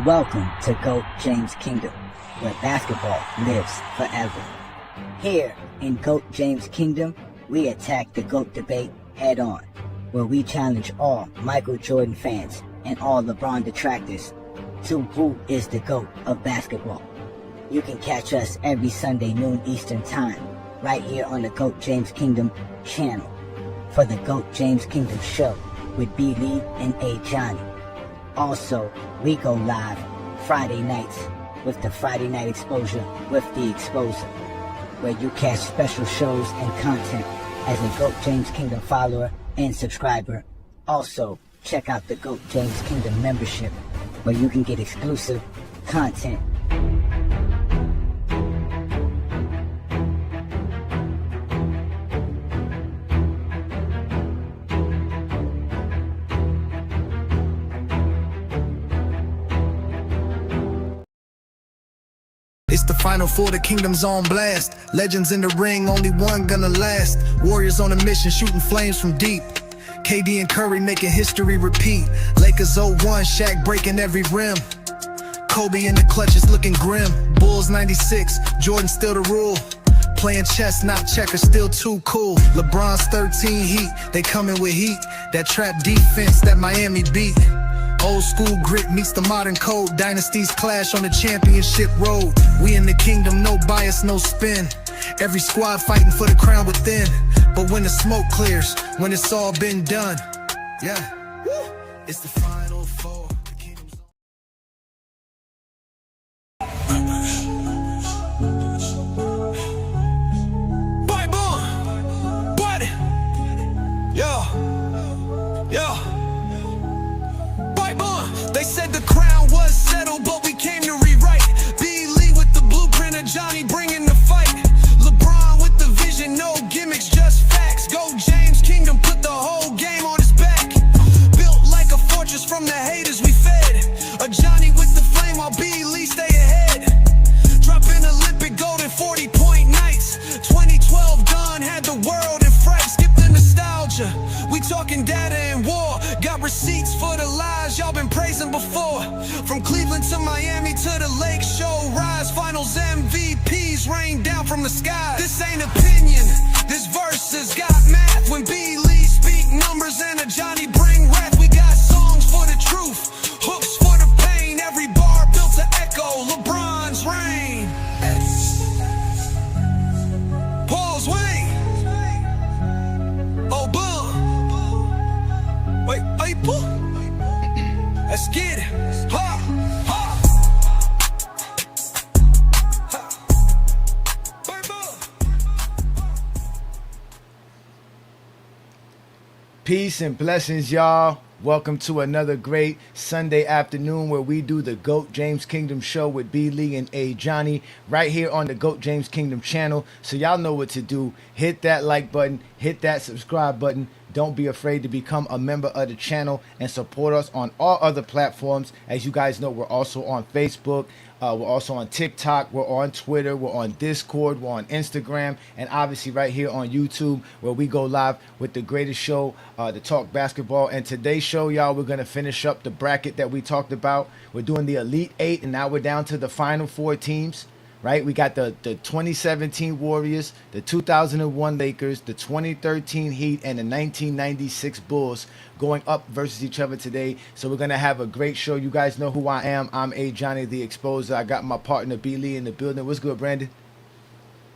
Welcome to GOAT James Kingdom, where basketball lives forever. Here in GOAT James Kingdom, we attack the GOAT debate head on, where we challenge all Michael Jordan fans and all LeBron detractors to who is the GOAT of basketball. You can catch us every Sunday noon Eastern Time, right here on the GOAT James Kingdom channel, for the GOAT James Kingdom show with B. Lee and Ajani. Also, we go live Friday nights with the Friday Night Exposure with the Exposer, where you catch special shows and content as a GOAT James Kingdom follower and subscriber. Also, check out the GOAT James Kingdom membership, where you can get exclusive content. It's the final four, the kingdom's on blast. Legends in the ring, only one gonna last. Warriors on a mission, shooting flames from deep. KD and Curry making history repeat. Lakers 0-1, Shaq breaking every rim. Kobe in the clutches looking grim. Bulls 96, Jordan still the rule. Playing chess, not checkers, still too cool. LeBron's 13 heat, they coming with heat. That trap defense that Miami beat. Old school grit meets the modern code. Dynasties clash on the championship road. We in the kingdom, no bias, no spin. Every squad fighting for the crown within. But when the smoke clears, when it's all been done, yeah, it's the final four. The kingdom's Bye, boy. What? Yo. They said the crown was settled, but we came to rewrite. B. Lee with the blueprint, Ajani bringing the fight. LeBron with the vision, no gimmicks, just facts. Go James Kingdom, put the whole game on his back. Built like a fortress from the haters we fed. Ajani with the flame while B. Lee stay ahead. Dropping Olympic gold in 40-point nights. 2012 done, had the world in fright. Skip the nostalgia, we talking data and war. Got receipts for the lies y'all been praising before. From Cleveland to Miami to the Lake Show Rise. Finals MVPs rain down from the sky. This ain't opinion, this verse has got math. When B. Lee speak numbers and Ajani bring wrath. We got songs for the truth, hooks for the pain. Every bar built to echo LeBron's reign. Pause, wait. Oh, boom. Wait, April? Let's get it. Ha, ha. Peace and blessings, y'all. Welcome to another great Sunday afternoon where we do the GOAT James Kingdom show with B. Lee and Ajani right here on the GOAT James Kingdom channel. So y'all know what to do. Hit that like button, hit that subscribe button. Don't be afraid to become a member of the channel and support us on all other platforms. As you guys know, we're also on Facebook. We're also on TikTok. We're on Twitter. We're on Discord. We're on Instagram. And obviously right here on YouTube, where we go live with the greatest show to talk basketball. And today's show, y'all, we're going to finish up the bracket that we talked about. We're doing the Elite Eight, and now we're down to the final four teams. Right, we got the 2017 Warriors, the 2001 Lakers, the 2013 Heat, and the 1996 Bulls going up versus each other today. So we're gonna have a great show. You guys know who I am. I'm Ajani, the Exposer. I got my partner B. Lee in the building. What's good, Brandon?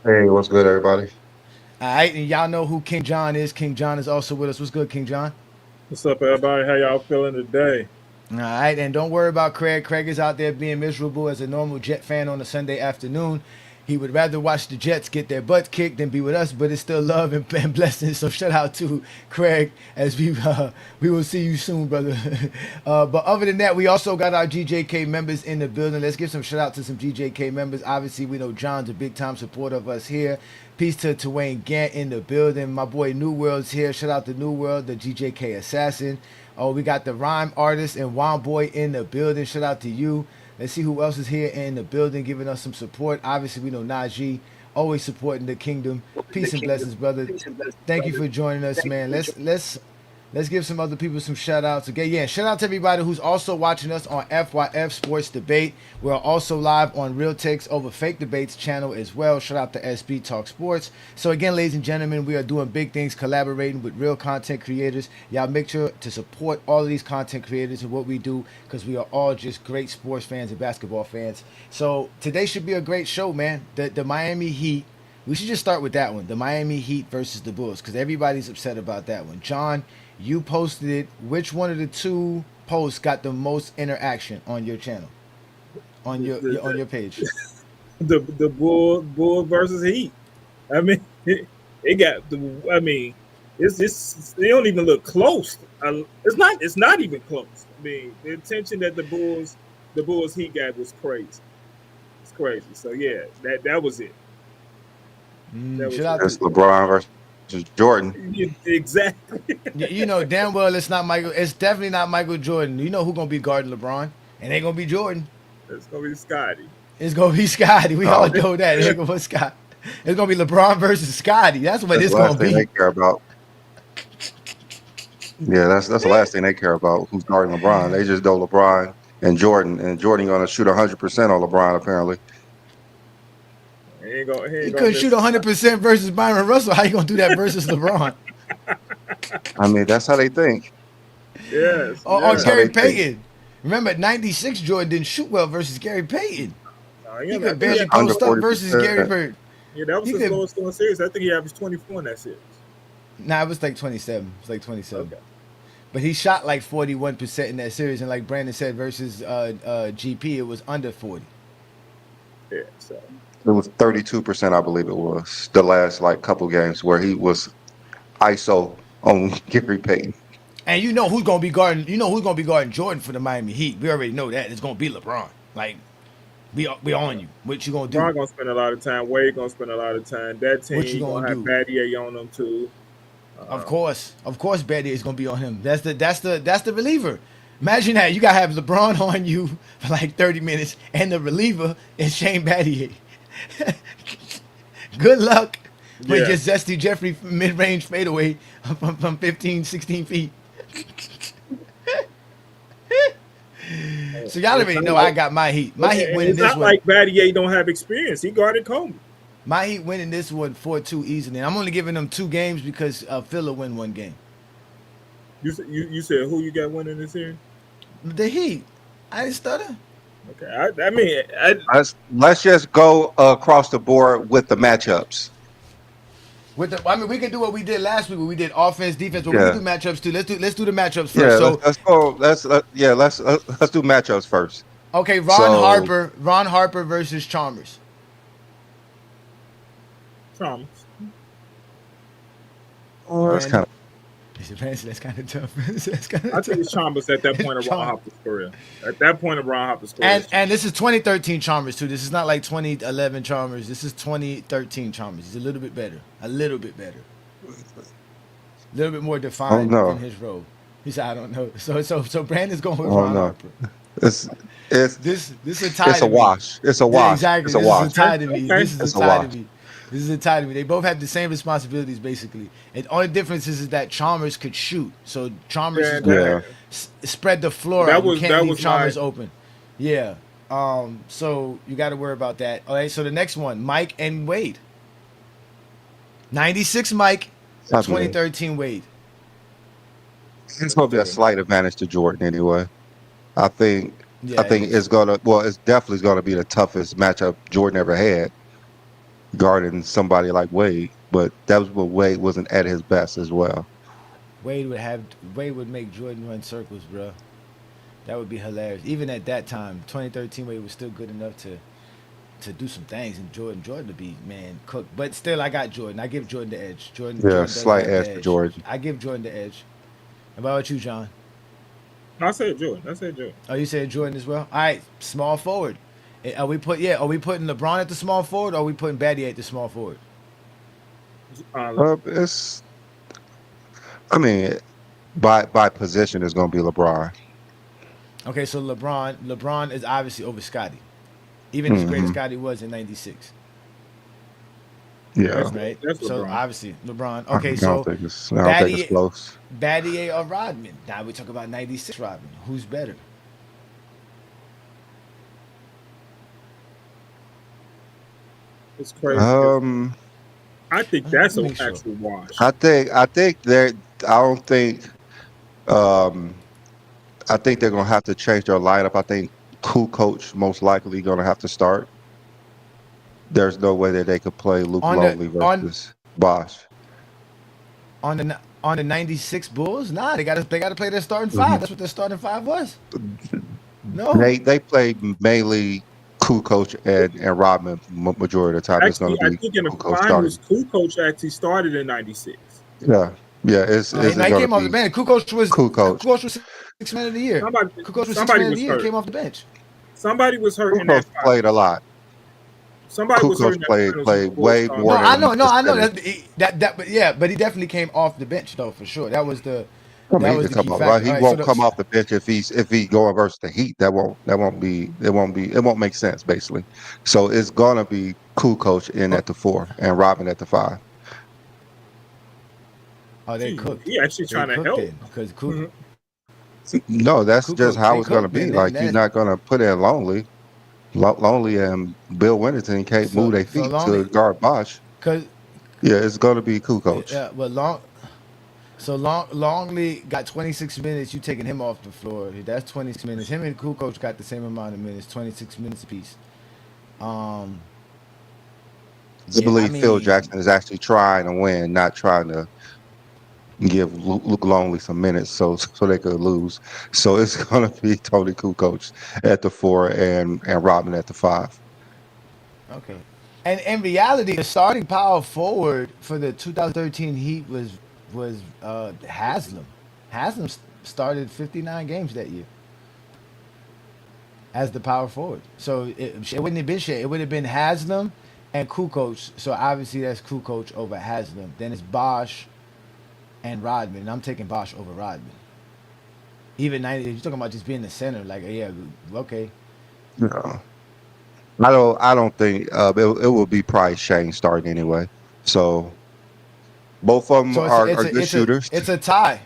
Hey, what's good, everybody? All right, and y'all know who King John is. King John is also with us. What's good, King John? What's up, everybody? How y'all feeling today? All right, and don't worry about Craig. Craig is out there being miserable as a normal Jet fan on a Sunday afternoon. He would rather watch the Jets get their butts kicked than be with us, but it's still love and blessings. So shout out to Craig as we will see you soon, brother. But other than that, we also got our GJK members in the building. Let's give some shout out to some GJK members. Obviously, we know John's a big time supporter of us here. Peace to Wayne Gant in the building. My boy New World's here. Shout out to New World, the GJK assassin. Oh, we got the rhyme artist and Juan Boy in the building. Shout out to you. Let's see who else is here in the building giving us some support. Obviously, we know Najee, always supporting the kingdom. Peace and blessings, brother. Thank you for joining us, man. Let's Let's give some other people some shout outs. Again, yeah, shout out to everybody who's also watching us on FYF Sports Debate. We're also live on Real Takes Over Fake Debates channel as well. Shout out to SB Talk Sports. So again, ladies and gentlemen, we are doing big things, collaborating with real content creators. Y'all make sure to support all of these content creators and what we do, because we are all just great sports fans and basketball fans. So today should be a great show, man. The Miami Heat. We should just start with that one. The Miami Heat versus the Bulls, because everybody's upset about that one. John, you posted it. Which one of the two posts got the most interaction on your channel, on your page? The Bull versus Heat. I mean, it got the. I mean, it's just they don't even look close. It's not even close. I mean, the attention that the Bulls Heat got was crazy. It's crazy. So yeah, that was it. That's LeBron versus Jordan. Yeah, exactly. You know damn well it's not Michael. It's definitely not Michael Jordan. You know who gonna be guarding LeBron? It ain't gonna be Jordan. It's gonna be Scotty. It's gonna be Scotty. We all know that. It ain't gonna be Scott. It's gonna be LeBron versus Scotty. That's what it's gonna be. They care about. Yeah, that's the last thing they care about. Who's guarding LeBron? They just know LeBron and Jordan gonna shoot 100% on LeBron apparently. He couldn't shoot 100% versus Byron Russell. How you gonna do that versus LeBron? I mean, that's how they think. Yes. Or Gary Payton. Remember, '96 Jordan didn't shoot well versus Gary Payton. He could barely post up versus Gary Bird. Yeah, that was his lowest scoring series. I think he averaged 24 in that series. Nah, it was like 27. It was like 27. Okay. But he shot like 41% in that series, and like Brandon said, versus GP, it was under 40. Yeah, so. It was 32%, I believe it was, the last like couple games where he was ISO on Gary Payton. And you know who's gonna be guarding? You know who's gonna be guarding Jordan for the Miami Heat? We already know that it's gonna be LeBron. Like we on you. What you gonna do? LeBron gonna spend a lot of time. Wade gonna spend a lot of time. That team What you gonna have Battier on them too. Of course, Battier is gonna be on him. That's the reliever. Imagine that you gotta have LeBron on you for like 30 minutes, and the reliever is Shane Battier. Good luck with your Zesty Jeffrey mid-range fadeaway from 15, 16 feet. So y'all already know I got my Heat. My Heat winning this one. It's not like Battier don't have experience. He guarded Kobe. My Heat winning this one 4-2 easily. I'm only giving them 2 games because Phil will win 1 game. You said who you got winning this series? The Heat. I didn't stutter. Okay, I mean, let's just go across the board with the matchups. We can do what we did last week. Where we did offense, defense, but we can do matchups too. Let's do the matchups first. Yeah, so let's go. Let's do matchups first. Okay, Ron Harper versus Chalmers. Chalmers. Oh, that's kind of. That's kind of tough. I think it's Chalmers at that point of Ron Harper's career. At that point of Ron Harper's career. And this is 2013 Chalmers too. This is not like 2011 Chalmers. This is 2013 Chalmers. He's a little bit better. A little bit more defined in his role. He said, "I don't know." So Brandon's going with Ron Harper. This is a tie. It's a wash. It's a wash. Yeah, exactly. It's a wash. This is a tie to me. Okay. This is a tie to me. This is a tie to me. They both have the same responsibilities, basically. And the only difference is that Chalmers could shoot. So Chalmers is going to spread the floor out. You can't leave Chalmers open. Yeah. So you got to worry about that. All right, so the next one, Mike and Wade. 96 Mike, 2013 Wade. It's going to be a slight advantage to Jordan anyway. I think it's definitely going to be the toughest matchup Jordan ever had, guarding somebody like Wade, but that was when Wade wasn't at his best as well. Wade would make Jordan run circles, bro. That would be hilarious. Even at that time, 2013 Wade was still good enough to do some things, and Jordan to be cooked. But still, I got Jordan. I give Jordan the edge. Jordan slight edge to Jordan. I give Jordan the edge. How about you, John? I said Jordan. Oh, you said Jordan as well. All right, small forward. Are we putting LeBron at the small forward, or are we putting Battier at the small forward? By position is going to be LeBron. Okay, so LeBron is obviously over Scotty, even as great as Scotty was in '96. Yeah, That's, right? that's So LeBron. obviously LeBron. I Okay, don't so think it's close. Battier or Rodman. Now we talk about '96 Rodman. Who's better? It's crazy because Um, I think Let that's me an make sure. actual wash. I think they're. I don't think. Um, I think they're gonna have to change their lineup. I think coach most likely gonna have to start. There's no way that they could play Luke On the Longley on versus Bosch. on the '96 Bulls. Nah, they gotta play their starting five. That's what their starting five was. No. They play mainly coach and Rodman majority of the time. It's going Actually, to I be think in the coach finals, starting. Coach actually started in '96. Yeah, yeah. It's Now he going to came off the be bench. Kukoc coach. was six man of the year. Somebody, Kukoc was six somebody man of the was year. hurt. Came off the bench. Somebody was hurt in Coach that played a finals. lot. Somebody was hurt Coach in that played finals when the played Bulls way started. more No, than he I know finished. but he definitely came off the bench though for sure. That was the I mean, he can the come key off. Well, factor. he All right, so won't come off the bench if he going versus the Heat. It won't make sense basically. So it's gonna be coach in at the 4 and Robin at the 5. they cooked. He actually They trying to cooked help. then because Mhm. No, that's just Kukoc how they it's gonna cooked be. then. Like you're not gonna put in Longley. Lonely and Bill Winterton can't move their So feet to lonely guard Bosch. because Yeah, it's going to be coach. yeah, but Longley got 26 minutes. You taking him off the floor? That's 26 minutes. Him and Kukoc got the same amount of minutes, 26 minutes apiece. I Yeah, I believe Phil mean, Jackson is actually trying to win, not trying to give Luke Longley some minutes so they could lose. So it's going to be Tony Kukoc at the 4 and Robin at the 5. okay. And in reality, the starting power forward for the 2013 Heat was Haslam. Haslam started 59 games that year as the power forward. So it wouldn't have been Shea. It would have been Haslam and Kukoc. So obviously that's Kukoc over Haslam. Then it's Bosch and Rodman. And I'm taking Bosch over Rodman. Even 90, you're talking about just being the center. Like, yeah, okay. Yeah. I don't think it will be probably Shane starting anyway. So both of them So are good shooters. it's a tie.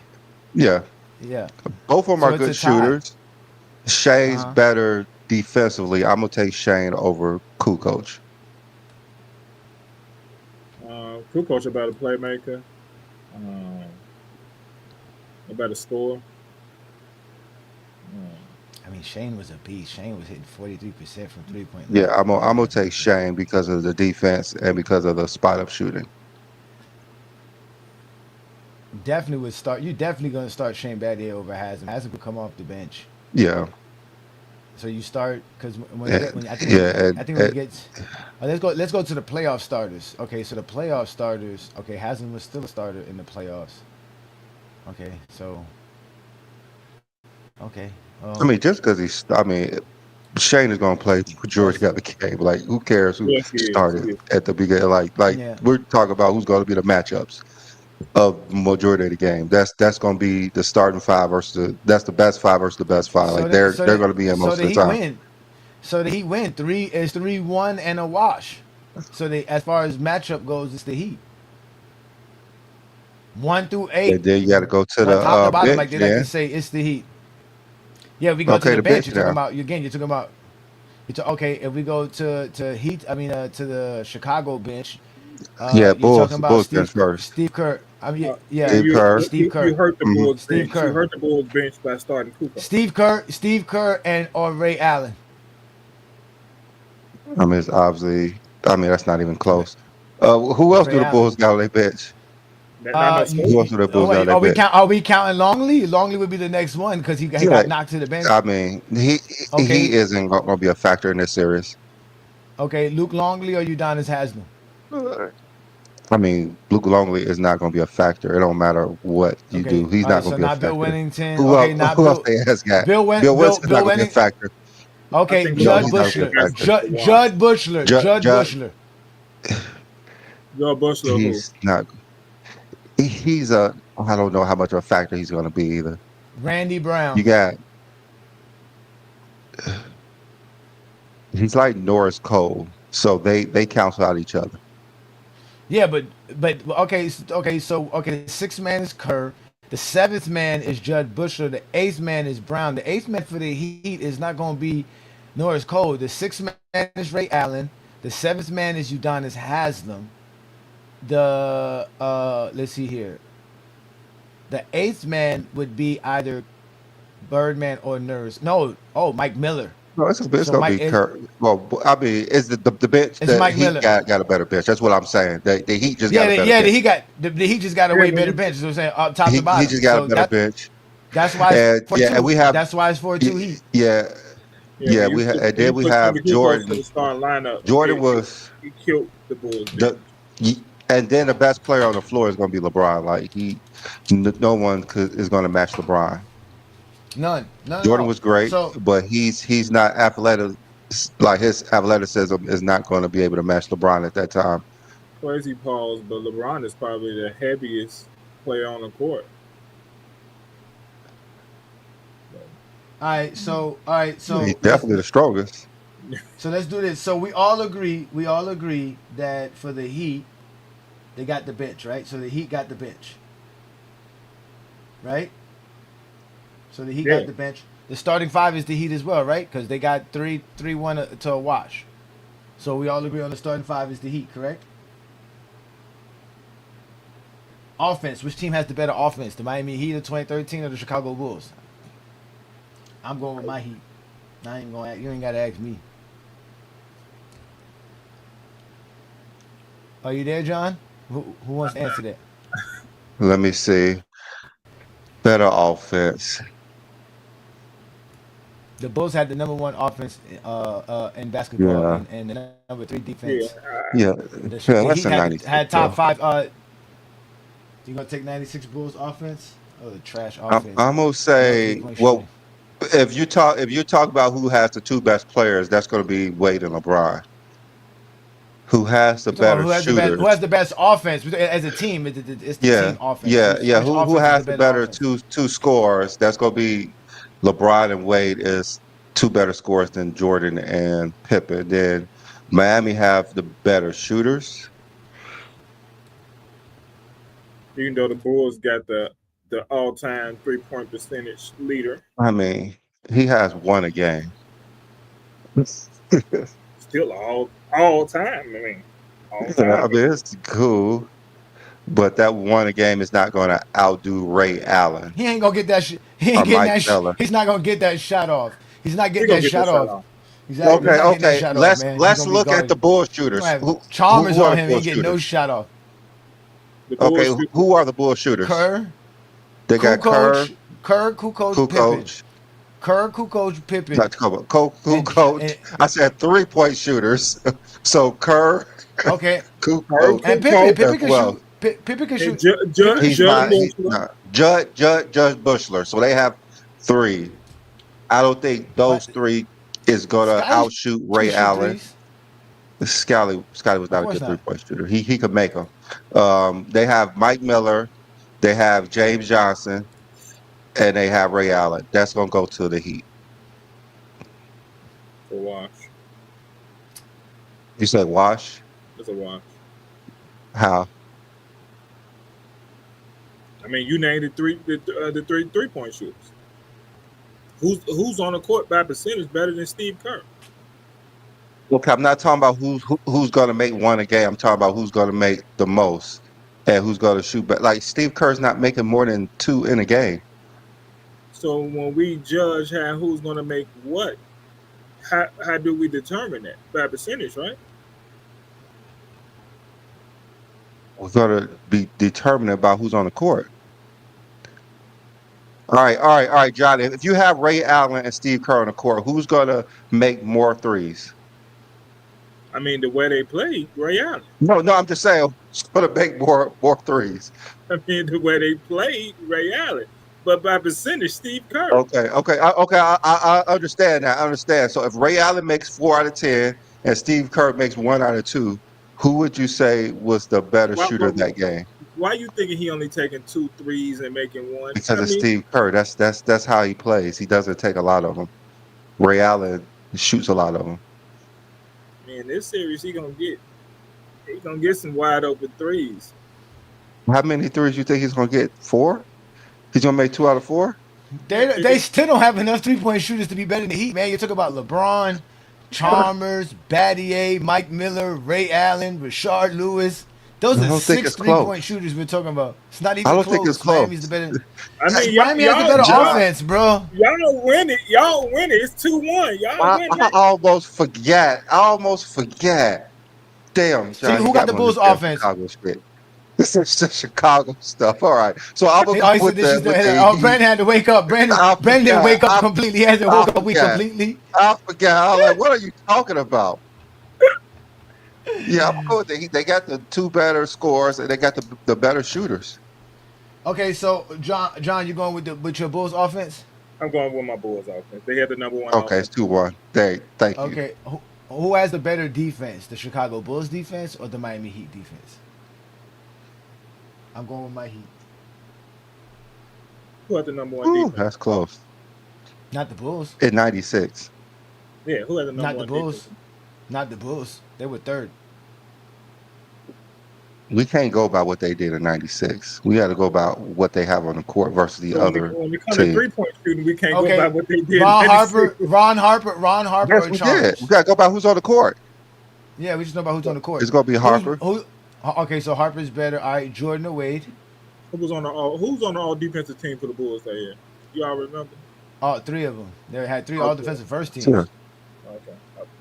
Yeah, Yeah. both of them So are it's good a tie. shooters. Shane's Uh-huh. better defensively. I'm gonna take Shane over Kukoc. Coach about a playmaker, about a score. I mean, Shane was a beast. Shane was hitting 43% from 3-point line. Yeah, I'm gonna take Shane because of the defense and because of the spot up shooting. Definitely would start. You definitely gonna start Shane Battier over Haslam. Haslam could come off the bench. Yeah, So you start because and, I think when it gets. Let's go to the playoff starters. Okay, so the playoff starters. Okay, Haslam was still a starter in the playoffs. Okay, so. Okay. I mean, just because Shane is gonna play majority of the game. Like, who cares who Yes, he is. started He is. at the beginning? Like Yeah. we're talking about who's going to be the matchups of majority of the game. That's going to be the starting 5 that's the best 5 versus the best 5. Like they're going to be in most of the time. Win. So the Heat win 3-1 and a wash. So as far as matchup goes, it's the Heat. 1 through 8. And then you got to go to the top to bottom, bench. like they like to say, it's the Heat. Yeah, if we go to the bench, you're talking about you're talking about. Okay, if we go to Heat, I mean to the Chicago bench. Yeah, You're talking about Bulls bench first. Steve Kerr. I mean, Steve Kerr. Steve Kerr. You hurt the Bulls Steve bench. Kerr. You hurt the Bulls bench by starting Cooper. Steve Kerr, or Ray Allen. I mean, it's obviously. I mean, that's not even close. Who else do the Bulls got on their bench? Who else do the Bulls got on their bench? Are we counting Longley? Longley would be the next one because he got knocked to the bench. I mean, he isn't going to be a factor in this series. Okay, Luke Longley or Udonis Haslam? I mean, Luke Longley is not going to be a factor. It don't matter what you do. He's not going to be a factor. Bill Winnington. Who else they has got? Bill Winston's not going to be a factor. Okay, Judd Bushler. Judd Bushler. He's not. He's a. I don't know how much of a factor he's going to be either. Randy Brown. You got. He's like Norris Cole, so they cancel out each other. Yeah, but okay, so the sixth man is Kerr. The seventh man is Judd Bushler. The eighth man is Brown. The eighth man for the Heat is not going to be Norris Cole. The sixth man is Ray Allen. The seventh man is Udonis Haslam. The let's see here. The eighth man would be either Birdman or Nurse. No, Mike Miller. No, it's So gonna Mike be Kirk. Well, I mean, is the bench it's the Mike Heat Miller. got a better bench? That's what I'm saying. The Heat just Yeah, got a better the bench. Heat just got a Yeah, way but better you- bench. Is what I'm saying, top to He bottom. just got So a better bench. that's why And it's 4-2. yeah, and we have That's why it's 4-2 Heat. yeah, Yeah, when you and when then you we put have Jimmy Kukoc to Jordan. the starting lineup, Jordan was he killed the Bulls. the and then the best player on the floor is going to be LeBron. Like no one is going to match LeBron. None at Jordan all. was great, So but he's not athletic. Like his athleticism is not going to be able to match LeBron at that time. Crazy pause, but LeBron is probably the heaviest player on the court. all right, so He's definitely the strongest. So let's do this. So we all agree that for the Heat, they got the bench, right? So the Heat got the bench. Right? So the Heat Yeah. got the bench. The starting five is the Heat as well, right? Because they got 3-1 to a wash. So we all agree on the starting five is the Heat, correct? Offense. Which team has the better offense? The Miami Heat of 2013 or the Chicago Bulls? I'm going with my Heat. I ain't going. You ain't got to ask me. Are you there, John? Who wants to answer that? Let me see. Better offense. The Bulls had the number one offense in basketball Yeah. and the number three defense. Yeah, The yeah, that's Heat a 96. had top bro. five. You gonna take 96 Bulls offense? Oh, the trash I'm offense. gonna say, three-point well, shooting. if you talk about who has the two best players, that's going to be Wade and LeBron. Who has the You're talking about better who has shooters? the best offense as a team? It's the Yeah, team offense. yeah. Which Who offense is has the the better better offense? two scores? That's going to be LeBron and Wade is two better scores than Jordan and Pippen. Then Miami have the better shooters. Even though the Bulls got the all-time 3-point percentage leader, I mean, he has one a game. still all time. I mean, all Yeah, time. I mean, it's cool, but that one a game is not going to outdo Ray Allen He ain't gonna get that shit. He or ain't getting Mike that. Miller. He's not gonna get that shot off. He's not He getting gonna that get that shot shot off. off. Exactly. He's Okay, not getting that okay. shot off, man. He's Let's gonna be look at the guarding. Bulls You shooters. gonna have Who Chalmers are on the him. He Bulls ain't getting no shooters? shot off. The Bulls Okay, shoot- who are the Bulls shooters? Kerr, They got Kerr, Kukoc, Pippen. Kukoc, Kerr, Kukoc, Pippen. not And, Kukoc. and I said 3-point shooters. So Kerr, okay, Kukoc and Kukoc, Pippen as can well. shoot. Pippen can and shoot. Judge Pippen can He's shoot. not. He's Bushler. not. Judge Bushler. So they have three. I don't think those But three is gonna Scotty outshoot can Ray shoot Allen. threes. Scotty was Of not a course good not. 3-point shooter. He could make them. They have Mike Miller, they have James Johnson, and they have Ray Allen. That's gonna go to the Heat. It's a wash. You said wash? It's a wash. How? I mean, you named the three 3-point shooters. Who's on the court by percentage better than Steve Kerr? Okay, I'm not talking about who's gonna make one a game. I'm talking about who's gonna make the most and who's gonna shoot. But like Steve Kerr's not making more than 2 in a game. So when we judge who's going to make what, how do we determine that by percentage, right? We're gonna be determined about who's on the court. All right, Johnny. If you have Ray Allen and Steve Kerr on the court, who's gonna make more threes? I mean, the way they play, Ray Allen. No, I'm just saying who's gonna make more threes. I mean, the way they play, Ray Allen. But by percentage, Steve Kerr. Okay. I understand that. I understand. So if Ray Allen makes 4 out of 10 and Steve Kerr makes 1 out of 2, who would you say was the better shooter in that game? Why you thinking he only taking 2 threes and making 1? Because of Steve Kerr. That's how he plays. He doesn't take a lot of them. Ray Allen shoots a lot of them. Man, this series he gonna get He's gonna get some wide open threes. How many threes you think he's gonna get? 4? He's gonna make 2 out of 4. They still don't have enough 3-point shooters to be better than the Heat, man. You talk about LeBron, Chalmers, Battier, Mike Miller, Ray Allen, Rashard Lewis. Those are 6 3-point shooters we're talking about. It's not even I don't close. think it's close. Miami's the better. I mean, Miami has the better offense, bro. Y'all win it. Y'all win it. It's 2-1. Y'all win it. I almost forget. Damn. See, who got the Bulls' offense? This is the Chicago stuff. All right. So I'm going to put that. Brandon had to wake up. Brandon didn't wake up completely. He hasn't woke up completely. I forgot. I was like, what are you talking about? Yeah, I'm going with it. They got the 2 better scorers and they got the better shooters. Okay, so John, you going with your Bulls offense? I'm going with my Bulls offense. They had the number 1. Okay, it's 2-1. Thank you. Okay, who has the better defense? The Chicago Bulls defense or the Miami Heat defense? I'm going with my Heat. Who had the number 1 defense? That's close. Not the Bulls. In 96. Yeah, who had the number 1 Not the Bulls. defense? Not the Bulls. They were third. We can't go by what they did in 96. We got to go about what they have on the court versus the other When we come team. to 3-point shooting, we can't go by what they did. Ron Harper, Yes, or we Chalmers. did. We got to go by who's on the court. Yeah, we just know about who's on the court. It's going to be Harper. Okay, so Harper's better. All right, Jordan or Wade? Who's on the all defensive team for the Bulls that year? You all remember? 3 of them. They had 3 all defensive first teams. Sure. Okay.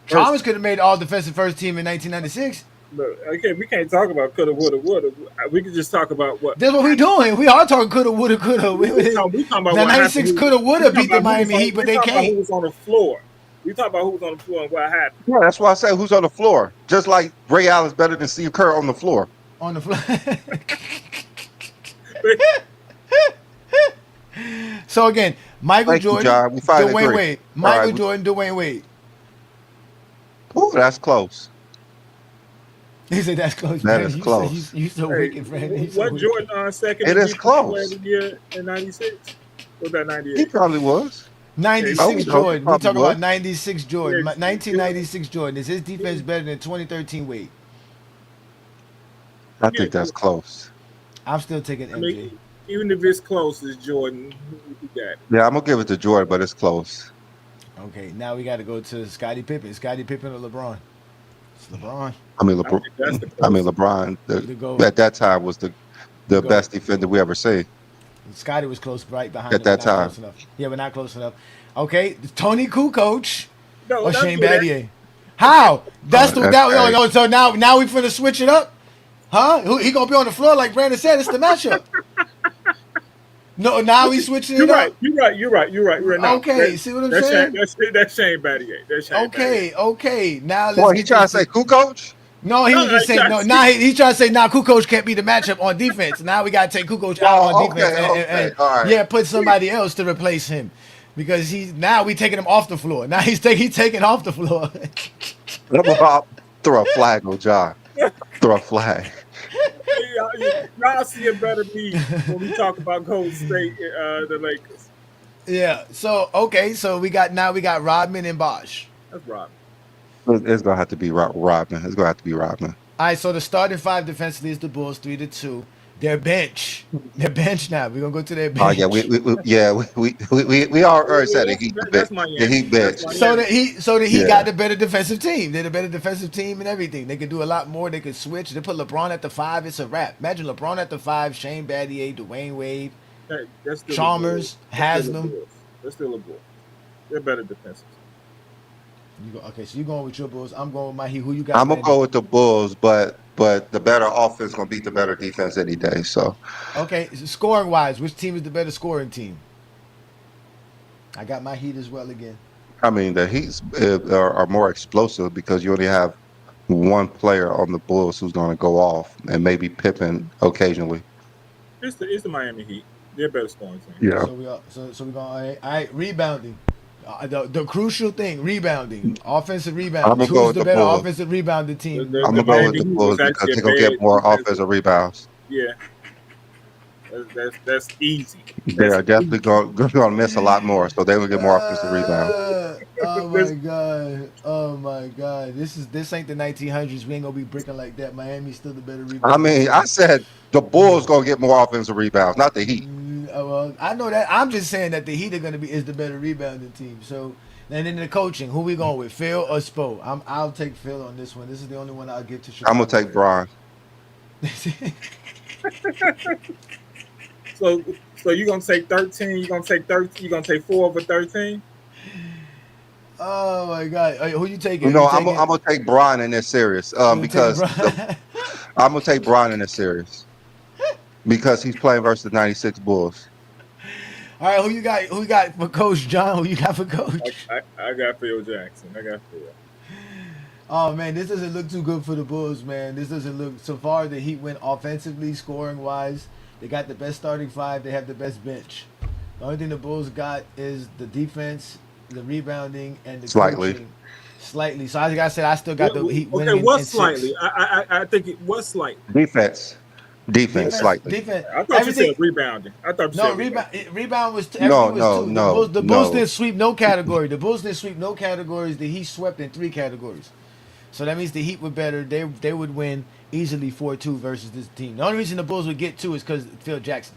Chalmers could have made all defensive first team in 1996. Look, okay, we can't talk about coulda, woulda, woulda. We can just talk about what. That's what we're doing. We are talking coulda, woulda, coulda. We talking about the what 96 coulda, woulda beat the Miami Heat, but they can't. Who was on the floor? We talk about who was on the floor and what happened. Yeah, that's why I say who's on the floor. Just like Ray Allen's better than Steve Kerr on the floor. On the floor. So again, Michael Jordan, Dwayne Wade. Michael Jordan, Dwayne Wade. Oh, that's close. He said that's close. That is close. You so wicked, Brandon. What Jordan on second? It is close. Year in 96? Was that 98? He probably was. 96 Jordan. We're talking was. about 96 Jordan. 1996 Jordan. Is his defense better than 2013 Wade? I think that's close. I'm still taking MJ. I mean, even if it's close, it's Jordan. Who got it? Yeah, I'm going to give it to Jordan, but it's close. Okay, now we got to go to Scottie Pippen. Scottie Pippen or LeBron? It's LeBron. I mean, LeBron at that time was the best defender we ever seen. Scottie was close right behind at that time. Yeah, but not close enough. Okay, Tony Kukoc or Shane Battier. Battier? How? So now we finna switch it up? Huh? He gonna be on the floor like Brandon said. It's the matchup. No, now we switching it up. You're right. No, okay, see what I'm saying? That's Shane Battier. Okay. Now let's. Boy, he trying to say Kukoc? No, he was just saying no. Now he trying to say Kukoc can't be the matchup on defense. Now we gotta take Kukoc out on defense and all right. Yeah, put somebody else to replace him because now we taking him off the floor. Now he's taking off the floor. Throw a flag on John. Throw a flag. Y'all see it better me when we talk about Golden State, the Lakers. Yeah. So we got Rodman and Bosh. That's Rodman. It's gonna have to be Rodman. It's gonna have to be Rodman. All right. So the starting 5 defensively is the Bulls 3-2. Their bench now. We're gonna go to their bench. Oh yeah, we already said it. The Heat bench. So the Heat got the better defensive team. They're the better defensive team and everything. They could do a lot more. They could switch. They put LeBron at the 5. It's a wrap. Imagine LeBron at the 5, Shane Battier, Dwayne Wade, Chalmers, Haslam. They're still a Bulls. They're better defensive. Okay, so you're going with your Bulls. I'm going with my Heat. Who you got? I'm gonna go with the Bulls, but the better offense gonna beat the better defense any day. So, okay, scoring wise, which team is the better scoring team? I got my Heat as well again. I mean, the Heat are more explosive because you only have one player on the Bulls who's going to go off, and maybe Pippen occasionally. It's the Miami Heat. They're a better scoring team. Yeah. So we're going. All right, rebounding. The crucial thing, rebounding, offensive rebounding. Who's the better offensive rebounding team? I'm gonna go with the Bulls because they're gonna get more offensive rebounds. Yeah, that's easy. They are definitely going to miss a lot more, so they will get more offensive rebounds. Oh my god! Oh my god! This ain't the 1900s. We ain't gonna be breaking like that. Miami's still the better rebound. I mean, I said the Bulls gonna get more offensive rebounds, not the Heat. Well, I know that. I'm just saying that the Heat are gonna be is the better rebounding team. So, and then the coaching, who we going with, Phil or Spo? I'll take Phil on this one. This is the only one I'll give to Chicago. I'm gonna take Bron. So you're gonna take 13. You're gonna take 13. You're gonna take 4 over 13. Oh my god! Who you taking? No, You I'm taking- gonna take Bron in this series because I'm gonna take Bron in this series because he's playing versus the '96 Bulls. All right, who you got? Who you got for Coach John? Who you got for Coach? I got Phil Jackson. I got Phil. Oh man, this doesn't look too good for the Bulls, man. This doesn't look so far. The Heat went offensively, scoring wise. They got the best starting five. They have the best bench. The only thing the Bulls got is the defense, the rebounding, and the coaching. Slightly. So as I said, I still got the Heat winning. Okay, what slightly? I think it was slightly. Defense slightly. Defense. I thought you said rebounding. I thought you said rebound was two. No. The Bulls didn't sweep no category. The Bulls didn't sweep no categories. The Heat swept in 3 categories. So that means the Heat were better. They would win easily 4-2 versus this team. The only reason the Bulls would get 2 is because Phil Jackson.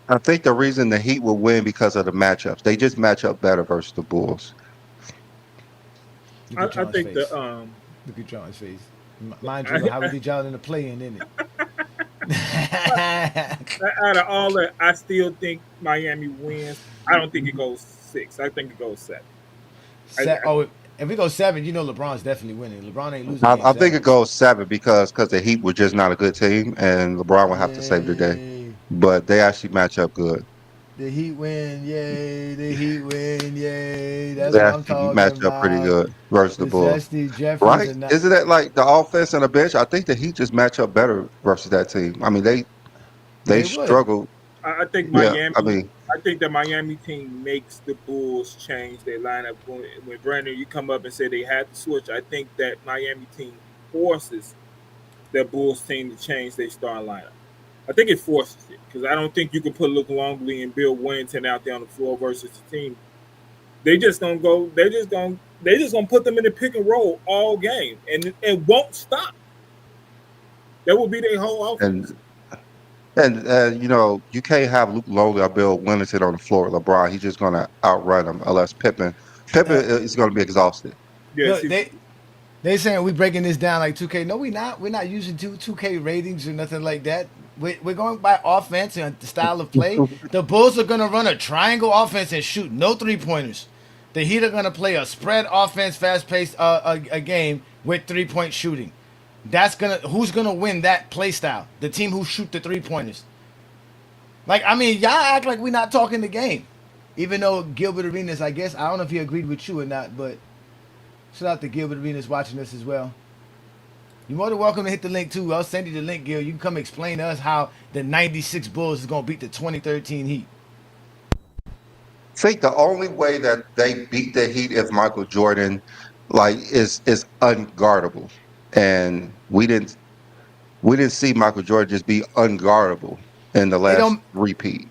I think the reason the Heat will win because of the matchups. They just match up better versus the Bulls. I think look at John's face. Mind you, how we did y'all in the play-in, isn't it? Out of all that, I still think Miami wins. I don't think it goes 6. I think it goes 7. If we go 7, you know LeBron's definitely winning. LeBron ain't losing. I think it goes 7 because the Heat were just not a good team, and LeBron will have to save the day. But they actually match up good. The Heat win, yay! The Heat win, yay! That's they what I'm talking match about. Up pretty good versus the Bulls, right? Isn't that like the offense and the bench? I think the Heat just match up better versus that team. I mean, they struggle. I think Miami. Yeah, I think the Miami team makes the Bulls change their lineup. When Brandon, you come up and say they had to switch, I think that Miami team forces the Bulls team to change their starting lineup. I think it forces it because I don't think you can put Luke Longley and Bill Wellington out there on the floor versus the team. They just gonna go. They just gonna put them in the pick and roll all game, and it won't stop. That will be their whole offense. And you can't have Luke Longley or Bill Wellington on the floor with LeBron. He's just gonna outrun him unless Pippen is gonna be exhausted. Yes, they saying we breaking this down like 2K. No, we not. We're not using 2K ratings or nothing like that. We're going by offense and the style of play. The Bulls are going to run a triangle offense and shoot no 3-pointers. The Heat are going to play a spread offense, fast-paced a game with 3-point shooting. Who's going to win that play style? The team who shoot the 3-pointers. Y'all act like we're not talking the game. Even though Gilbert Arenas, I guess, I don't know if he agreed with you or not, but shout out to Gilbert Arenas watching this as well. You're more than welcome to hit the link too. I'll send you the link, Gil. You can come explain to us how the 96 Bulls is going to beat the 2013 Heat. I think the only way that they beat the Heat is Michael Jordan is unguardable. And we didn't see Michael Jordan just be unguardable in the last repeat.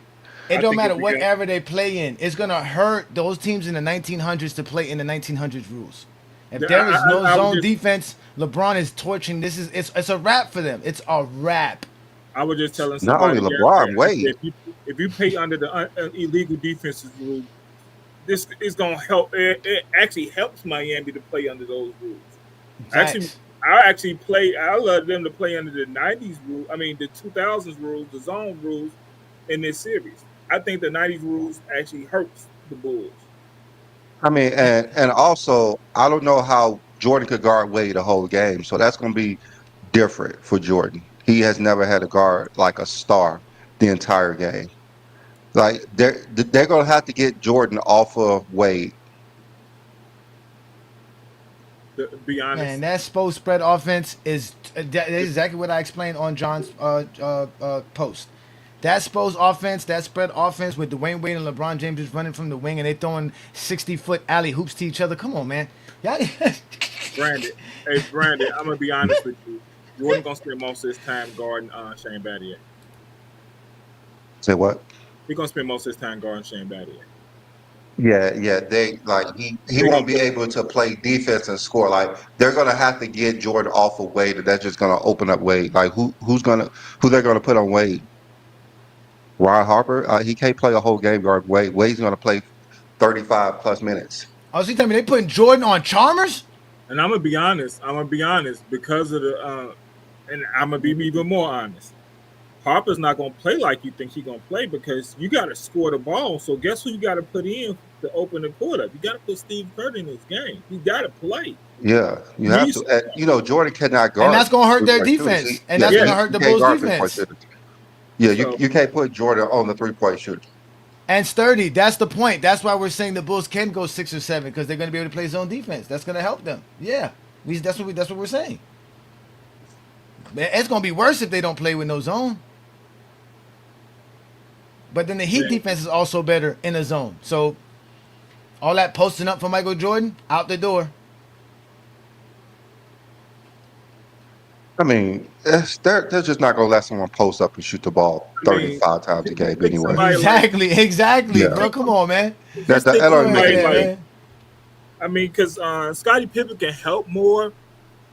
It don't matter what era they play in. It's going to hurt those teams in the 1900s to play in the 1900s rules. If there is no zone defense, LeBron is torching. It's a wrap for them. It's a wrap. I was just telling somebody. Not only LeBron, Wade. If you play under the illegal defenses rule, this is going to help. It actually helps Miami to play under those rules. I love them to play under the 90s rule. I mean, the 2000s rules, the zone rules in this series. I think the 90s rules actually hurts the Bulls. I mean, and also, I don't know how Jordan could guard Wade the whole game, so that's going to be different for Jordan. He has never had a guard like a star the entire game. Like they're going to have to get Jordan off of Wade. To be honest, man, that Spo spread offense is exactly what I explained on John's post. That Spo's offense, that spread offense with Dwayne Wade and LeBron James just running from the wing and they throwing 60-foot alley hoops to each other. Come on, man. Brandon, I'm going to be honest with you. Jordan going to spend most of his time guarding Shane Battier. Say what? He's going to spend most of his time guarding Shane Battier. Yeah. They like he won't be able to play defense and score. Like they're gonna have to get Jordan off of Wade, and that's just gonna open up Wade. Like who they're gonna put on Wade? Ron Harper? He can't play a whole game guard. Wade's gonna play 35 plus minutes. Oh, so you telling me they putting Jordan on Chalmers? And I'm gonna be honest. Because of the, and I'm gonna be even more honest. Harper's not gonna play like you think he's gonna play because you got to score the ball. So guess who you got to put in to open the court up? You got to put Steve Kerr in this game. He got to play. Yeah, you have to. And, Jordan cannot guard, and that's gonna hurt their defense, and that's gonna hurt the Bulls' defense. Yeah, you can't put Jordan on the 3-point shooter. And sturdy. That's the point. That's why we're saying the Bulls can go 6 or 7 because they're going to be able to play zone defense. That's going to help them. Yeah, that's what we're saying. It's going to be worse if they don't play with no zone. But then the Heat defense is also better in a zone. So all that posting up for Michael Jordan out the door. I mean, they're just not going to let someone post up and shoot the ball 35 times a game anyway. Exactly, yeah. Bro. Come on, man. I mean, because Scottie Pippen can help more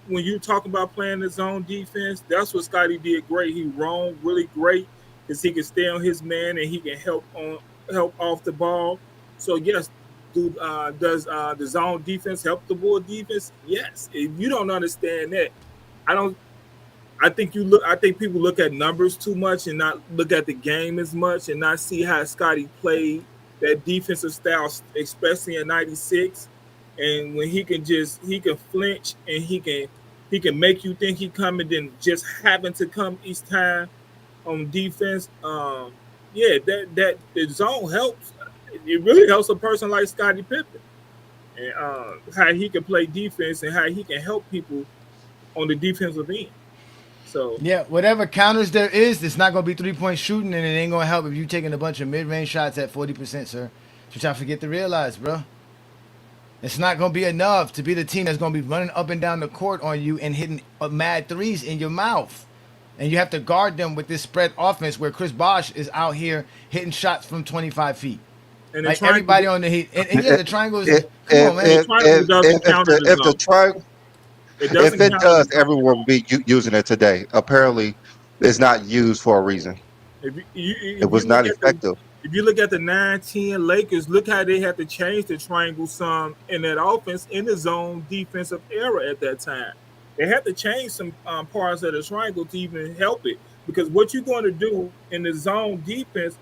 when you talk about playing the zone defense. That's what Scottie did great. He roamed really great because he can stay on his man and he can help off the ball. So yes, does the zone defense help the Bull defense? Yes. If you don't understand that, I think people look at numbers too much and not look at the game as much and not see how Scottie played that defensive style, especially in '96. And when he can flinch and he can make you think he coming, then just happen to come each time on defense. That the zone helps. It really helps a person like Scottie Pippen and how he can play defense and how he can help people on the defensive end. So yeah, whatever counters there is, it's not gonna be 3-point shooting, and it ain't gonna help if you taking a bunch of mid-range shots at 40%, sir. Which I forget to realize, bro. It's not gonna be enough to be the team that's gonna be running up and down the court on you and hitting mad threes in your mouth, and you have to guard them with this spread offense where Chris Bosh is out here hitting shots from 25 feet. And like everybody on the Heat, and yeah, the triangle is. Come on, man. If the triangle. If it does, everyone will be using it today. Apparently, it's not used for a reason. It was not effective. If you look at the 9-10 Lakers, look how they had to change the triangle some in that offense in the zone defensive era at that time. They had to change some parts of the triangle to even help it. Because what you're going to do in the zone defense,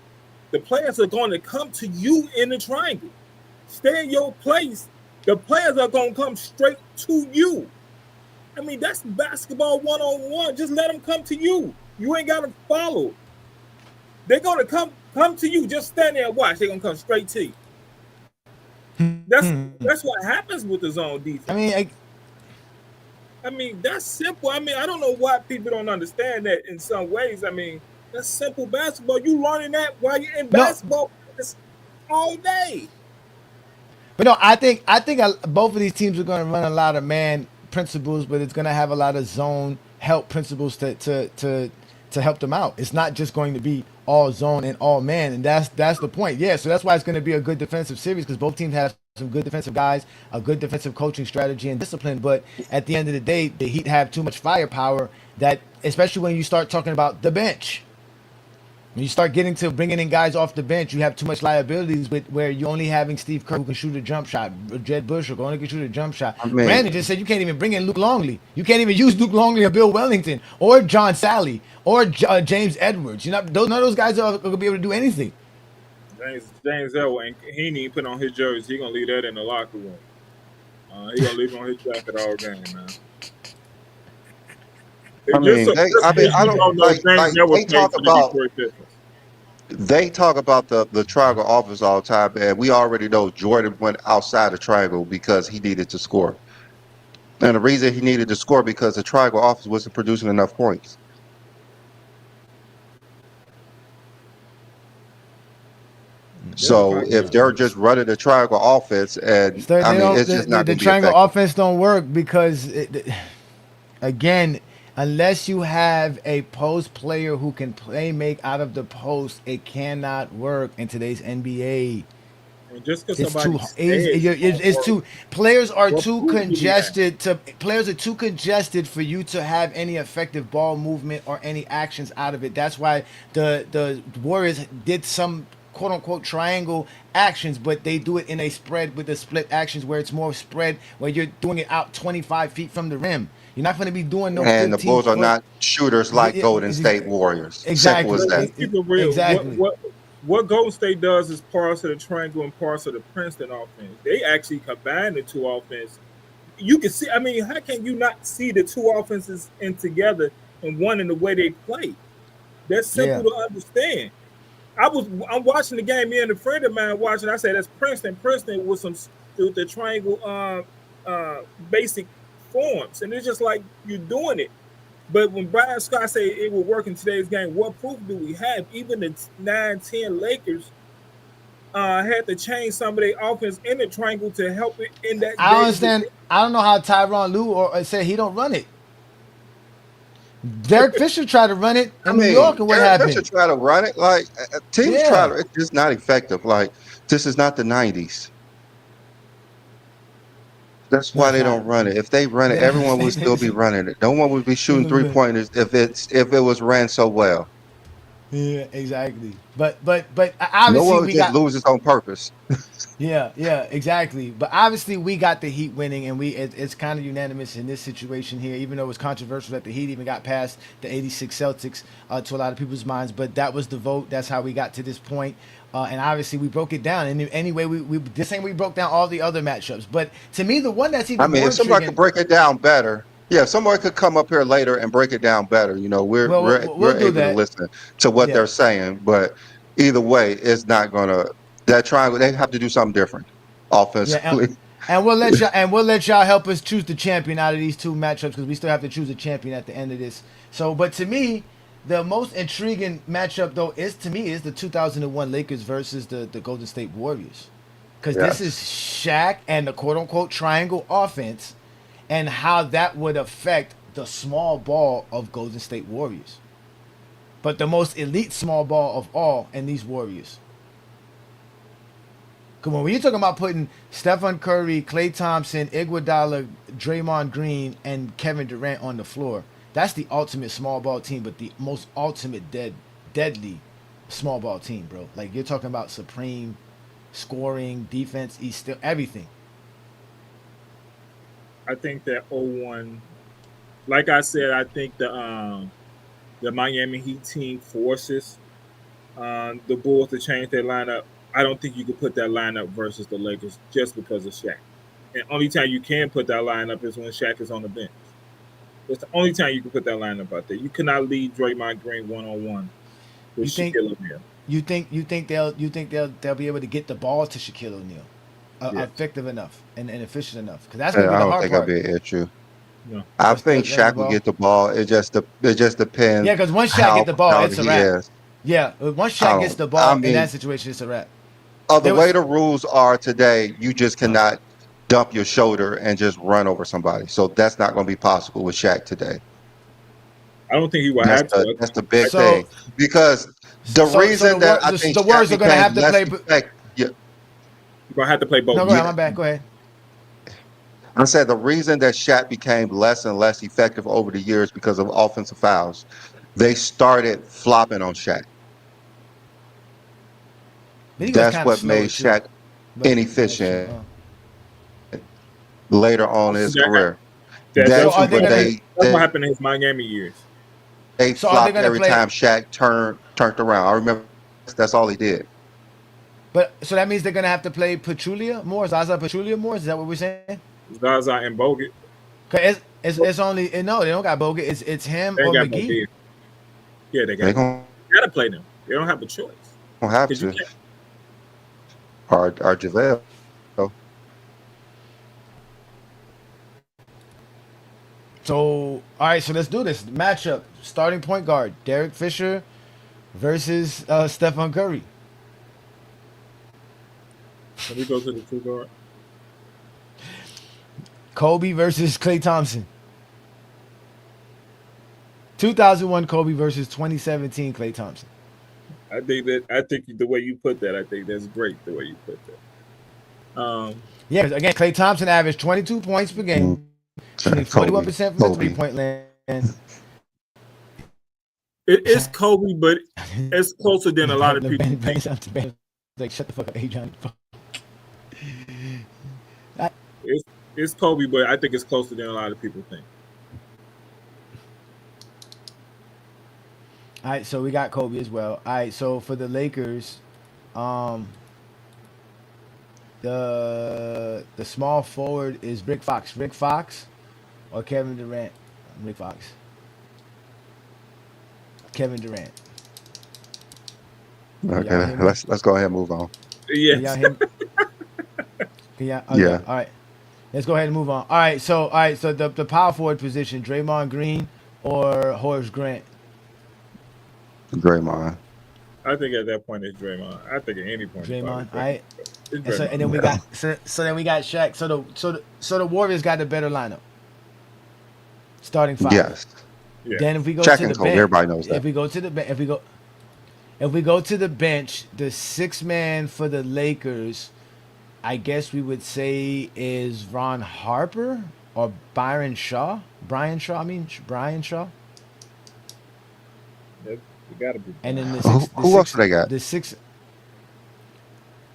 the players are going to come to you in the triangle. Stay in your place. The players are going to come straight to you. I mean, that's basketball one-on-one. Just let them come to you. You ain't got to follow. They're going to come to you. Just stand there and watch. They're going to come straight to you. That's what happens with the zone defense. I mean, that's simple. I mean, I don't know why people don't understand that in some ways. I mean, that's simple basketball. You learning that while you're in basketball all day. But no, I think both of these teams are going to run a lot of man principles, but it's going to have a lot of zone help principles to help them out. It's not just going to be all zone and all man, and that's the point. Yeah, so that's why it's going to be a good defensive series because both teams have some good defensive guys, a good defensive coaching strategy and discipline. But at the end of the day, the Heat have too much firepower that, especially when you start talking about the bench. When you start getting to bringing in guys off the bench, you have too much liabilities with where you're only having Steve Kerr who can shoot a jump shot, Jed Bush who only can shoot a jump shot. Brandon just said you can't even bring in Luke Longley. You can't even use Luke Longley or Bill Wellington or John Sally or James Edwards. None of those guys are going to be able to do anything. James Edwards, he ain't even put on his jersey. He going to leave that in the locker room. He going to leave it on his jacket all game, man. They talk about the triangle offense all the time, and we already know Jordan went outside the triangle because he needed to score. And the reason he needed to score because the triangle offense wasn't producing enough points. So if they're just running the triangle offense, and it's just not the triangle offense don't work because again. Unless you have a post player who can make out of the post, it cannot work in today's NBA. And just because It's too. somebody It's too. Players are what too proof do we have? congested to. Players are too congested for you to have any effective ball movement or any actions out of it. That's why the Warriors did some quote unquote triangle actions, but they do it in a spread with the split actions where it's more spread, where you're doing it out 25 feet from the rim. You're not going to be doing no And the 15 Bulls are foot. not shooters like Golden State Warriors. Simple as Exactly. that. Let's keep it real. Exactly. What Golden State does is parts of the triangle and parts of the Princeton offense. They actually combine the two offenses. You can see. I mean, how can you not see the two offenses in together and one in the way they play? That's simple to understand. I'm watching the game. Me and a friend of mine watching. I said that's Princeton. Princeton with some with the triangle basic forms, and it's just like you're doing it. But when Brian Scott said it would work in today's game, what proof do we have? Even the 9-10 Lakers had to change some of their offense in the triangle to help it in that. I understand. I don't know how Tyronn Lue said he don't run it. Derek Fisher tried to run it in New York, and what happened? Fisher tried to run it. Like teams try to. It's just not effective. Like this is not the '90s. That's why they don't run it. If they run it, everyone would still be running it. No one would be shooting 3-pointers if it was ran so well. Yeah, exactly. But obviously no one we just got loses on purpose. yeah, exactly. But obviously we got the Heat winning, and it's kind of unanimous in this situation here. Even though it was controversial that the Heat even got past the '86 Celtics to a lot of people's minds, but that was the vote. That's how we got to this point. And obviously we broke it down. And anyway, we this ain't we broke down all the other matchups. But to me, the one that's even more if somebody could break it down better. Yeah, somebody could come up here later and break it down better. You know, we're able to listen to what they're saying, but either way, it's not gonna that triangle. They have to do something different offensively. Yeah, and we'll let y'all help us choose the champion out of these two matchups because we still have to choose a champion at the end of this. So, but to me, the most intriguing matchup though is the 2001 Lakers versus the Golden State Warriors, because this is Shaq and the quote unquote triangle offense, and how that would affect the small ball of Golden State Warriors. But the most elite small ball of all in these Warriors. Come on, when you're talking about putting Stephen Curry, Klay Thompson, Iguodala, Draymond Green, and Kevin Durant on the floor, that's the ultimate small ball team, but the most ultimate deadly small ball team, bro. Like, you're talking about supreme scoring, defense, everything. I think that 01, like I said, I think the Miami Heat team forces the Bulls to change their lineup. I don't think you could put that lineup versus the Lakers just because of Shaq. And only time you can put that lineup is when Shaq is on the bench. It's the only time you can put that lineup out there. You cannot lead Draymond Green one-on-one with Shaquille O'Neal. You think they'll be able to get the ball to Shaquille O'Neal? Effective enough and efficient enough, because that's gonna be the hard part. I don't think that'll be an issue. No. I think Shaq will get the ball. It just depends. Yeah, because once Shaq get the ball, it's a wrap. Yeah, once Shaq gets the ball in that situation, it's a wrap. The way the rules are today, you just cannot dump your shoulder and just run over somebody. So that's not going to be possible with Shaq today. I don't think he will have to. That's the big thing, because the reason that I think the Warriors are going to have to play. You're going to have to play both. No, go ahead. My bad. Go ahead. I said the reason that Shaq became less and less effective over the years because of offensive fouls. They started flopping on Shaq. That's what made Shaq inefficient later on in his career. That's what happened in his Miami years. They flopped every time Shaq turned around. I remember that's all he did. But so that means they're gonna have to play Pachulia more, Zaza Pachulia more. Is that what we're saying? Zaza and Bogut. Cause it's only they don't got Bogut. It's him or McGee. Bogut. Yeah, they gotta play them. They don't have a choice. Don't have to. Or JaVale. So all right, so let's do this matchup. Starting point guard Derek Fisher versus Stephen Curry. Let me go to the two guard. Kobe versus Klay Thompson. 2001 Kobe versus 2017 Klay Thompson. I think the way you put that, I think that's great. The way you put that. Yeah, 'cause again, Klay Thompson averaged 22 points per game, shooting 41% from the 3-point land. It's Kobe, but it's closer than a lot of people think. Like, shut the fuck up, Ajani. It's Kobe, but I think it's closer than a lot of people think. All right, so we got Kobe as well. All right, so for the Lakers, the small forward is Rick Fox. Rick Fox or Kevin Durant? Rick Fox. Kevin Durant. Okay, let's go ahead and move on. Yes. Yeah. Yeah. All right. Let's go ahead and move on. All right. So the power forward position, Draymond Green or Horace Grant? Draymond. I think at that point it's Draymond. I think at any point. Draymond. All right. It's And then we got then we got Shaq. So the Warriors got the better lineup. Starting five. Yes. Yeah. Then if we go Shaq to and the Kobe, bench, everybody knows that. If we go to the bench, the sixth man for the Lakers, I guess we would say is Ron Harper or Brian Shaw. Brian Shaw. It gotta be. And then Who else do they got? The six.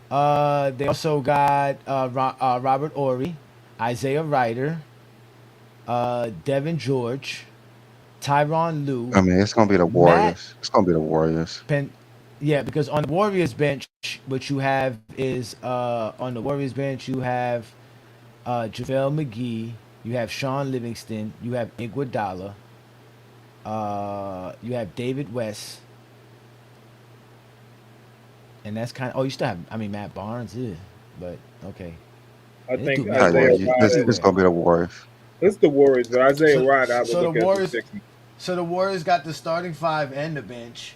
They also got Robert Ory, Isaiah Ryder, Devin George, Tyronn Lue. I mean, it's gonna be the Warriors. It's gonna be the Warriors. Yeah, because on the Warriors bench, what you have is on the Warriors bench you have JaVale McGee, you have Sean Livingston, you have Iguodala, you have David West, and that's kind of. Oh, you still have. I mean, Matt Barnes, but okay. I think It's gonna be the Warriors. It's the Warriors, but Isaiah Ryder. I would look at the Sixers. So the Warriors got the starting five and the bench.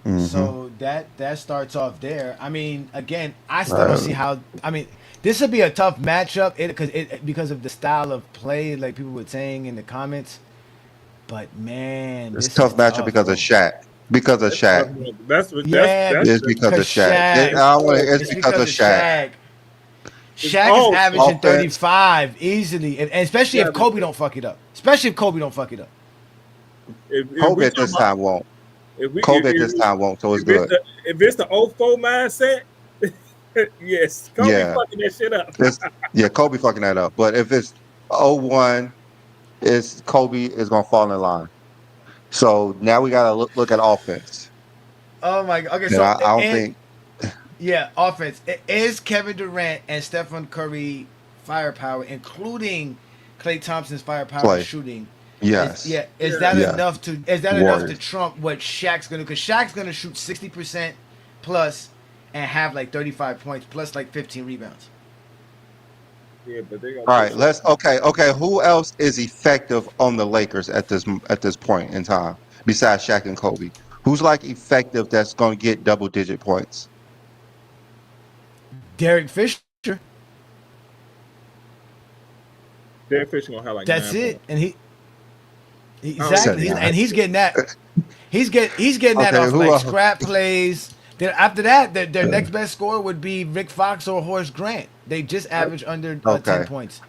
Mm-hmm. So that starts off there. I mean, again, I still don't see how. I mean, this would be a tough matchup because of the style of play, like people were saying in the comments. But man, it's a tough matchup because of Shaq. Because of Shaq. That's it's because of Shaq. It's because of Shaq. Shaq is averaging 35 easily, and especially if Kobe don't fuck it up. Kobe at this time won't. Kobe at this time won't, so it's good. If it's the 04 mindset, yes, Kobe fucking that shit up. Kobe fucking that up. But if it's 01, it's Kobe is gonna fall in line. So now we gotta look at offense. Oh my god! Okay, and so I don't think. Yeah, offense. Is Kevin Durant and Stephen Curry firepower, including Klay Thompson's firepower shooting? Yes. Is that enough to trump what Shaq's gonna do? Because Shaq's gonna shoot 60% plus and have like 35 points plus like 15 rebounds. Yeah, but they got. All right, okay. Who else is effective on the Lakers at this point in time besides Shaq and Kobe? Who's like effective that's gonna get double-digit points? Derek Fisher. Derek Fisher gonna have like. That's 9 points. And he's getting that. He's getting that off like scrap plays. Then after that, their next best score would be Rick Fox or Horace Grant. They just average under 10 points.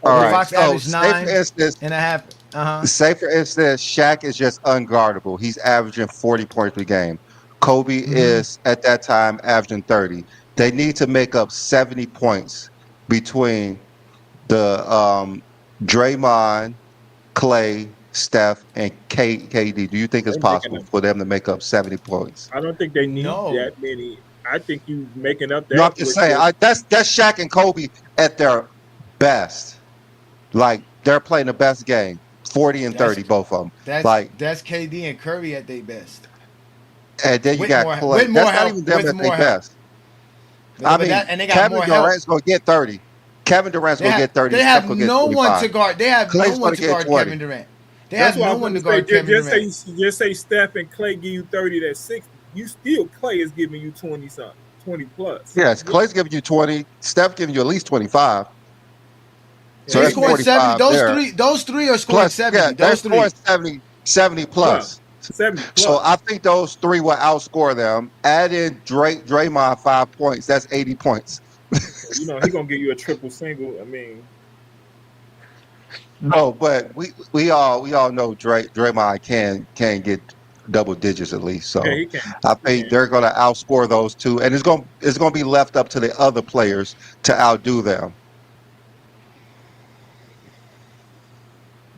All right. Fox averaged 9.5. Say for instance, Shaq is just unguardable. He's averaging 40 points per game. Kobe is at that time averaging 30. They need to make up 70 points between the Draymond, Klay, Steph, and KD. Do you think it's possible for them to make up 70 points? I don't think they need that many. I think you making up that. No, I'm just saying. That's Shaq and Kobe at their best. Like they're playing the best game, 40 and 30, both of them. That's KD and Curry at their best. And then you got Klay. That's not even them at their best. I mean, Kevin Durant's going to get 30. Kevin Durant's going to get 30. They have no one to guard. They have no one to guard Kevin Durant. They have no one to guard Kevin Durant. Just say Steph and Klay give you 30, that's 60. You still Klay is giving you 20 something, 20 plus. Yes, Klay's giving you 20. Steph giving you at least 25. So that's 45 those three are scoring 70. Yeah, they're scoring 70 plus. 70 plus. So I think those three will outscore them. Add in Draymond 5 points. That's 80 points. You know, he gonna give you a triple single. I mean, No, but we all know Draymond can get double digits at least. yeah, So he can. I He think can. they're going to outscore those two, and it's gonna be left up to the other players to outdo them.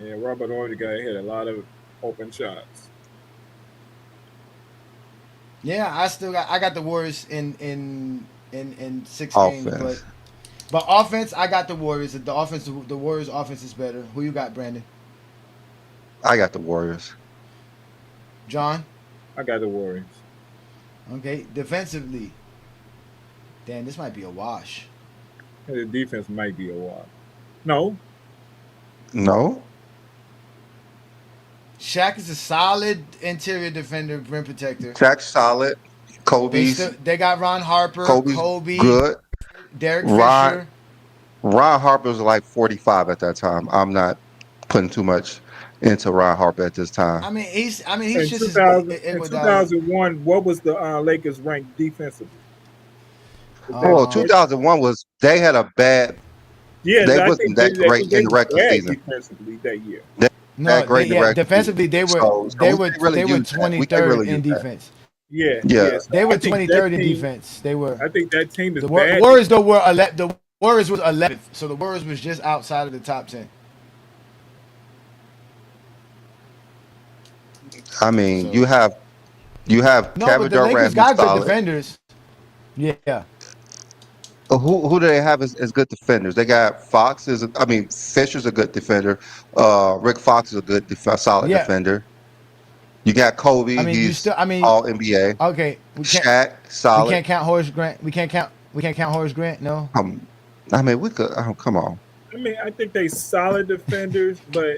Yeah, Robert Ory guy hit a lot of open shots. Yeah, I got the Warriors in 6 games, Offense, but offense, I got the Warriors. The Warriors offense is better. Who you got, Brandon? I got the Warriors. John? I got the Warriors. Okay, defensively. Damn, this might be a wash. The defense might be a while. No, No, Shaq is a solid interior defender, rim protector. Shaq's solid. They got Ron Harper, Kobe's Kobe, good. Derek Ron Fisher. Ron Harper was like 45 at that time. I'm not putting too much into Ron Harper at this time. He's in just 2000, as in Iguodala. 2001, what was the Lakers ranked defensively? Oh, 2001 was they had a bad. Yeah, They I wasn't think that great in the were regular bad season. defensively that year. No, Great in the regular defensively they were season. So they we were can't really they were use that. We can't 23rd really in use that. defense. Yeah, Yeah. So They were I think 23rd that in team- defense. They were. I think that team is The bad. Warriors though were the Warriors was 11th, so the Warriors was just outside of the top 10. I mean, So- you have No, Kevin but the Lakers Durant got who's good solid. defenders. Yeah. Who do they have as good defenders? They got Fisher's a good defender. Rick Fox is a good solid Yeah. defender. You got Kobe. I mean, you He's still. I mean, all NBA. okay. Shaq We solid. can't count Horace Grant. We can't count Horace Grant. No. I mean, we could. Oh, come on. I mean, I think they solid defenders, but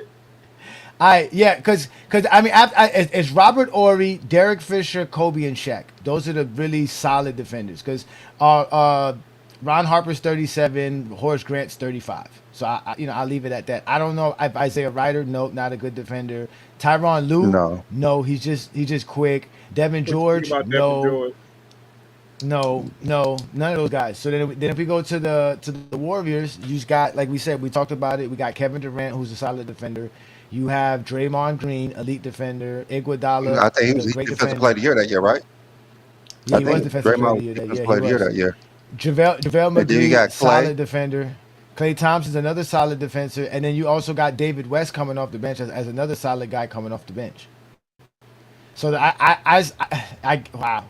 Because it's Robert Ory, Derek Fisher, Kobe, and Shaq. Those are the really solid defenders. Because Ron Harper's 37, Horace Grant's 35. So I'll leave it at that. I don't know if Isaiah Ryder, no, not a good defender. Tyronn Lue, no, he's just quick. Devin George, about no. Devin George. No, none of those guys. So then if we go to the Warriors, you just got, like we said, we talked about it. We got Kevin Durant, who's a solid defender. You have Draymond Green, elite defender. Iguodala, I think he was great defensive defender. player of the year that year, right? Yeah, he was defensive player of the year. Defensive player of the year that year. JaVale And then you got McGee, Klay. solid defender. Klay Thompson's another solid defender, and then you also got David West coming off the bench as another solid guy coming off the bench. So wow.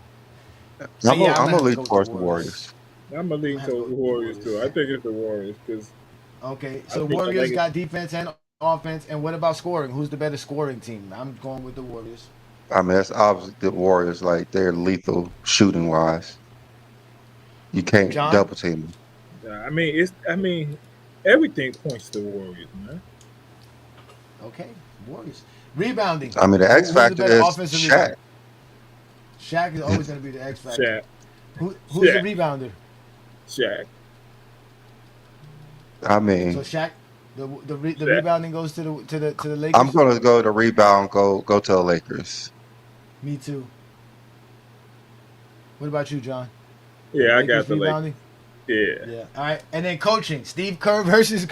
So, I'm yeah, gonna have to lean go with towards the Warriors. I'm gonna lean towards the Warriors too. I think it's the Warriors because Okay, I so think the Warriors Lakers- got defense and offense, and what about scoring? Who's the better scoring team? I'm going with the Warriors. I mean, that's obviously the Warriors. Like they're lethal shooting wise. You can't John? double team them. I mean, everything points to the Warriors, man. Okay, Warriors. Rebounding. I mean, the X Who's factor better is offensive Shaq. rebounder? Shaq is always going to be the X factor. Shaq, Who's Shaq. the rebounder? Shaq. I mean, So Shaq, the Shaq. rebounding goes to the Lakers. I'm gonna go to rebound. Go to the Lakers. Me too. What about you, John? Yeah, I Lakers got the Lakers. rebounding. Yeah. Yeah. All right, and then coaching: Steve Kerr versus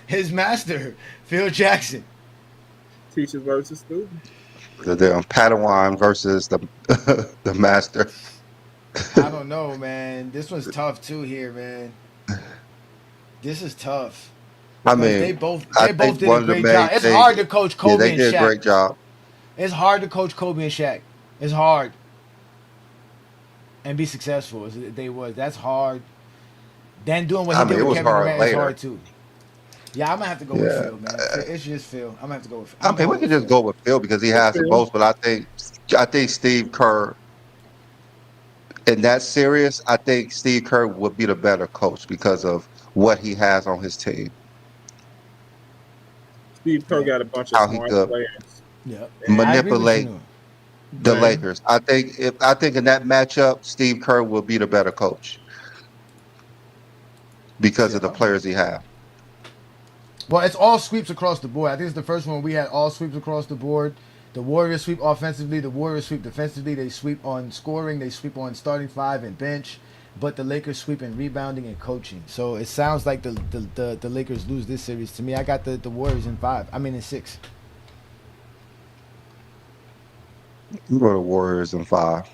his master, Phil Jackson. Teachers versus students. The Padawan versus the the master. I don't know, man. This one's tough too here, man. This is tough. I Because mean, they both I did think a one of the great main job. It's things- hard to coach Yeah, Kobe they and did a Shaq. great job. It's hard to coach Kobe and Shaq. It's hard. And be successful as they was. That's hard. Then doing what he I mean, did it with was Kevin hard Durant is later. hard too. Yeah, I'm gonna have to go with Yeah. Phil, man. It's just Phil. I'm gonna have to go with Phil. I mean, we could just go with Phil because he has the Phil. most. But I think Steve Kerr in that series, I think Steve Kerr would be the better coach because of what he has on his team. Steve Kerr got a bunch How of he smart could players. Yeah. manipulate the Right. Lakers. I think in that matchup, Steve Kerr will be the better coach because of the players he has. Well, it's all sweeps across the board. I think it's the first one we had all sweeps across the board. The Warriors sweep offensively. The Warriors sweep defensively. They sweep on scoring. They sweep on starting five and bench. but the Lakers sweeping rebounding and coaching. So it sounds like the Lakers lose this series. To me, I got the Warriors in 5. I mean in 6. You go to Warriors in 5.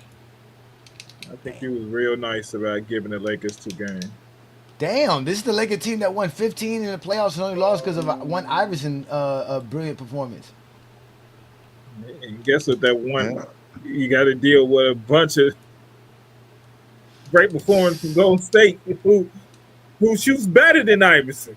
I think he was real nice about giving the Lakers 2 games. Damn, this is the Lakers team that won 15 in the playoffs and only lost because of one Iverson brilliant performance. And guess what? That one, you got to deal with a bunch of great performance from Golden State who shoots better than Iverson.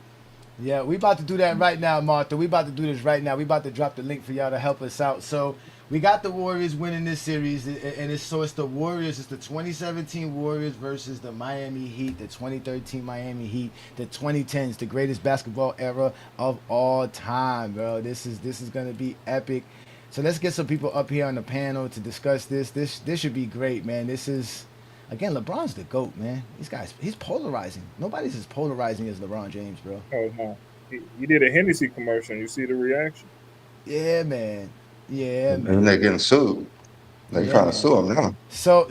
Yeah, we about to do that right now, Martha. We about to do this right now. We about to drop the link for y'all to help us out. So we got the Warriors winning this series, and it's the Warriors. It's the 2017 Warriors versus the Miami Heat, the 2013 Miami Heat, the 2010s, the greatest basketball era of all time, bro. This is gonna be epic. So let's get some people up here on the panel to discuss this. This should be great, man. This is. Again, LeBron's the GOAT, man. These guys, he's polarizing. Nobody's as polarizing as LeBron James, bro. Oh, no. He did a Hennessy commercial. You see the reaction? Yeah, man. Yeah, man. And they're getting sued. They're trying to sue him now. So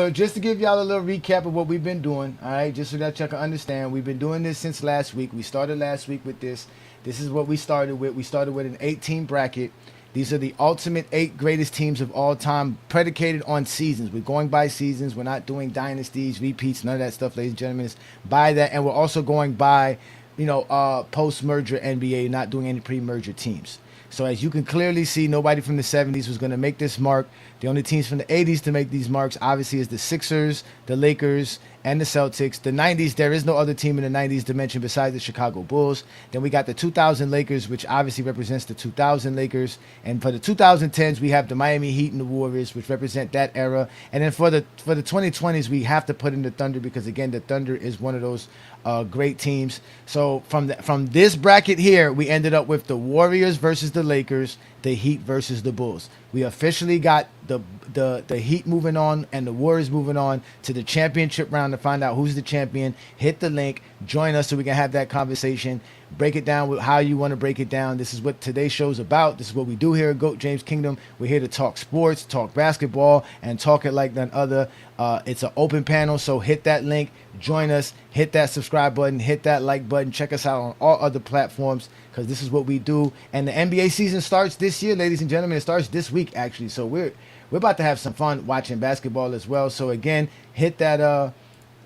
just to give y'all a little recap of what we've been doing, all right, just so that y'all can understand, we've been doing this since last week. We started last week with this. This is what we started with. We started with an 8-team bracket. These are the ultimate 8 greatest teams of all time, predicated on seasons. We're going by seasons. We're not doing dynasties, repeats, none of that stuff, ladies and gentlemen. It's by that, and we're also going by, post-merger NBA, not doing any pre-merger teams. So as you can clearly see, nobody from the 70s was going to make this mark. The only teams from the 80s to make these marks, obviously, is the Sixers, the Lakers, and the Celtics. The 90s, there is no other team in the 90s dimension besides the Chicago Bulls. Then we got the 2000 Lakers, which obviously represents the 2000 Lakers. And for the 2010s, we have the Miami Heat and the Warriors, which represent that era. And then for the 2020s, we have to put in the Thunder because, again, the Thunder is one of those great teams. So from this bracket here, we ended up with the Warriors versus the Lakers, the Heat versus the Bulls. We officially got the Heat moving on and the Warriors moving on to the championship round to find out who's the champion. Hit the link, join us so we can have that conversation. Break it down with how you want to break it down. This is what today's show's about. This is what we do here at GOAT James Kingdom. We're here to talk sports, talk basketball, and talk it like none other. It's an open panel, so hit that link, join us, hit that subscribe button, hit that like button. Check us out on all other platforms because this is what we do. And the NBA season starts this year, ladies and gentlemen. It starts this week, actually. So we're about to have some fun watching basketball as well. So again, hit that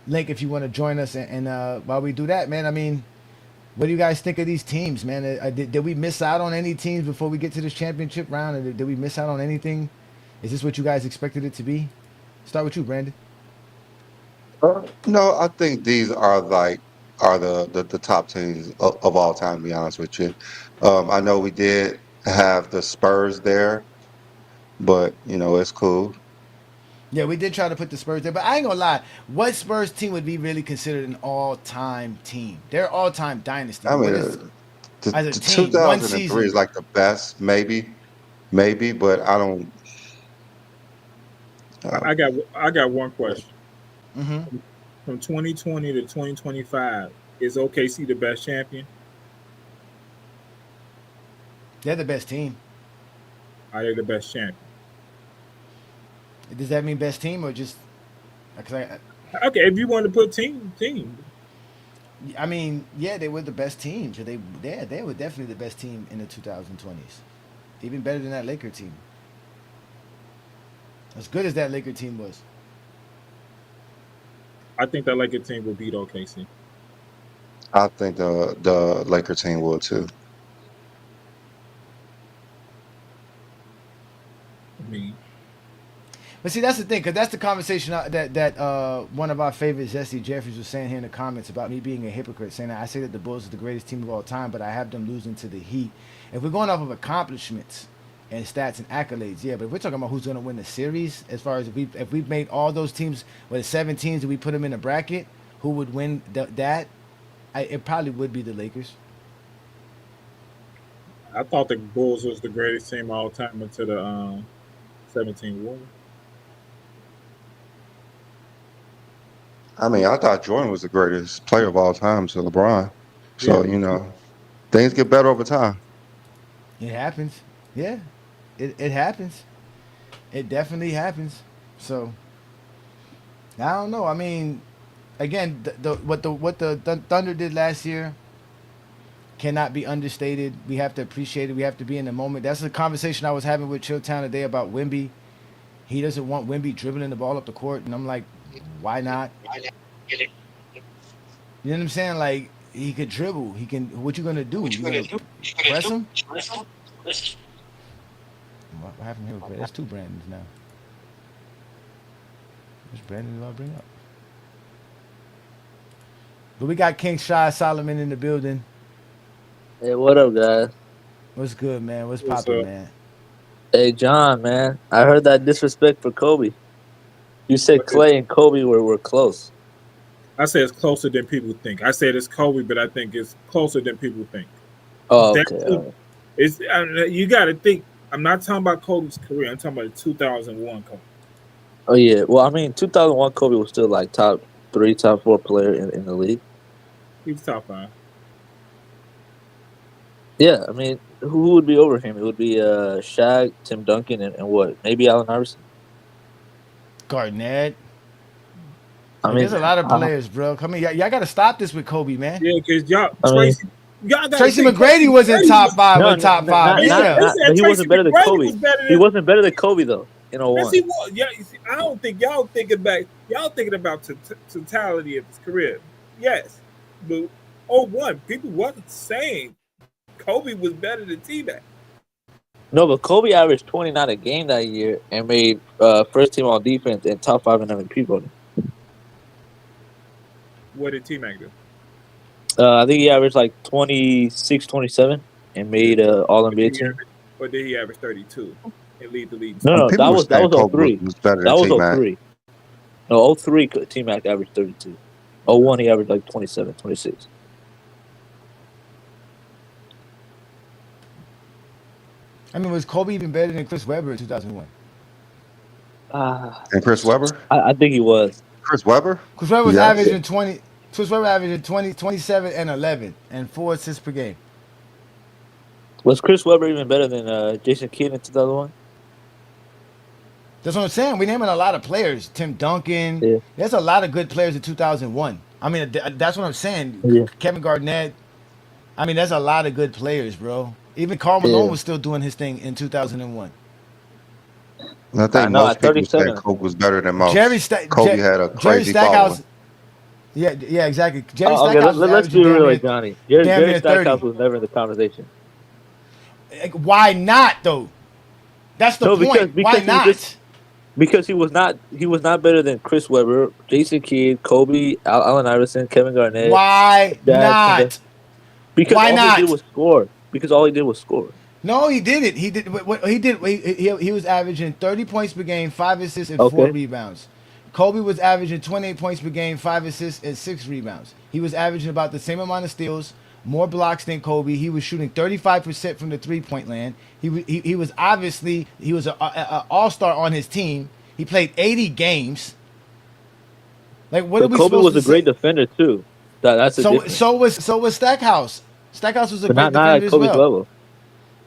link if you want to join us. And while we do that, man, I mean, what do you guys think of these teams, man? Did we miss out on any teams before we get to this championship round? Or did we miss out on anything? Is this what you guys expected it to be? Start with you, Brandon. No, I think these are the top teams of all time, to be honest with you. I know we did have the Spurs there, but it's cool. Yeah, we did try to put the Spurs there, but I ain't gonna lie. What Spurs team would be really considered an all-time team? They're all-time dynasty. I mean, as a the team, 2003 is like the best, maybe, but I don't. I got one question. Mm-hmm. From 2020 to 2025, is OKC the best champion? They're the best team. Are they the best champion? Does that mean best team or just? Okay, if you want to put team. I mean, yeah, they were the best team. So they were definitely the best team in the 2020s. Even better than that Laker team. As good as that Laker team was. I think that Laker team will beat OKC. I think the Laker team will too. I mean, but see, that's the thing, because that's the conversation that one of our favorites, Jesse Jeffries, was saying here in the comments about me being a hypocrite, saying that I say that the Bulls are the greatest team of all time, but I have them losing to the Heat. If we're going off of accomplishments and stats and accolades, yeah, but if we're talking about who's going to win the series, as far as if we've made all those teams, with the 7 teams, and we put them in a bracket, who would win that? It probably would be the Lakers. I thought the Bulls was the greatest team of all time until the 17 Warriors. I mean, I thought Jordan was the greatest player of all time to LeBron. So, things get better over time. It happens. Yeah, it happens. It definitely happens. So, I don't know. I mean, again, what the Thunder did last year cannot be understated. We have to appreciate it. We have to be in the moment. That's the conversation I was having with Chilltown today about Wemby. He doesn't want Wemby dribbling the ball up the court, and I'm like, why not? You know what I'm saying? Like, he could dribble. He can. What you gonna do? You gonna press him? What happened here? There's two Brandons now. Which Brandon did I bring up? But we got King Shy Solomon in the building. Hey, what up, guys? What's good, man? What's What's poppin', up? man? Hey, John, man. I heard that disrespect for Kobe. You said What Clay and Kobe were close. I say it's closer than people think. I said it's Kobe, but I think it's closer than people think. Oh, That's okay. the- It's you got to think. I'm not talking about Kobe's career. I'm talking about the 2001 Kobe. Oh, yeah. Well, I mean, 2001 Kobe was still like top 3, top 4 player in the league. He was top 5. Yeah, I mean, who would be over him? It would be Shaq, Tim Duncan, and what? Maybe Allen Iverson. Garnett. I mean, There's a lot of players, bro. Come on, y'all got to stop this with Kobe, man. Yeah, because y'all I mean- y'all got Tracy McGrady was in top five. No, with top no, five. not- Yeah. not- but he wasn't better than Kobe. He wasn't better than Kobe though. In Yes, 01. he was. Yeah, you see, I don't think y'all thinking back. Y'all thinking about totality of his career. Yes, but 01 people wasn't saying Kobe was better than T-Mac. No, but Kobe averaged 29 a game that year and made first team all defense and top 5 in MVP voting. What did T-Mac do? I think he averaged like 26, 27 and made all NBA team. Or did he average 32 and lead the league? No, People that were was saying Kobe 03. was better That than was T-Mac. 03. No, 03 T-Mac averaged 32. 01 he averaged like 27, 26. I mean, was Kobe even better than Chris Webber in 2001? And Chris Webber? I think he was. Chris Webber? Chris Webber was Yes. averaging 20. Chris Webber averaging 27 and 11 and 4 assists per game. Was Chris Webber even better than Jason Kidd in 2001? That's what I'm saying. We naming a lot of players. Tim Duncan. Yeah. There's a lot of good players in 2001. I mean, that's what I'm saying. Yeah. Kevin Garnett. I mean, there's a lot of good players, bro. Even Karl Malone was still doing his thing in 2001. I think No, most at people 37. said Kobe was better than most. Kobe had a crazy Stackhouse. following. Yeah, exactly. Jerry Okay, Stackhouse was let's be averaging real damn with near- Johnny. damn Jerry near Stackhouse 30. was never in the conversation. Why not though? That's the No, point. because Why he not? just- Because he was not better than Chris Webber, Jason Kidd, Kobe, Allen Iverson, Kevin Garnett. Why Jackson, not? Because Why all not? he did was score. Because all he did was score. No, he didn't. He did. What he did. He was averaging 30 points per game, 5 assists, and 4 Okay. rebounds. Kobe was averaging 28 points per game, 5 assists, and 6 rebounds. He was averaging about the same amount of steals, more blocks than Kobe. He was shooting 35% from the 3-point land. He was obviously an all-star on his team. He played 80 games. Like what are But we Kobe supposed was to a great say? defender too. That's a difference. So was Stackhouse. Stackhouse was a But great not defender at as Kobe's well. level.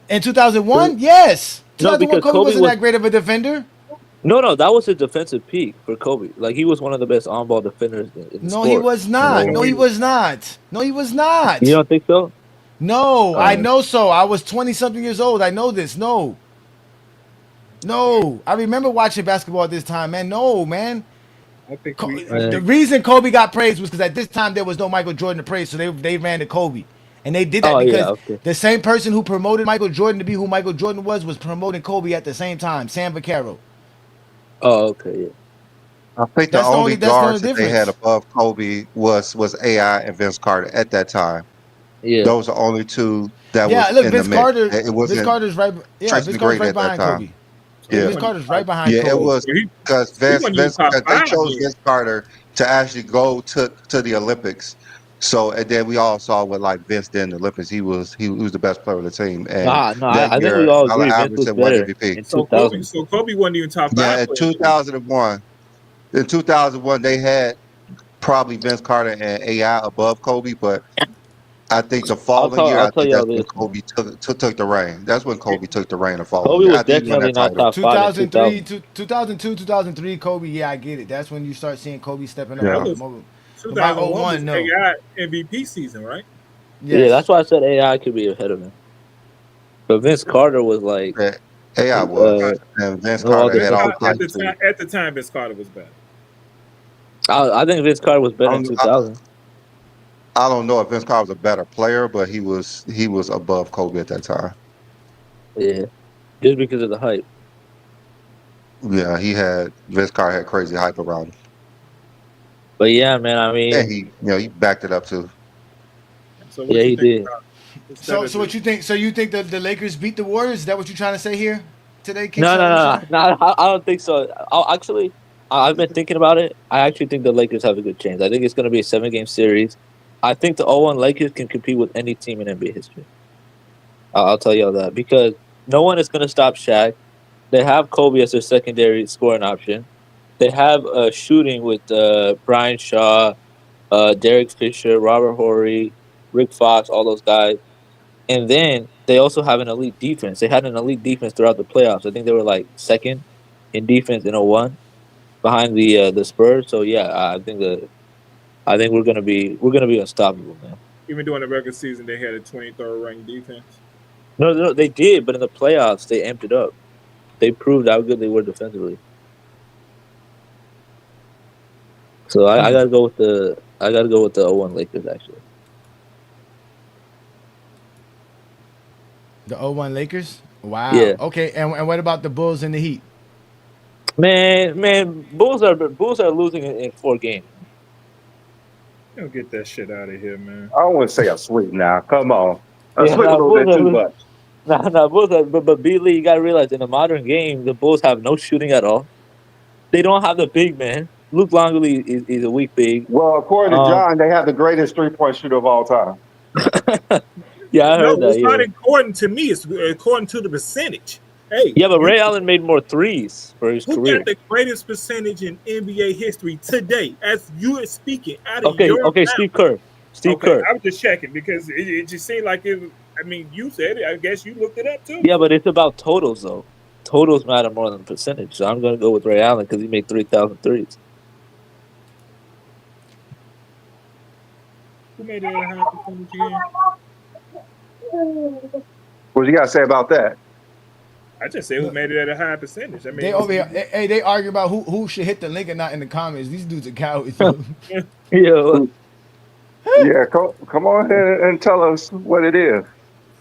In 2001, yes. No, 2001 because Kobe Kobe wasn't was- that great of a defender. No, that was his defensive peak for Kobe. Like he was one of the best on-ball defenders in the No, sport. he was not. You know? No, he was not. No, he was not. You don't think so? No, I Uh, know so. I was 20-something years old. I know this. No. I remember watching basketball at this time, man. No, man. I think The reason Kobe got praised was because at this time there was no Michael Jordan to praise, so they ran to Kobe. And they did that Oh, yeah, because okay. the same person who promoted Michael Jordan to be who Michael Jordan was promoting Kobe at the same time, Sam Vaccaro. Oh, okay, yeah. I think That's the the only only- that's the only guards that they had difference. above Kobe was AI and Vince Carter at that time. Yeah. Those are only two that Yeah, was look, in Vince the mix. Carter. It wasn't Vince Carter's right. Yeah, Tracy Vince Carter's McGrady right at that behind time. Kobe. Yeah. Vince Carter's right behind Yeah, Kobe. it was because Vince wasn't even top they five chose then. Vince Carter to actually go to the Olympics. So and then we all saw what like Vince did in the Olympics. He was the best player of the team. And No, that I think year, we all Allen agree Vince was Iverson won better MVP. in So 2000. Kobe wasn't even top 5. Yeah, in player. 2001. In 2001, they had probably Vince Carter and AI above Kobe, but I think the following year, I'll I tell think y'all that's when this. Kobe took the reign. That's when Kobe took the reign the following Kobe year. was I think he won definitely that not title. top 5 in 2003, 2000. 2002, 2003, Kobe. Yeah, I get it. That's when you start seeing Kobe stepping up. Yeah. on the moment. by 2001 was 01, no. AI MVP season, right? Yes. Yeah, that's why I said AI could be ahead of him. But Vince Carter was like Yeah, AI was, and Vince Carter had all the hype too. At the time, Vince Carter was better. I think Vince Carter was better in 2000. I don't know if Vince Carter was a better player, but he was above Kobe at that time. Yeah, just because of the hype. Yeah, Vince Carter had crazy hype around him. But yeah, man, I mean, and he backed it up too. So what you think did. about So what you think? So you think that the Lakers beat the Warriors? Is that what you're trying to say here today, King? No. I don't think so. I've been thinking about it. I actually think the Lakers have a good chance. I think it's going to be a 7-game series. I think the 0-1 Lakers can compete with any team in NBA history. I'll tell you all that because no one is going to stop Shaq. They have Kobe as their secondary scoring option. They have shooting with Brian Shaw, Derek Fisher, Robert Horry, Rick Fox, all those guys. And then they also have an elite defense. They had an elite defense throughout the playoffs. I think they were like second in defense in 01 behind the Spurs. So yeah, I think we're gonna be unstoppable, man. Even during the regular season, they had a 23rd ranked defense. No, they did, but in the playoffs they amped it up. They proved how good they were defensively. So I gotta go with the 0-1 Lakers actually. The 0-1 Lakers? Wow. Yeah. Okay, and what about the Bulls and the Heat? Man, Bulls are losing in 4 games. You don't get that shit out of here, man. I don't want to say a sweep now. Come on. A sweep a little bit too much. Bulls are, but B. Lee, you gotta realize in a modern game, the Bulls have no shooting at all. They don't have the big man. Luke Longley is a weak big. Well, according to John, they have the greatest 3-point shooter of all time. Yeah, I heard that. It's not according to me. It's according to the percentage. Hey, yeah, but Ray Allen made more threes for his career. Who got the greatest percentage in NBA history today? As you are speaking out of your mouth. Steve Kerr. Kerr. I was just checking because it just seemed like it. I mean, you said it. I guess you looked it up too. Yeah, but it's about totals though. Totals matter more than percentage. So I'm going to go with Ray Allen because he made 3,000 threes. Who made it a high percentage again? What you got to say about that? I just say who made it at a high percentage. I mean, they over here. Hey, they argue about who should hit the link or not in the comments. These dudes are cowards. Yeah. Yeah, come on here and tell us what it is.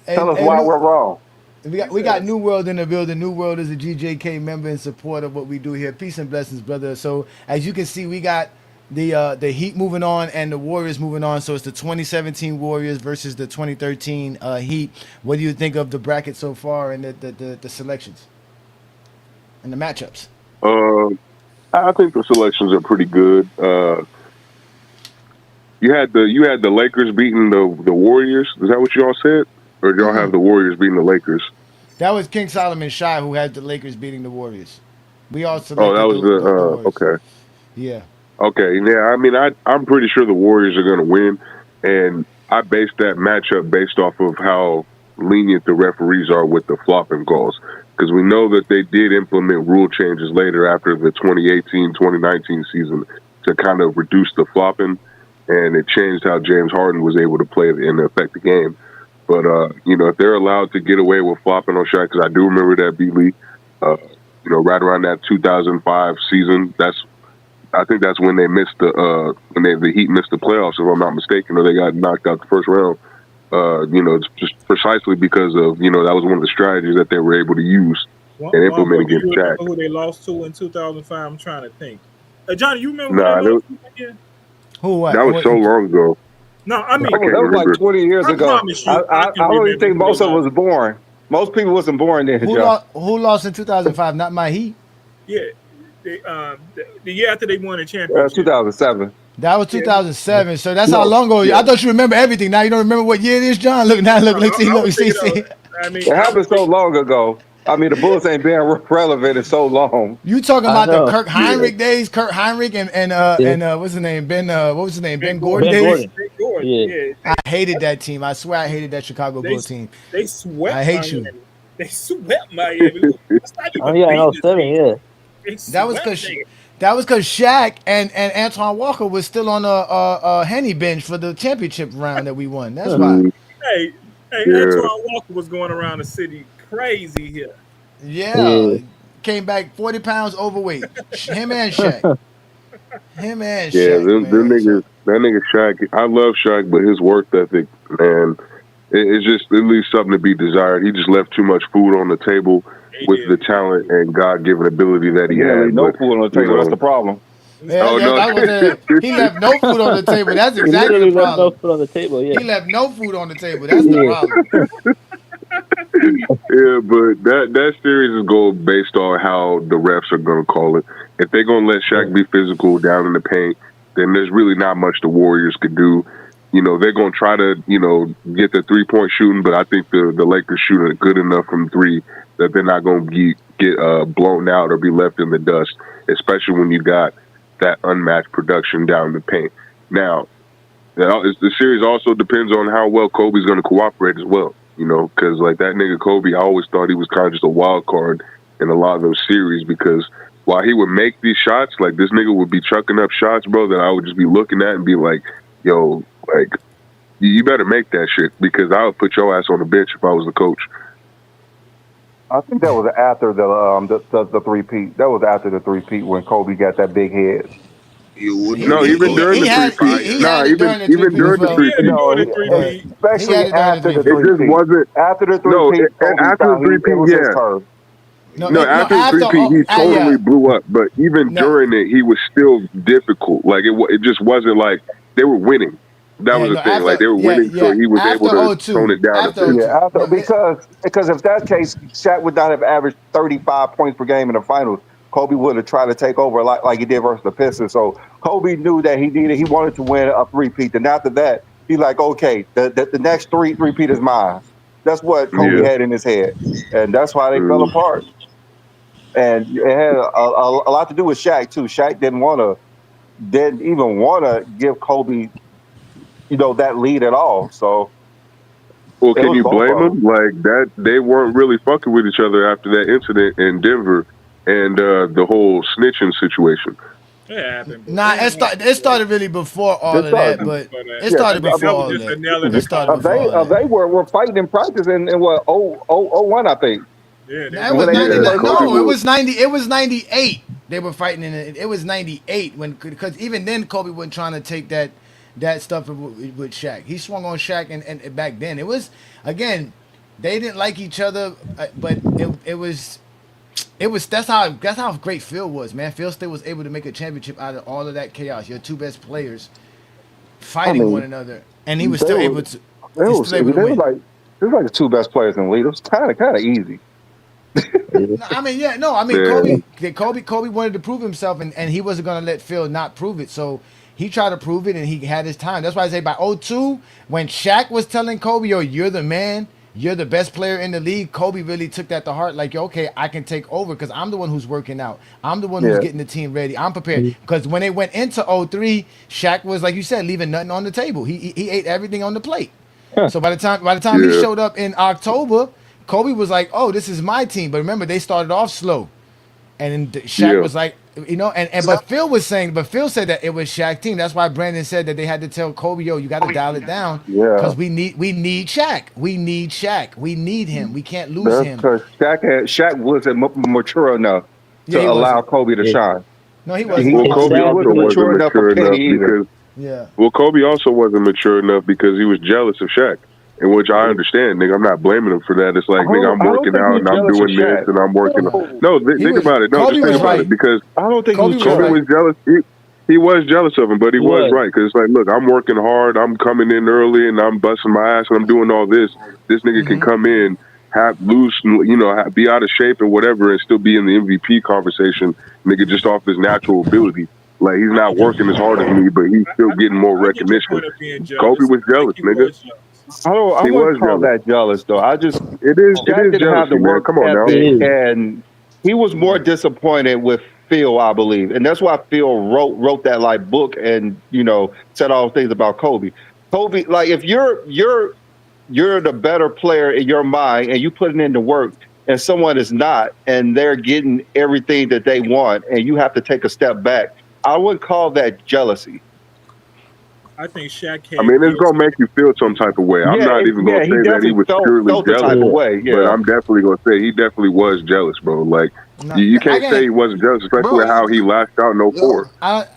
Tell us why we're wrong. We got New World in the building. New World is a GJK member and support of what we do here. Peace and blessings, brother. So as you can see, we got the Heat moving on and the Warriors moving on. So it's the 2017 Warriors versus the 2013 Heat. What do you think of the bracket so far and the selections and the matchups? I think the selections are pretty good. You had the Lakers beating the Warriors. Is that what y'all said? Or did y'all have the Warriors beating the Lakers? That was King Solomon Shy who had the Lakers beating the Warriors. We all selected that was the Warriors. okay. Yeah. Okay. Yeah. I mean, I'm pretty sure the Warriors are going to win, and I based that matchup based off of how lenient the referees are with the flopping calls, because we know that they did implement rule changes later after the 2018-2019 season to kind of reduce the flopping, and it changed how James Harden was able to play and affect the game. But, if they're allowed to get away with flopping on Shaq, because I do remember that B. Lee, right around that 2005 season, I think that's when they missed the Heat missed the playoffs, if I'm not mistaken, or they got knocked out the first round. It's just precisely because of, that was one of the strategies that they were able to use and implement against Shaq. Who they lost to in 2005? I'm trying to think. Johnny, you remember who they lost to again? Who? What? That was so long ago. No, I mean, that was like 20 years ago. I don't even think most of us was born. Most people wasn't born then. Who lost in 2005? Not my Heat. Yeah, the year after they won the championship. 2007. That was 2007. So that's how long ago. Yeah. I thought you remember everything. Now you don't remember what year it is, John. Look now. Let's see. I mean, it happened so long ago. I mean, the Bulls ain't been relevant in so long. You talking about the Kirk Heinrich days? Kirk Heinrich and what's his name? What was his name? Ben Gordon days. Ben Gordon. Yeah. I hated that team. I swear I hated that Chicago Bulls team. They swept. I hate Miami. you. They swept Miami. Yeah. That was because Shaq and Antoine Walker was still on a Henny bench for the championship round that we won. That's why. Hey, Yeah. Antoine Walker was going around the city crazy here. Yeah. Came back 40 pounds overweight. Him and Shaq. Him and Yeah, Shaq, them man. niggas, that nigga Shaq. I love Shaq, but his work ethic, man, it's just at least something to be desired. He just left too much food on the table with the talent and God-given ability that he had. No but, food on the table. That's the problem. Yeah, Oh, no. that was it. He left no food on the table. That's He exactly literally the left no problem. food on the table. Yeah. He left no food on the table. That's the problem. Yeah, but that series is going based on how the refs are going to call it. If they're going to let Shaq be physical down in the paint, then there's really not much the Warriors could do. You know, they're going to try to, get the three-point shooting, but I think the Lakers shoot it good enough from three that they're not going to get blown out or be left in the dust, especially when you got that unmatched production down in the paint. Now, the series also depends on how well Kobe's going to cooperate as well, because like that nigga Kobe, I always thought he was kind of just a wild card in a lot of those series because while he would make these shots, like this nigga would be chucking up shots, bro, that I would just be looking at and be like, yo, like, you better make that shit because I would put your ass on the bench if I was the coach. I think that was after the three-peat. That was after the three-peat when Kobe got that big head. No, even during the three-peat. Nah, even during the three-peat. No, especially after the three-peat. It just wasn't. After the three-peat, after the three-peat, after the three-peat, he totally blew up. But even during it, he was still difficult. Like, it just wasn't like they were winning. That was the thing. Like, they were winning, so he was able to tone it down. Because if that's the case, Shaq would not have averaged 35 points per game in the finals. Kobe would have tried to take over like he did versus the Pistons. So Kobe knew that he wanted to win a three-peat. And after that, he's like, okay, the next three-peat is mine. That's what Kobe had in his head. And that's why they fell apart. And it had a lot to do with Shaq, too. Shaq didn't even want to give Kobe, that lead at all. So, well, can you blame them? Like that, they weren't really fucking with each other after that incident in Denver and the whole snitching situation. Yeah, nah, it started really before all of that, but it started before all of that. It started before all that. They were fighting in practice in what 01, I think. Yeah, it was 99. No, it was 90. It was 98. They were fighting in it. It was 98 because even then Kobe wasn't trying to take that stuff with Shaq. He swung on Shaq and back then it was again they didn't like each other, but it was that's how great Phil was, man. Phil still was able to make a championship out of all of that chaos. Your two best players fighting one another, and he was still able to. They were like the two best players in the league. It was kind of easy. Kobe wanted to prove himself, and he wasn't going to let Phil not prove it. So he tried to prove it, and he had his time. That's why I say by 02, when Shaq was telling Kobe, yo, you're the man, you're the best player in the league, Kobe really took that to heart. Like, yo, okay, I can take over because I'm the one who's working out. I'm the one who's getting the team ready. I'm prepared. Because when they went into 03, Shaq was, like you said, leaving nothing on the table. He ate everything on the plate. So by the time he showed up in October, Kobe was like, "Oh, this is my team." But remember, they started off slow, and Shaq was like, but Phil said that it was Shaq's team. That's why Brandon said that they had to tell Kobe, "Yo, you got to dial it down, because we need Shaq. We need Shaq. We need him. We can't lose him." Because Shaq wasn't mature enough to allow Kobe to shine. No, he wasn't. Well, Kobe also wasn't mature enough because well, Kobe also wasn't mature enough because he was jealous of Shaq. In which I understand, nigga. I'm not blaming him for that. It's like, nigga, I'm working out and I'm doing this and I'm working. No, think about it. No, just think about it because I don't think Kobe was jealous. He was jealous of him, but he was right because it's like, look, I'm working hard. I'm coming in early and I'm busting my ass and I'm doing all this. This nigga can come in, be out of shape and whatever, and still be in the MVP conversation, nigga, just off his natural ability. Like he's not working as hard as me, but he's still getting more recognition. Kobe was jealous, nigga. I wouldn't call that jealous though. It is didn't have the work Come on now. and he was more disappointed with Phil, I believe, and that's why Phil wrote that like book and said all things about Kobe. Kobe, like if you're the better player in your mind and you putting in the work and someone is not, and they're getting everything that they want, and you have to take a step back. I would call that jealousy. I think Shaq I had mean, it's feels. gonna make you feel some type of way. I'm Yeah, not even gonna he say that he definitely was purely felt the jealous, type of Yeah. way. but Yeah, I'm definitely gonna say he definitely was jealous, bro. Like No, you I can't say he can't. wasn't jealous, especially Bro, with how he lashed out in yo, '04.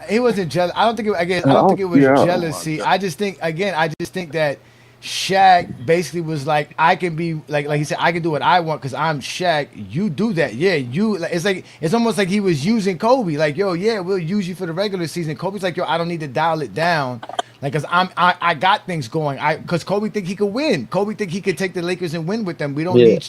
He wasn't jealous. I don't think. I don't oh think it was yeah, oh my jealousy. god. I just think. Again, I just think that Shaq basically was like, I can be like he said, I can do what I want because I'm Shaq. You do that, yeah. You like it's almost like he was using Kobe. Like, yo, yeah, we'll use you for the regular season. Kobe's like, yo, I don't need to dial it down. Like, cause I got things going. Cause Kobe think he could win. Kobe think he could take the Lakers and win with them. We don't Yeah. need.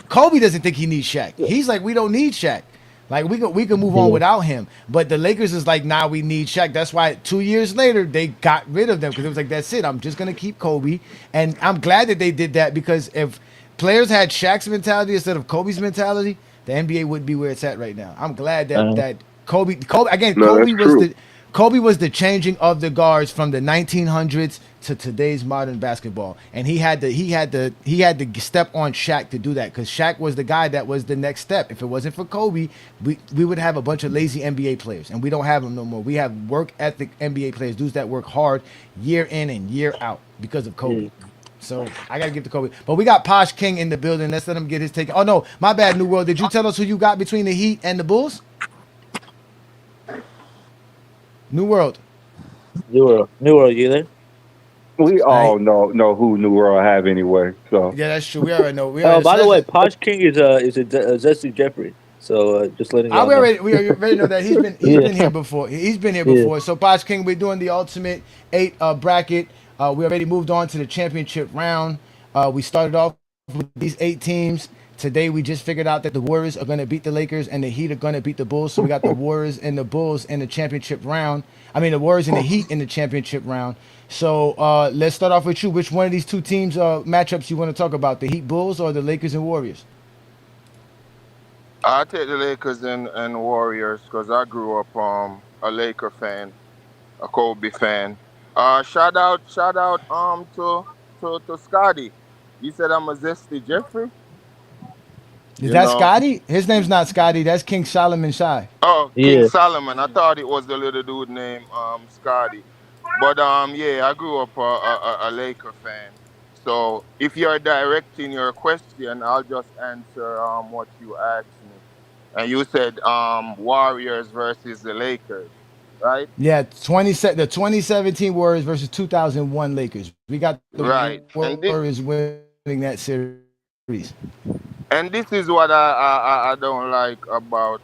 Kobe doesn't think he needs Shaq. He's like, we don't need Shaq. Like we could move on Yeah. without him. But the Lakers is like, nah, we need Shaq. That's why 2 years later they got rid of them because it was like, that's it. I'm just gonna keep Kobe, and I'm glad that they did that because if players had Shaq's mentality instead of Kobe's mentality, the NBA wouldn't be where it's at right now. I'm glad that Uh, Kobe again. No, that's true. Kobe was the changing of the guards from the 1900s to today's modern basketball, and he had to step on Shaq to do that because Shaq was the guy that was the next step. If it wasn't for Kobe, we would have a bunch of lazy NBA players, and we don't have them no more. We have work ethic NBA players, dudes that work hard year in and year out because of Kobe. Yeah. So I gotta give to Kobe. But we got Posh King in the building. Let's let him get his take. Oh no, my bad, New World. Did you tell us who you got between the Heat and the Bulls? New World. New World, you there? we I all know who New World have anyway. So Yeah, that's true. We already know. Oh, by So the way, that's Posh King is a Zesty Jeffrey. So just letting y'all know. we already know that he's been here before. He's been here Yeah. before. So Posh King, we're doing the ultimate 8 bracket. We already moved on to the championship round. We started off with these 8 teams. Today we just figured out that the Warriors are going to beat the Lakers and the Heat are going to beat the Bulls. So we got the Warriors and the Bulls in the championship round. I mean the Warriors and the Heat in the championship round. So let's start off with you. Which one of these two teams matchups you want to talk about? The Heat Bulls or the Lakers and Warriors? I take the Lakers and Warriors because I grew up a Laker fan, a Kobe fan. Shout out to Scotty. You said I'm a Zesty Jeffrey. Is You that know. Scotty? His name's not Scotty. That's King Solomon Shy. Oh, King Yeah. Solomon. I thought it was the little dude named Scotty. But yeah, I grew up a Laker fan. So if you're directing your question, I'll just answer what you asked me. And you said Warriors versus the Lakers, right? Yeah, the 2017 Warriors versus 2001 Lakers. We got the Right. Warriors winning that series. And this is what I don't like about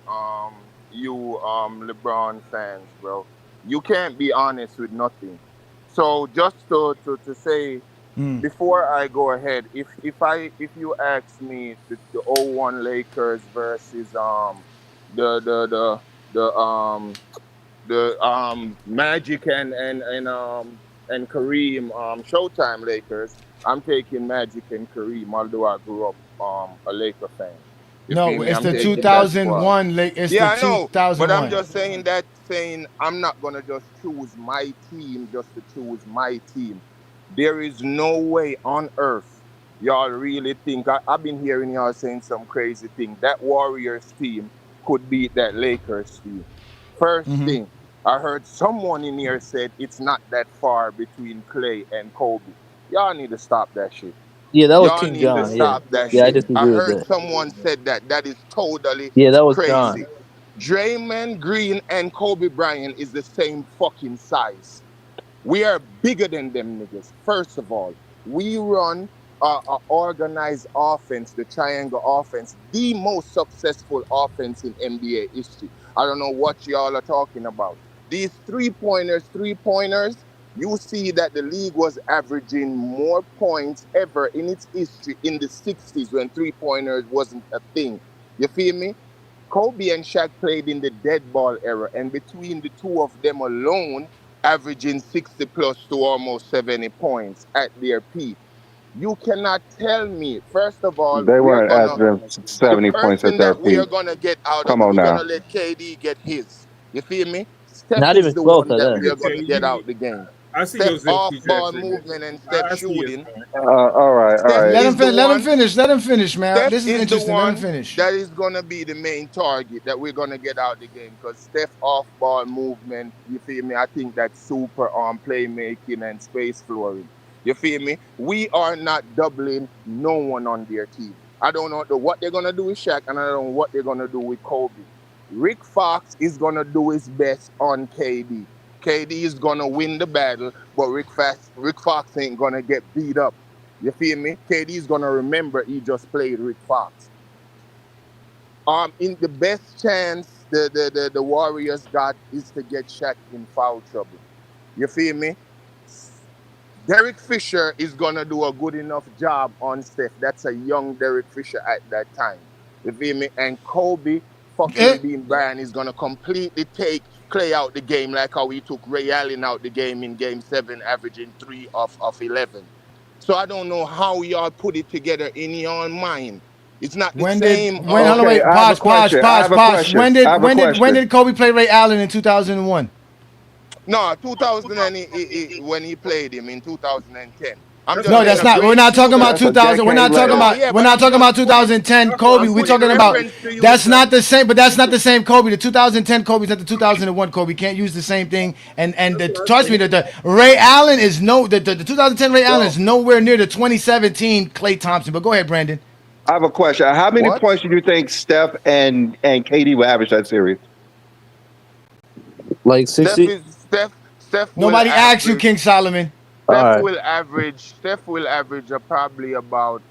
you LeBron fans, bro. You can't be honest with nothing. So just to say Mm. before I go ahead, if you ask me the '01 Lakers versus the the the the Magic and Kareem Showtime Lakers, I'm taking Magic and Kareem, although I grew up a Laker fan. You feel No, me? it's I'm the taking that squad. 2001 Lake. It's Yeah, the I know, but I'm 2001. just saying I'm not gonna just choose my team just to choose my team. There is no way on earth y'all really think I've been hearing y'all saying some crazy thing that Warriors team could beat that Lakers team. First Hmm. thing, I heard someone in here said it's not that far between Clay and Kobe. Y'all need to stop that shit. Yeah, that was Y'all King need to John. Yeah. stop that Yeah, I shit. I disagree with heard that. someone said that. That is totally Yeah, that was crazy. John. Draymond Green and Kobe Bryant is the same fucking size. We are bigger than them niggas. First of all, we run a organized offense, the triangle offense, the most successful offense in NBA history. I don't know what y'all are talking about. These three pointers, you see that the league was averaging more points ever in its history in the 60s when 3 pointers wasn't a thing. You feel me? Kobe and Shaq played in the dead ball era, and between the two of them alone, averaging 60 plus to almost 70 points at their peak. You cannot tell me, first of all, they we are weren't gonna averaging the 70 first points at thing their that we are peak. gonna get out of Come it, on we're gonna now. let KD get his. You feel me? Steph Not is even the close one at that that. we are Okay, gonna get out the game. I see your Steph off Zip ball Jackson. movement and Steph I see his shooting. point. All right, all Steph right. Let is him the finish. Let him one. finish. Let him finish, man. Steph This is is the interesting. Let him one finish. that is gonna be the main target that we're gonna get out the game because Steph off ball movement. You feel me? I think that's super on playmaking and space flooring. You feel me? We are not doubling no one on their team. I don't know what they're gonna do with Shaq, and I don't know what they're gonna do with Kobe. Rick Fox is gonna do his best on KD. KD is gonna win the battle, but Rick Fox ain't gonna get beat up. You feel me? KD is gonna remember he just played Rick Fox. In the best chance the Warriors got is to get Shaq in foul trouble. You feel me? Derek Fisher is gonna do a good enough job on Steph. That's a young Derek Fisher at that time. You feel me? And Kobe fucking Bean Bryant is gonna completely take Clay out the game like how he took Ray Allen out the game in Game 7, averaging 3 of 11. So I don't know how y'all put it together in your mind. It's not the same. Hold on, wait, pause. When did Kobe play Ray Allen in 2001? No, 2000 when he played him in 2010. No, that's not. We're not talking about 2000. We're not talking about. We're not talking about 2010 Kobe. We're talking about. That's not the same. But that's not the same Kobe. The 2010 Kobe is not the 2001 Kobe. Can't use the same thing. And trust me, the Ray Allen is the 2010 Ray Allen is nowhere near the 2017 Klay Thompson. But go ahead, Brandon. I have a question. How many points do you think Steph and KD will average that series? Like 60. Steph Nobody asked you, King Solomon. Steph will average probably about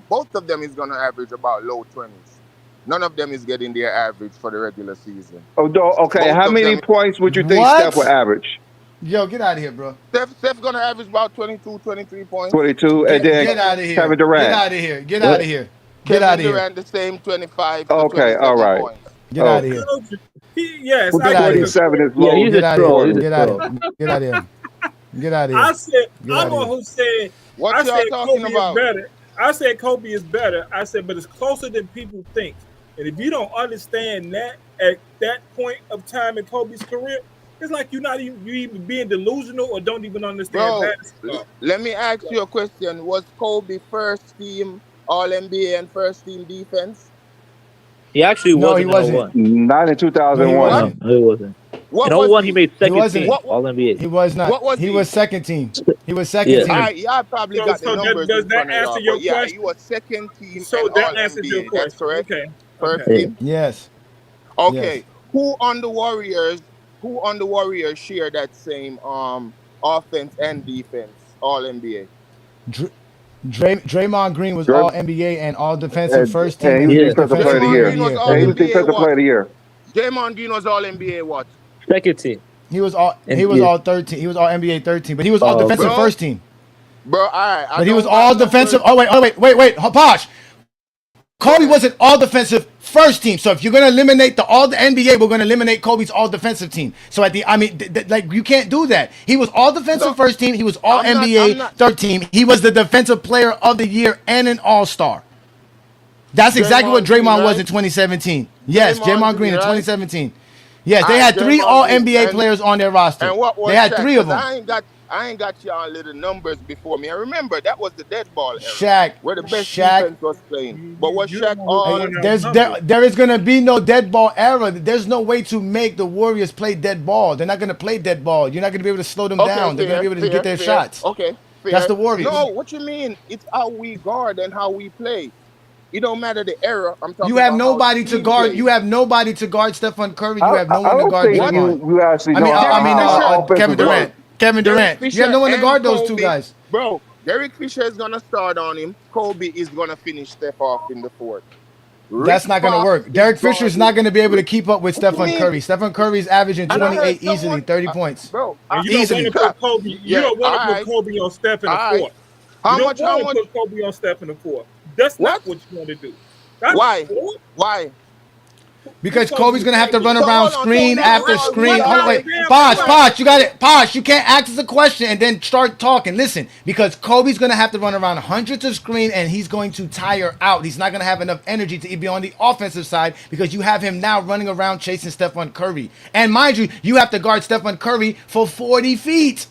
both of them is gonna average about low 20s. None of them is getting their average for the regular season. Oh, okay. How many points would you think Steph will average? Yo, get out of here, bro. Steph gonna average about 22, 23 points. 22, and then get out of here. Kevin Durant. Get out of here. Get out of here. Get out of here. Durant the same 25. Okay, all right. Points. Get out of here. Yes, get out of here. 27 is low. Get out of here. Get out of here. Get out of here. Get out of here. I said, I'm one who said, what y'all talking about? Better. I said Kobe is better. I said, but it's closer than people think. And if you don't understand that at that point of time in Kobe's career, it's like you even being delusional or don't even understand basketball. Let me ask you a question. Was Kobe first team All-NBA and first team defense? He actually wasn't. No, he wasn't. Not in 2001. No, he wasn't. In 01, he made second team All-NBA. He was not. He was second team. He was second team. I probably got the numbers. Does that answer your question? Yeah, he was second team. So that answers your question. That's correct. Okay. First team. Yes. Okay. Yes. Who on the Warriors share that same offense and defense All-NBA? Draymond Green was all NBA and all defensive first team. And he was defensive player of the year. He was defensive player of the year. Draymond Green was all NBA what? Second team. He was all 13. He was all NBA 13, but he was all defensive first team. Bro, all right. But he was all defensive. Wait, Posh. Kobe wasn't all defensive first team. So if you're gonna eliminate all the NBA, we're gonna eliminate Kobe's all defensive team. So you can't do that. He was all defensive first team. He was all NBA third team. He was the defensive player of the year and an all-star. That's exactly what Draymond was in 2017. Yes, Draymond Green in 2017. Yes, they had 3 all NBA players on their roster. And what was they had Shaq? 3 of them. I ain't got y'all little numbers before me. I remember that was the dead ball era. Shaq, where the best defense was playing. But was Shaq all? There is gonna be no dead ball era. There's no way to make the Warriors play dead ball. They're not gonna play dead ball. You're not gonna be able to slow them down. They're gonna be able to get their shots. Okay, fair. That's the Warriors. No, what you mean? It's how we guard and how we play. It don't matter the era. I'm talking. You have nobody to guard. You have nobody to guard Stephen Curry. You have no one to guard Draymond. You actually know Kevin Durant. Kevin Durant. You have no one to guard those 2 guys. Bro, Derek Fisher is going to start on him. Kobe is going to finish Steph off in the 4th. That's not going to work. Derek Fisher is not going to be able to keep up with Stephen Curry. Stephen Curry's averaging 28 easily, 30 points. Bro, you don't want to put Kobe on Steph in the 4th. How much? Put Kobe on Steph in the 4th. That's not what you want to do. Why? Because Kobe's gonna have to run around screen after screen. Hold on, wait. Posh, you got it. Posh, you can't ask us a question and then start talking. Listen, because Kobe's gonna have to run around hundreds of screen and he's going to tire out. He's not gonna have enough energy to be on the offensive side because you have him now running around chasing Stephen Curry. And mind you, you have to guard Stephen Curry for 40 feet.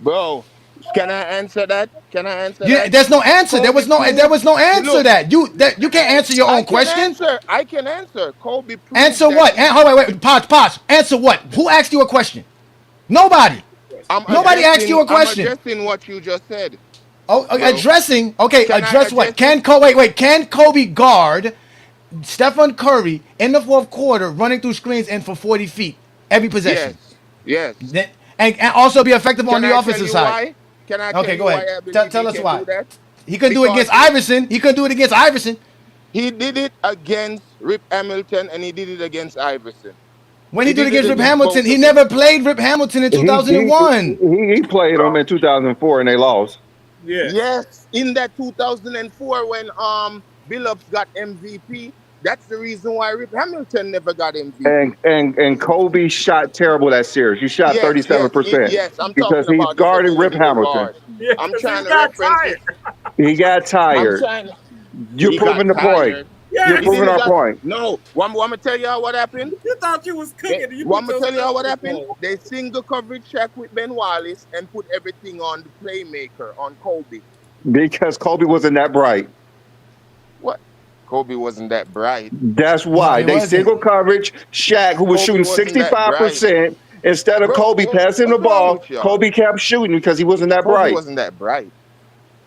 Bro, can I answer that? Can I answer Yeah, that? there's no answer. There was no answer. Look, You can't answer your own question. I can answer. Kobe proved Answer that what? Wait. Pause. Answer what? Who asked you a question? Nobody. Nobody asked you a I'm question. addressing what you just said. Oh, Bro. addressing. Okay, Can I address what? address it? Can Kobe guard Stephen Curry in the fourth quarter, running through screens and for 40 feet every possession? Yes. And also be effective on Can the I offensive tell you side. why? Can I tell Okay, you go why ahead. I believe Tell he us can why. do that? He couldn't do it against Because Iverson. He couldn't do it against Iverson. he did it against Rip Hamilton and he did it against Iverson. When he did it did against Rip Hamilton, both he of them. never played Rip Hamilton in 2001. He played them in 2004 and they lost. Yeah. Yes, in that 2004 when Billups got MVP, that's the reason why Rip Hamilton never got MVP. And Kobe shot terrible that series. He shot 37% Yes. I'm because talking he's about his guarding Rip ability to Hamilton. guard. Yeah, I'm 'cause trying he to got reference tired. it. He got I'm tired. trying. You're He proving the got point. tired. Yeah. You're He proving didn't our got, point. No, want me to tell y'all what happened? You thought you was cooking. You Want me put to tell y'all what yourself happened? on. They single coverage Shaq with Ben Wallace and put everything on the playmaker, on Kobe. Because Kobe wasn't that bright. What? Kobe wasn't that bright. That's No, why he they wasn't. single coverage Shaq, who was Kobe shooting wasn't that bright. 65%. Instead of Bro, Kobe passing the what's wrong ball, with y'all? Kobe kept shooting because he wasn't that Kobe bright. wasn't that bright.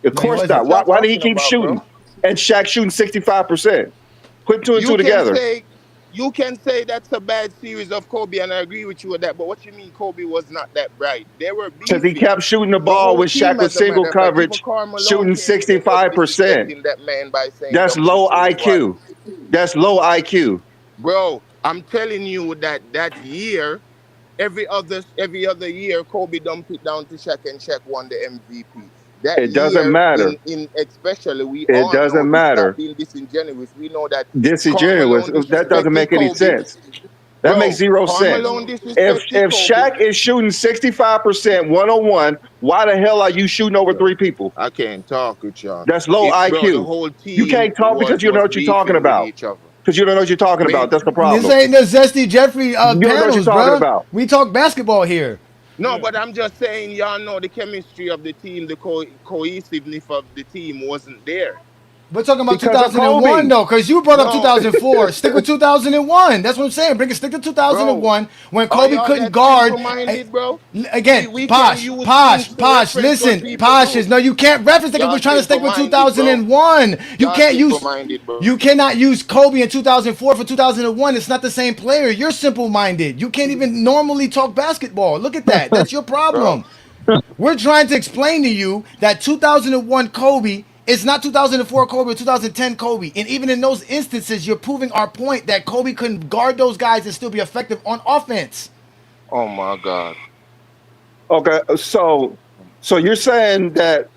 Of No, he course wasn't. not. What Why y'all did he talking keep about, shooting? bro? And Shaq shooting 65%. Put two and You two can together. say that's a bad series of Kobe, and I agree with you with that. But what you mean Kobe was not that bright? They were Because he beefing. kept shooting the The ball whole when Shaq team, was as a single matter of fact, even coverage, Karl Malone shooting came in and was 65%. disrespecting that man by saying That's double low team twice. IQ. That's low IQ. Bro, I'm telling you that year, every other year, Kobe dumped it down to Shaq and Shaq won the MVP. That It doesn't year, matter. in especially, we It all know doesn't it's not matter. being disingenuous. We know that Karl Disingenuous. Malone That doesn't disrespected make any Kobe. sense. That makes Bro, zero Karl sense. Malone If disrespected Kobe. Shaq is shooting 65% one-on-one, why the hell are you shooting over three people? I can't talk with y'all. That's low Bro, the IQ. whole You team can't talk because you don't know was what you're talking beefing with about. each other. Because you don't know what you're talking about. That's the This problem. ain't the Zesty Jeffrey You don't know what you're panels, talking bro. about. We talk basketball here. No, but I'm just saying, y'all know the chemistry of the team, the cohesiveness of the team wasn't there. We're talking about Because of 2001 Kobe. though, because you brought up No. 2004. Stick with 2001. That's what I'm saying. Stick to 2001 when Are Kobe y'all couldn't that guard. simple-minded, bro? Again, We can use things to Posh. reference what Listen, people Posh do. is no. You can't reference that because Y'all we're trying to stick with simple-minded, bro. 2001. You Y'all can't use. simple-minded, bro. You cannot use Kobe in 2004 for 2001. It's not the same player. You're simple-minded. You can't even normally talk basketball. Look at that. That's your problem. We're trying to explain to you that 2001 Kobe is not 2004 Kobe or 2010 Kobe. And even in those instances, you're proving our point that Kobe couldn't guard those guys and still be effective on offense. Oh my God. Okay, so you're saying that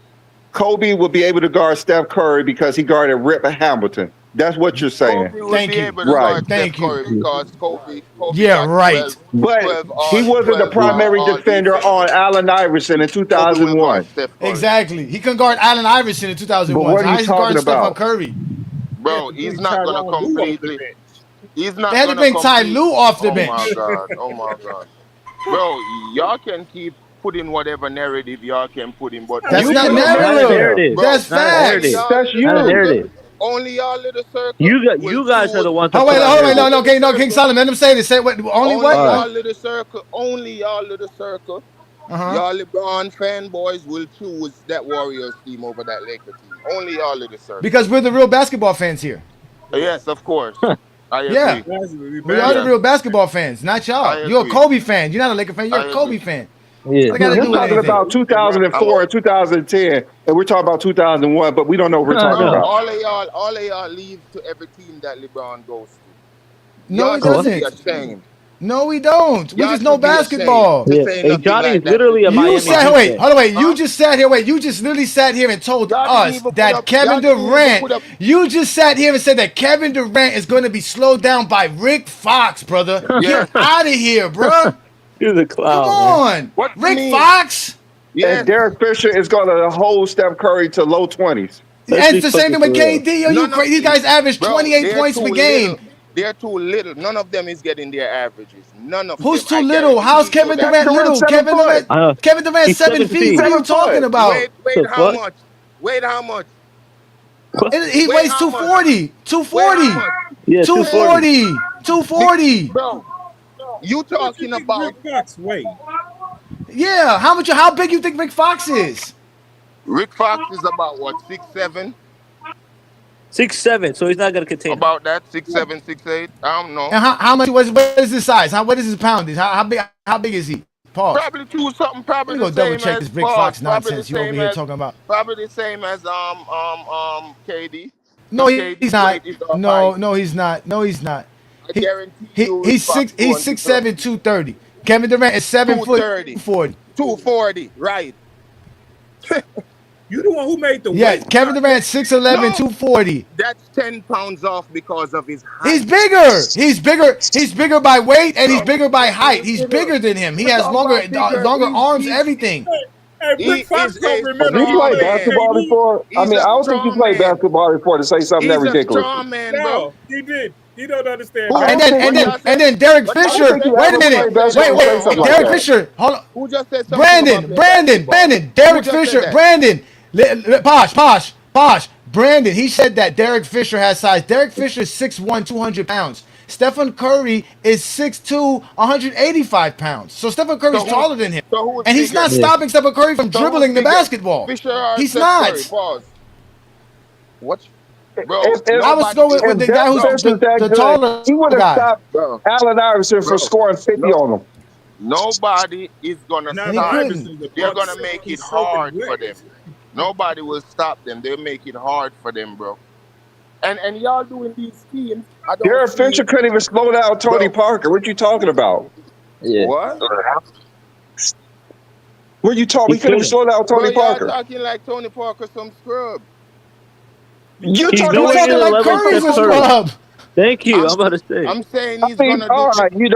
Kobe will be able to guard Steph Curry because he guarded Rip Hamilton. That's what you're saying. Kobe would Thank be you. able to Right. guard Thank Steph you. Curry because Kobe Yeah, got right. 12, But 12 he wasn't the 12 primary all defender defense. on Allen Iverson in Kobe will guard 2001. Steph Curry. Exactly. He couldn't guard Allen Iverson in But 2001. what are How you is he talking guarding Stephen about? Curry? Bro, he's not going to Tyronn Lue off the completely... bench. He's not They had to going to bring Ty complete... Lue off the Oh bench. my God. Oh my God. Bro, y'all can keep putting whatever narrative y'all can put in, but That's You not put up Not a narrative. narrative. Bro, That's Not a facts. narrative. That's Not a you. narrative. only y'all little circle You guys are the ones that Oh put wait, out hold on, narrative. no, King Solomon. Let him say this. Say what? Only only what? y'all little circle, only y'all little circle. Uh-huh. Y'all LeBron fanboys will choose that Warriors team over that Laker team. Only y'all little circle. Because we're the real basketball fans here. Yes, of course. I agree. Yeah. Absolutely We are the Yeah. real basketball fans, not y'all. I You're a agree. Kobe fan. You're not a Laker fan. You're I a Kobe agree. fan. Yeah. They got to You're do with talking anything. about 2004 and 2010, and we're talking about 2001, but we don't know what we're talking No. about. All of y'all leave to every team that LeBron goes to. No, Y'all he should be doesn't. ashamed. No, we don't. We Y'all just know should be ashamed basketball. to Yeah. say Hey, nothing Johnny like is that. literally a You Miami said, Heat wait, fan. hold on, wait. Huh? You just sat here, wait. You just literally sat here and told Y'all didn't us even put that up- Kevin y'all didn't even Durant. put up- You just sat here and said that Kevin Durant is going to be slowed down by Rick Fox, brother. Yeah. Get out of here, bro. You're the Come clown, man. on, What you Rick mean? Fox. Yes. And Derek Fisher is going to hold Steph Curry to low 20s. Let's And be it's the same thing fucking with for real. KD. Yo, No, you no. crazy? These guys average Bro, 28 they're points too per game. little. They're too little. None of them is getting their averages. None of Who's them. too I little? guarantee How's you Kevin that. Durant little? Durant 7 foot. Kevin Durant He's 7 7 feet. feet. What are you 7 talking foot. about? Wait, The how fuck? much? Wait, how much? What? He Wait, weighs how much? 240. Wait, how 240. much? Yeah, 240. 240. Big 240. bro, you How much you talking think Rick about Fox weigh? Yeah. How big you think Rick Fox is? Rick Fox is about what, 6'7"? 6'7", so he's not gonna contain him. About that, 6'7", 6'8". I don't know. And how much what is his size? What is his poundage? How big is he? Pause. Probably two something. Let Probably me the go double same check as this Rick pause. Fox nonsense you over here talking about. Probably the same as KD. No, Because he's KD's not. weight is off No, height. no, he's not. No, he's not. I He, guarantee you, Rick he's Fox he's going to 6'7", 30. 230. Kevin Durant is 7 foot 230. 240. 240, right? You the one who made the Yeah, weight. Kevin Durant 6'11", No, 240. that's 10 pounds off because of his height. He's bigger. He's bigger by weight and he's bigger by height. He's Bigger. bigger than him. He We're has talking about bigger. longer arms, He's everything. Hey, he Rick Fox is don't a Have remember you he strong played played man. basketball KD. before? I He's mean, a I don't think you strong played man. basketball before to say something that He's a ridiculous. strong man, bro. No, he did. He don't understand. Who? And don't then think and you- then Derek What y'all I don't Fisher. think you Wait a ever minute. played basketball Wait, to say something like Derek that. Fisher. Hold on. Who just said something about playing Brandon, basketball? Derek Who just Fisher, said that? Brandon, Posh, Brandon, he said that Derek Fisher has size. Derek Fisher is 6'1", 200 pounds. Stephen Curry is 6'2", 185 pounds. So Stephen Curry's taller than him. So who's And he's bigger? not Yeah. stopping Stephen Curry from So who's dribbling the bigger? basketball. Fisher or He's Steph not. Curry? Pause. What? Bro, If- I was nobody. going with the If guy Derek who's Fisher's that the good, taller he would have guy. stopped Bro, Allen Iverson for bro, scoring 50 no, on him. nobody is gonna Now And he the stop. couldn't. Iversons They're are gonna make it soaking hard for wet. them. Nobody will stop them. They'll make it hard for them, bro. And y'all doing these schemes. I don't Derek see Fisher couldn't even slow down Tony bro. Parker. What you talking about? Yeah, What? What you talking? he He couldn't even couldn't. slow down Bro, Tony y'all Parker. talking like Tony Parker some scrub. You He's You're talking nowhere like near talking the like level of Curry's Steph a Curry. scrub. Thank you. I'm I'm about to say. I'm saying I he's mean, gonna all do, right, you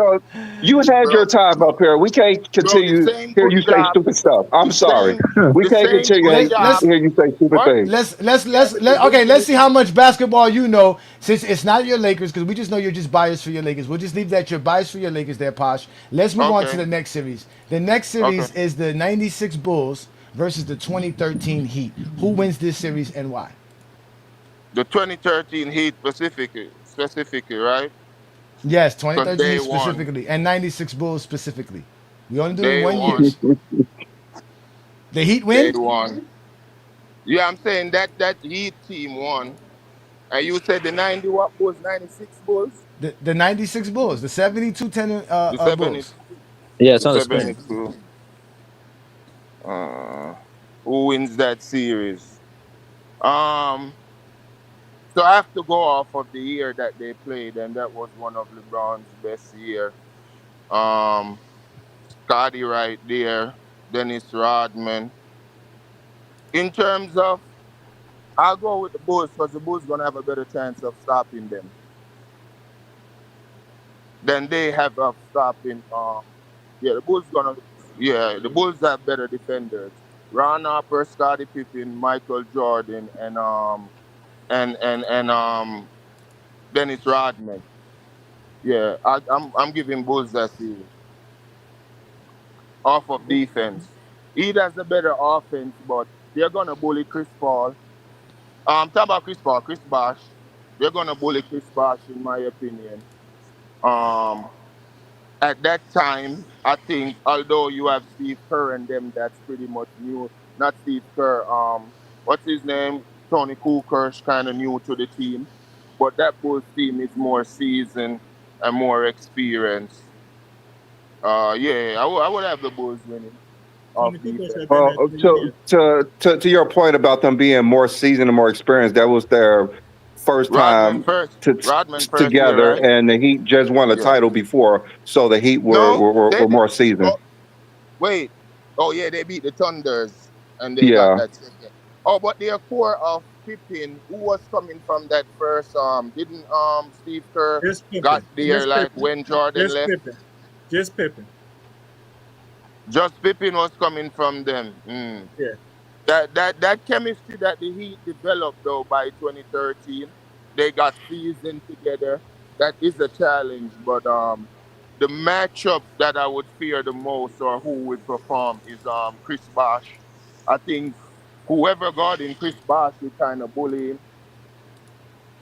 had bro. your time up here. We can't Bro, the continue same hear good you say job, stupid stuff. I'm the sorry. same We the can't same continue good Let's job. hear you say stupid What? things. Let's see how much basketball you know. Since it's not your Lakers, because we just know you're just biased for your Lakers. We'll just leave that you're biased for your Lakers there, Posh. Let's move on to Okay. the next series. The next series Okay. is the 96 Bulls versus the 2013 Heat. Who wins this series and why? The 2013 Heat specifically, right? Yes, Because 2013 they Heat won. specifically and 96 Bulls specifically. We only do it in They 1 year. won. The Heat They win? won. Yeah, I'm saying that Heat team won. And you said the 90 what Bulls, 96 Bulls? The 96 Bulls, the 72-10 The 70, Bulls. Yeah, it's the on the screen. 72. Who wins that series? Um, so I have to go off of the year that they played, and that was one of LeBron's best year. Um, Scotty right there, Dennis Rodman. In terms of, I'll go with the Bulls because the Bulls gonna have a better chance of stopping them than they have of stopping. Yeah, the Bulls have better defenders. Ron Harper, Scottie Pippen, Michael Jordan, and Dennis Rodman. Yeah, I'm giving Bulls that series off of defense. He has a better offense, but they're gonna bully Chris Paul. Talk about Chris Paul, Chris Bosh. They're gonna bully Chris Bosh, in my opinion. Um, at that time, I think although you have Steve Kerr and them, that's pretty much new. Not Steve Kerr. What's his name? Tony Kukoc, kind of new to the team, but that Bulls team is more seasoned and more experienced. Yeah, I would have the Bulls winning off Tony Kukoc defense. had been Well, there 3 years. to your point about them being more seasoned and more experienced, that was their first time Rodman first year, together, right? and the Heat just won a Yeah. title before, so the Heat No, they were more didn't. seasoned. Oh, wait. Oh yeah, they beat the Thunders and they got Yeah, that second. Oh, but their core of Pippen, who was coming from that first, didn't Steve Kerr Just got Pippen. there Just like Pippen. when Jordan Just left? Pippen. Just Pippen. Just Pippen was coming from them. Yeah. That chemistry that the Heat developed though by 2013, they got seasoned together. That is a challenge, but the matchup that I would fear the most or who would perform is Chris Bosh. I think whoever guarding Chris Bosh will kind of bully him,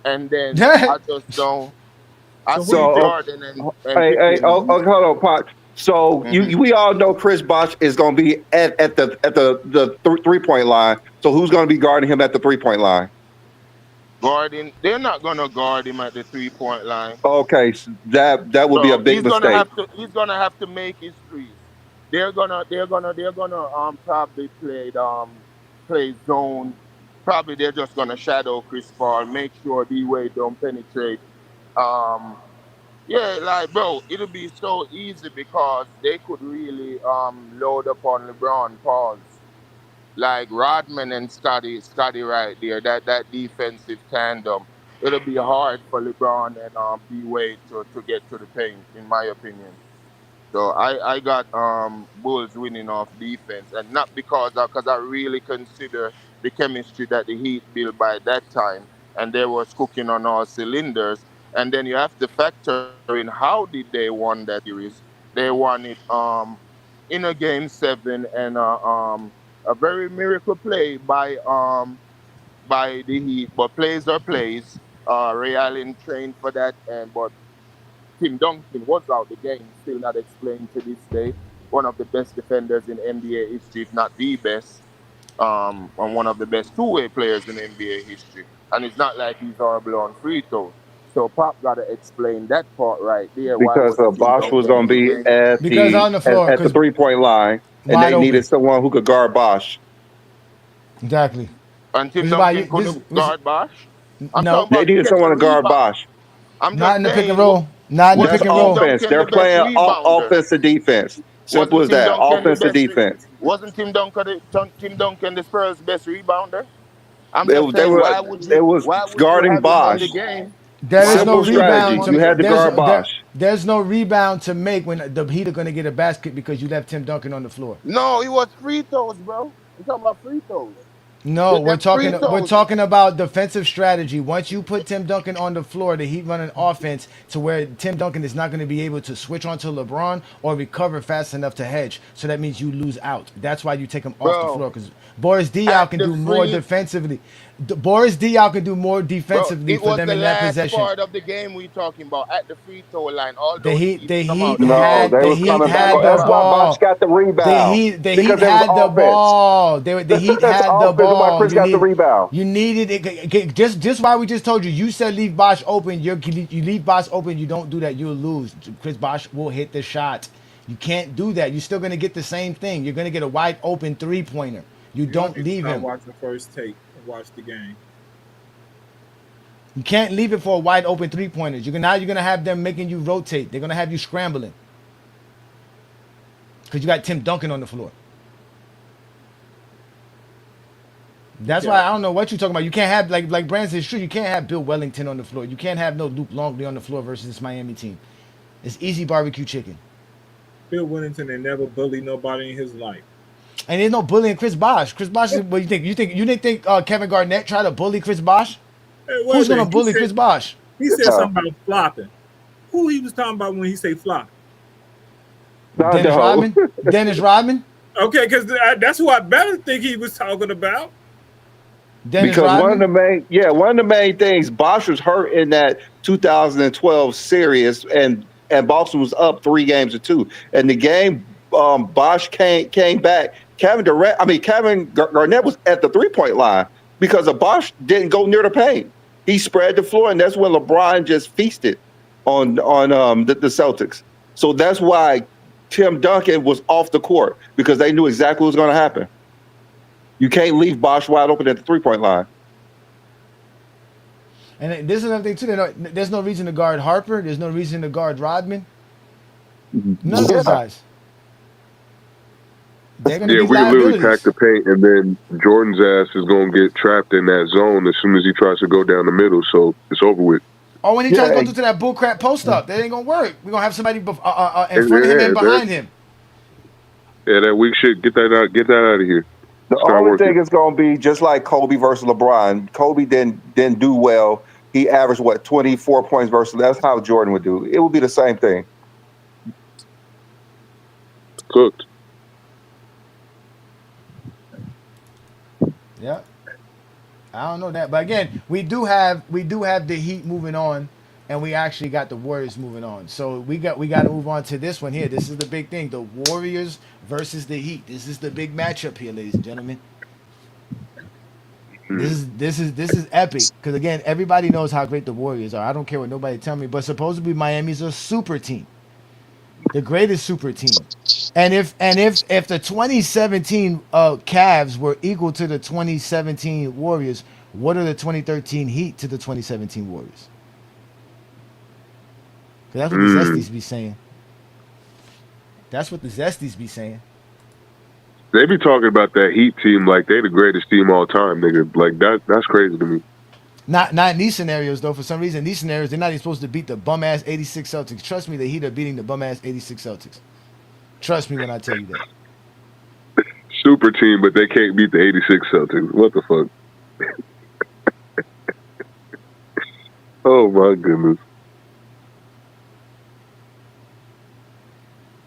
and then I just don't. I So who see you think? So, Jordan and hey, Pippen. hold on, Pot. So Mhm. we all know Chris Bosh is going to be at the 3 point line. So who's going to be guarding him at the 3 point line? Guarding, they're not gonna guard him at the 3 point line. Okay, so that would be a So big mistake he's gonna have to make his threes. They're gonna probably play zone. Probably they're just gonna shadow Chris Paul, make sure D Wade don't penetrate. Um yeah, like bro, it'll be so easy because they could really load up on LeBron Pauls. Like Rodman and Scotty right there, that defensive tandem. It'll be hard for LeBron and D Wade to get to the paint, in my opinion. So I got Bulls winning off defense, and not because I really consider the chemistry that the Heat built by that time, and they was cooking on all cylinders. And then you have to factor in how did they won that series? They won it in a game 7 and a very miracle play by the Heat, but plays are plays. Ray Allen trained for that, and but Tim Duncan was out the game, still not explained to this day. One of the best defenders in NBA history, if not the best, and one of the best two-way players in NBA history. And it's not like he's horrible on free throws. So Pop got to explain that part right there. Why because wasn't Tim Bosh was Duncan going in to the be game? Because on the floor, at the because 3 point line, and wide they needed open. someone who could guard Bosh. Exactly. And Tim Which is why Duncan couldn't which, guard Bosh. I'm no, talking They about to needed get someone the to guard rebound. Bosh. I'm not just in the pick and saying, roll. Not in the That's pick wasn't and Tim roll. offense. Duncan They're the best playing rebounder? offense to defense. Simple Wasn't as Tim that. Duncan the Offense to best? defense. Wasn't Tim Duncan the Spurs' best rebounder? I'm just They saying, were. It was why would you guarding have him in the Bosh. game? There Why is no Simple would you have him rebound strategy. on to You the had to there's guard there, Bosh there's no rebound to make when the Heat are going to get a basket because you left Tim Duncan on the floor. No, it was free throws, bro. I'm talking about free throws. No, With them free we're throws. talking about defensive strategy. Once you put Tim Duncan on the floor, the Heat run an offense to where Tim Duncan is not going to be able to switch onto LeBron or recover fast enough to hedge. So that means you lose out. That's why you take him off the Bro, floor because Boris Diaw at can the do more free defensively. Boris Diaw can do more Bro, defensively it for was them the in that last possession. part of the game we talking about at the free throw line. The Although the Heat, Heat the somehow Heat No, defended had, they the was Heat coming back. had the That's why Bosh ball. got the rebound The Heat because it was had the offense. ball. The Heat That's had the offense. Why ball. Chris got the rebound? You needed it. Just why we just told you. You said leave Bosh open. You leave Bosh open. You don't do that. You'll lose. Chris Bosh will hit the shot. You can't do that. You're still gonna get the same thing. You're gonna get a wide open 3-pointer. You Y'all don't need to leave start him. watching first take and watch the game. You can't leave it for a wide open 3-pointers. You're gonna have them making you rotate. They're gonna have you scrambling because you got Tim Duncan on the floor. That's why I don't know what you're talking about. You can't have like Brandon said, it's true. You can't have Bill Wellington on the floor. You can't have no Luke Longley on the floor versus this Miami team. It's easy barbecue chicken. Bill Wellington ain't never bullied nobody in his life. And there's no bullying Chris Bosh. Chris Bosh is what you think? You didn't think Kevin Garnett tried to bully Chris Bosh? Hey, wait Who's a gonna minute. bully Chris Bosh? He said something about flopping. Who he was talking about when he say flopping? Dennis Rodman? Dennis Rodman? Okay, because that's who I better think he was talking about. Dennis Because Rodman? one of the main things, Bosh was hurt in that 2012 series, and Boston was up 3-2. And the game, Bosh came back. Kevin Garnett was at the 3-point line because Bosh didn't go near the paint. He spread the floor, and that's when LeBron just feasted on the Celtics. So that's why Tim Duncan was off the court, because they knew exactly what was going to happen. You can't leave Bosh wide open at the 3-point line. And this is another thing too. There's no reason to guard Harper. There's no reason to guard Rodman. None of those guys. They're gonna Yeah, be we can literally liabilities. pack the paint, and then Jordan's ass is going to get trapped in that zone as soon as he tries to go down the middle. So it's over with. Or when he tries to go to that bullcrap post up, that ain't gonna work. We're gonna have somebody in front of him and behind him. Yeah, that weak shit. Get that out of here. The only thing is going to be just like Kobe versus LeBron. Kobe didn't do well he averaged what 24 points versus. That's how Jordan would do. It would be the same thing. Cooked. Yeah. I don't know that, but again, we do have the Heat moving on, and we actually got the Warriors moving on. So we got to move on to this one here. This is the big thing: the Warriors versus the Heat. This is the big matchup here, ladies and gentlemen. This is epic because again, everybody knows how great the Warriors are. I don't care what nobody tell me, but supposedly Miami's a super team, the greatest super team. And if the 2017 Cavs were equal to the 2017 Warriors, what are the 2013 Heat to the 2017 Warriors? Because that's what the Zesties be saying. That's what the Zesties be saying. They be talking about that Heat team like they the greatest team all time, nigga. Like that's crazy to me. Not in these scenarios though. For some reason, these scenarios they're not even supposed to beat the bum ass 86 Celtics. Trust me, the Heat are beating the bum ass 86 Celtics. Trust me when I tell you that. Super team, but they can't beat the 86 Celtics. What the fuck? Oh my goodness.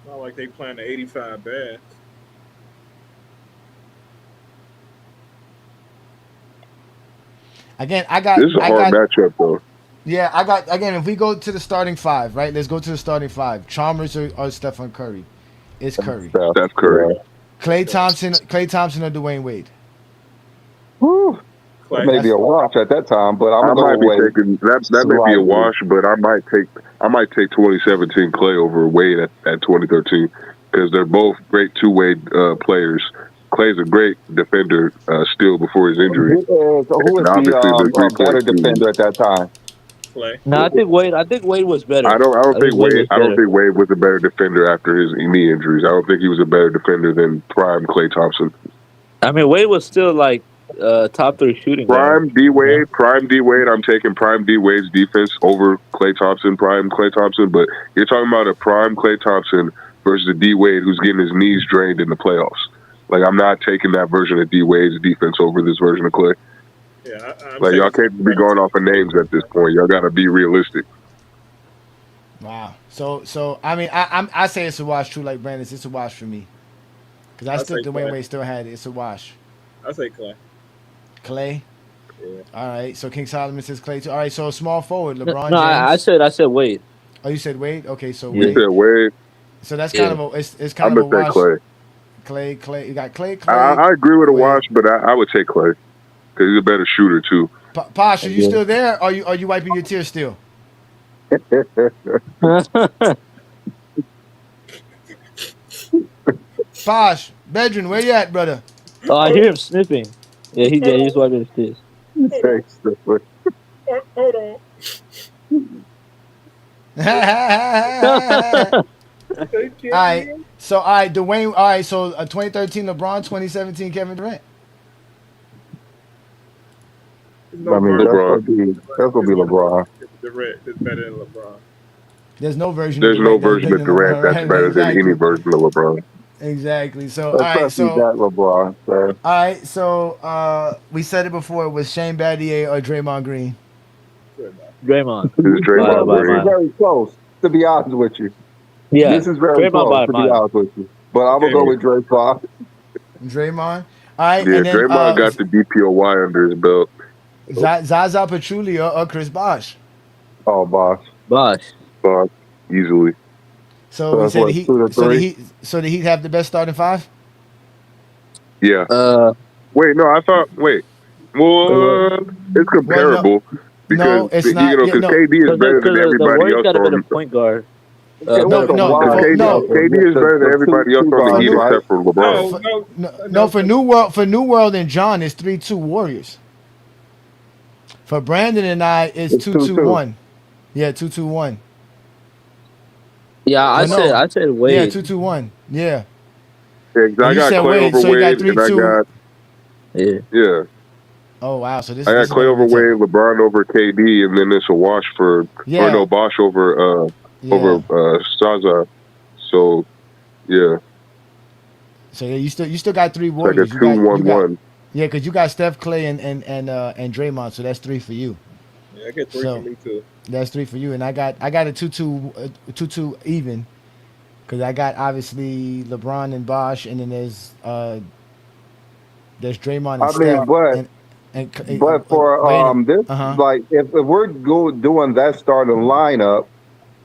Not like they playing the 85 bad. Again, I got. This is a hard matchup though. Yeah, I got. Again, if we go to the starting five, right? Let's go to the starting five. Chalmers or Stephen Curry. It's Curry. Steph Curry. Klay Thompson or Dwayne Wade. Whew. That may be a wash at that time, but I might be taking that may be a wash, but I might take 2017 Klay over Wade at 2013 because they're both great two-way players. Klay's a great defender still before his injury. So who is the better defender at that time? Klay. No, I think Wade was better. I don't think Wade was a better defender after his knee injuries. I don't think he was a better defender than prime Klay Thompson. I mean, Wade was still like top 3 shooting. Prime D Wade. I'm taking prime D Wade's defense over Klay Thompson, prime Klay Thompson. But you're talking about a prime Klay Thompson versus a D Wade who's getting his knees drained in the playoffs. Like, I'm not taking that version of D Wade's defense over this version of Klay. Yeah, like y'all can't be going off of names at this point. Y'all got to be realistic. Wow. So I mean, I say it's a wash. True, like Brandon, it's a wash for me. Because I still Dwayne Wade still had it. It's a wash. I say Klay. Klay. Yeah. All right. So King Solomon says Klay too. All right. So small forward, LeBron. No, I said Wade. Oh, you said Wade. Okay, so Wade. You said Wade. So that's kind of a it's kind of a wash. Klay. Klay. You got Klay. I agree with a wash, but I would take Klay because he's a better shooter too. Posh, are you still there? Or are you wiping your tears still? Posh, bedroom, where you at, brother? Oh, I hear him sniffing. Yeah, he's wiping his tears. Hold on. All right, Dwayne. All right, so 2013 LeBron, 2017 Kevin Durant. No, I mean, that's gonna be LeBron. Durant is better than LeBron. There's no version. There's no version of Durant that's better than any version of LeBron. Exactly. So all right, so that LeBron. So. All right, so we said it before. It was Shane Battier or Draymond Green? Draymond. It's Draymond Green. This is very close, to be honest with you. Yeah, this is very close, to be honest with you. But I'm gonna go with Draymond. Draymond. All right. Yeah, and then, Draymond got the DPOY under his belt. Zaza Pachulia or Chris Bosh? Oh, Bosh, easily. So we said the Heat have the best starting five? Yeah. Wait, no, I thought. Wait, well, it's comparable because it's not. Because KD is better than everybody else on the point guard. KD is better than everybody else on the Heat except for LeBron. No, for New World and John, it's 3-2 Warriors. For Brandon and I, it's 2-2-1. Yeah, 2-2-1. Yeah, I said Wade. Yeah, 2-2-1. Yeah. I got Klay over Wade, and I got yeah. Oh wow! So this I got Klay over Wade, LeBron over KD, and then it's a wash for Bosh over Zaza. So yeah. So yeah, you still got 3 Warriors. Like a 2-1-1. Yeah, because you got Steph, Klay, and Draymond. So that's 3 for you. Yeah, I get 3 So for me too. that's 3 for you, and I got a 2-2 even because I got obviously LeBron and Bosh, and then there's Draymond and I mean, Steph, but for wait. this, Uh-huh. like if we're doing that starting lineup,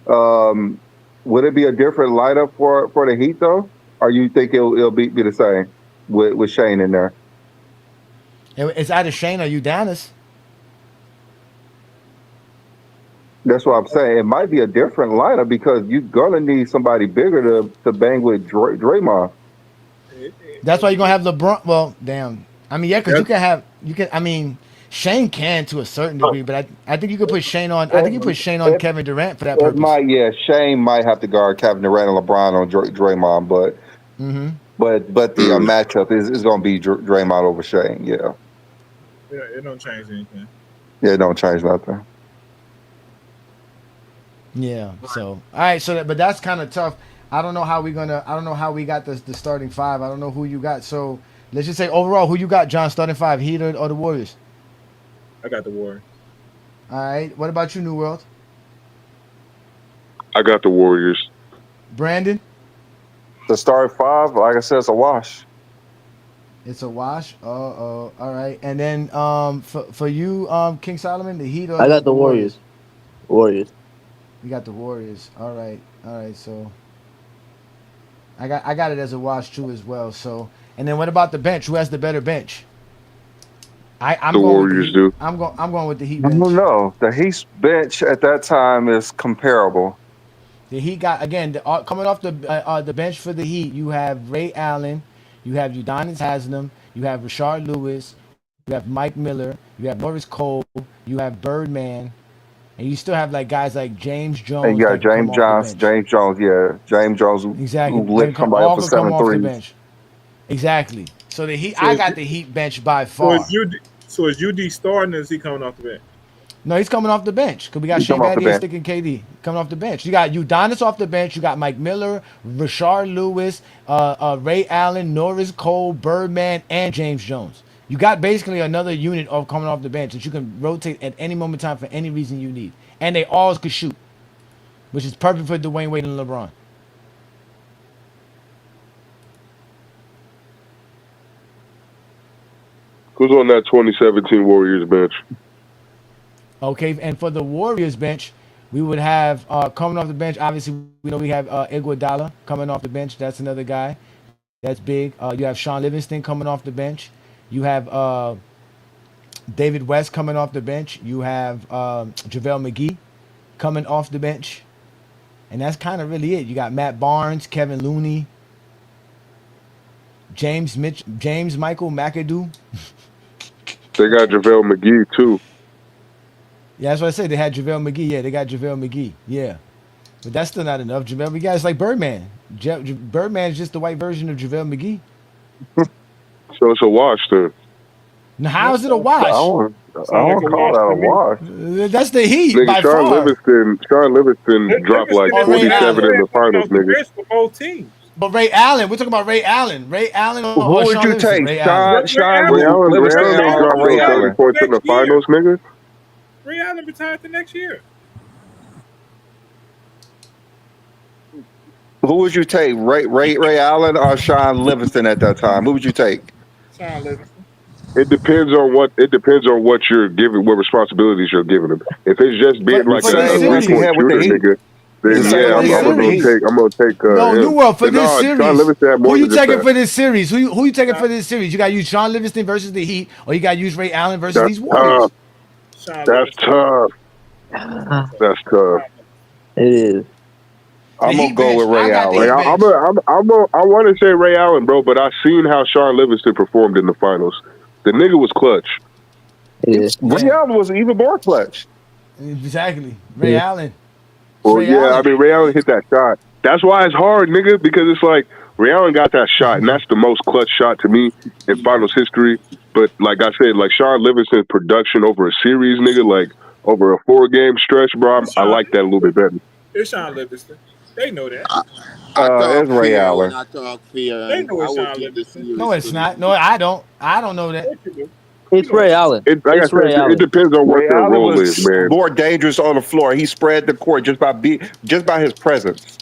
um, would it be a different lineup for the Heat though, or you think it'll be the same with Shane in there? It's either Shane or Udonis. That's what I'm saying. It might be a different lineup because you're gonna need somebody bigger to bang with Draymond. That's why you're gonna have LeBron. Well, damn. I mean, yeah, because Yeah. you can. I mean, Shane can to a certain degree, but I think you could put Shane on. I think you put Shane on It, Kevin Durant for that it purpose. might, yeah. Shane might have to guard Kevin Durant and LeBron on Draymond, Mm-hmm. but the matchup is gonna be Draymond over Shane. Yeah, Yeah, it don't change anything. yeah. It don't change nothing. Yeah. So all right. But that's kind of tough. I don't know how we gonna. I don't know how we got the starting five. I don't know who you got. So let's just say overall, who you got, John, starting five, Heat or the Warriors? I got the Warriors. All right. What about you, New World? I got the Warriors. Brandon? The starting five, like I said, it's a wash. It's a wash. Oh. All right. And then for you, King Solomon, the Heat or I got the Warriors. Warriors. You got the Warriors. All right. So I got it as a wash too as well. So and then what about the bench? Who has the better bench? I'm The going Warriors with the Heat. do. I'm going with the Heat I bench. don't know. The Heat's bench at that time is comparable. The Heat got again coming off the bench for the Heat. You have Ray Allen, you have Udonis Haslam, you have Rashard Lewis, you have Mike Miller, you have Norris Cole, you have Birdman, and you still have like guys like James Jones. And you got that come James off the Jones. bench. James Jones, yeah. James Jones Exactly. who lit somebody up All for gonna come 7 off the threes. bench. Exactly. So the Heat, So I is got you- the Heat bench by So far. is UD starting or is he coming off the bench? No, he's coming off the bench because we got He's Shea coming off the Battier bench. sticking KD coming off the bench. You got Udonis off the bench. You got Mike Miller, Rashard Lewis, Ray Allen, Norris Cole, Birdman, and James Jones. You got basically another unit of coming off the bench that you can rotate at any moment in time for any reason you need, and they all could shoot, which is perfect for Dwayne Wade and LeBron. Who's on that 2017 Warriors bench? Okay, and for the Warriors bench, we would have coming off the bench. Obviously, we know we have Iguodala coming off the bench. That's another guy. That's big. You have Sean Livingston coming off the bench. You have David West coming off the bench. You have JaVale McGee coming off the bench. And that's kind of really it. You got Matt Barnes, Kevin Looney, James Michael McAdoo. They got JaVale McGee too. Yeah, that's what I said. They had JaVale McGee. Yeah, they got JaVale McGee. Yeah. But that's still not enough. JaVale McGee is like Birdman. Birdman is just the white version of JaVale McGee. So it's a wash then. Now, how is it a I wash? don't like a call wash that a to me. wash. That's the Heat by Nigga, Sean far. Livingston dropped like Oh, Ray 47 Allen. in the finals, Off the nigga. bench for both teams. But Ray Allen, we're talking about Ray Allen. Ray Allen or Who would Sean you Livingston? take? Ray Allen. Sean Ray Allen Livingston ain't or dropped Ray no 30 Allen? points in the Next year. finals, nigga. Ray Allen retired the next year. Who would you take? Ray Allen or Sean Livingston at that time? Who would you take? Sean Livingston. It depends on what you're giving, what responsibilities you're giving him. If it's just being For like this a series. 3-point With the shooter, Heat. nigga, then For yeah, this series. I'm gonna take. No, him. New World, for But this nah, series. Sean Livingston had more Who you than just taking that. for this series? Who you taking for this series? You got to use Sean Livingston versus the Heat, or you got to use Ray Allen versus That's these Warriors. tough. Sean That's Livingston. tough. That's tough. It is. I'm The gonna Heat go bench. with Ray I got the Allen. Heat bench. I want to say Ray Allen, bro, but I seen how Sean Livingston performed in the finals. The nigga was clutch. It is. Ray Allen was even more clutch. Exactly, Ray Yeah. Allen. Well, Ray yeah, Allen. I mean Ray Allen hit that shot. That's why it's hard, nigga, because it's like Ray Allen got that shot, and that's the most clutch shot to me in finals history. But like I said, like Sean Livingston's production over a series, nigga, like over a 4-game stretch, bro, I like that a little bit better. It's Sean Livingston. They know that. I talk It's Ray fair Allen. when I talk fair, They and know I it's would Sean take the Livingston. series. No, it's to not. me. No, I don't. I don't know that. Yes, you do. It's Ray Allen. It, like I It's Ray said, it Allen. depends on what Ray their Allen role is, was man. more dangerous on the floor. He spread the court just by his presence.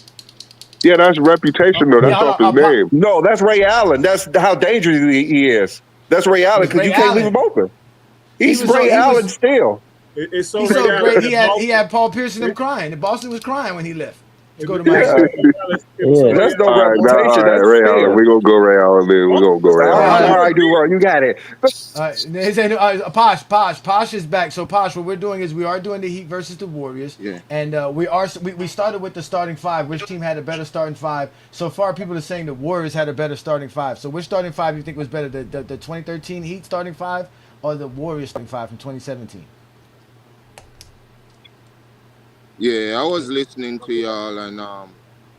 Yeah, that's reputation though. Yeah, That's hold off on. his name. No, that's Ray Allen. That's how dangerous he is. That's Ray Allen It's because Ray you can't leave him Allen. open. He He's was so Ray Allen still. It's so he's Ray so Allen great. that He had Paul Pierce and them Boston. crying. And Boston was crying when he left to go to Yeah, Miami. It was so Yeah. Ray that's no All Allen. right, now, all reputation. right, That's Ray Allen. skill. We gonna go Ray Allen. Then we gonna go Ray All Allen. right, hold all on. right, Duval, you got it. His name, Posh is back. So Posh, what we're doing is we are doing the Heat versus the Warriors, Yeah. and we started with the starting five. Which team had a better starting five? So far, people are saying the Warriors had a better starting five. So which starting five you think was better, the 2013 Heat starting five or the Warriors starting five from 2017? Yeah, I was listening to y'all, and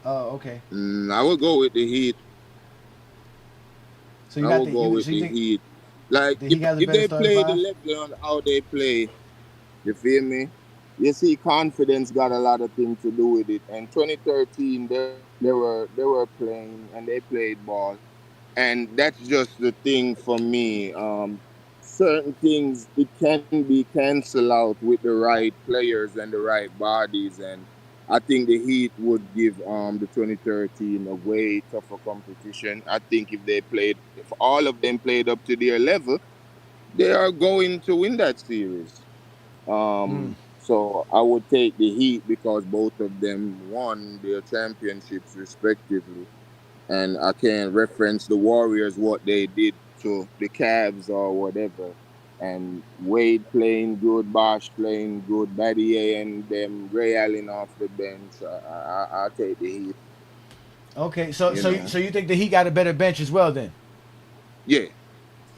Oh, okay. I would go with the Heat. So you I got would the go you, with so you the think Heat. Like the Heat got a if better they starting play the five? level on how they play, you feel me? You see, confidence got a lot of things to do with it. And 2013, they were playing and they played ball, and that's just the thing for me. Certain things it can be canceled out with the right players and the right bodies, and I think the Heat would give the 2013 a way tougher competition. I think if all of them played up to their level, they are going to win that series. So I would take the Heat because both of them won their championships respectively, and I can reference the Warriors what they did to the Cavs or whatever. And Wade playing good, Bosh playing good, Battier and them, Ray Allen off the bench. I take the Heat. Okay, so You so know, so you think the Heat got a better bench as well then? yeah,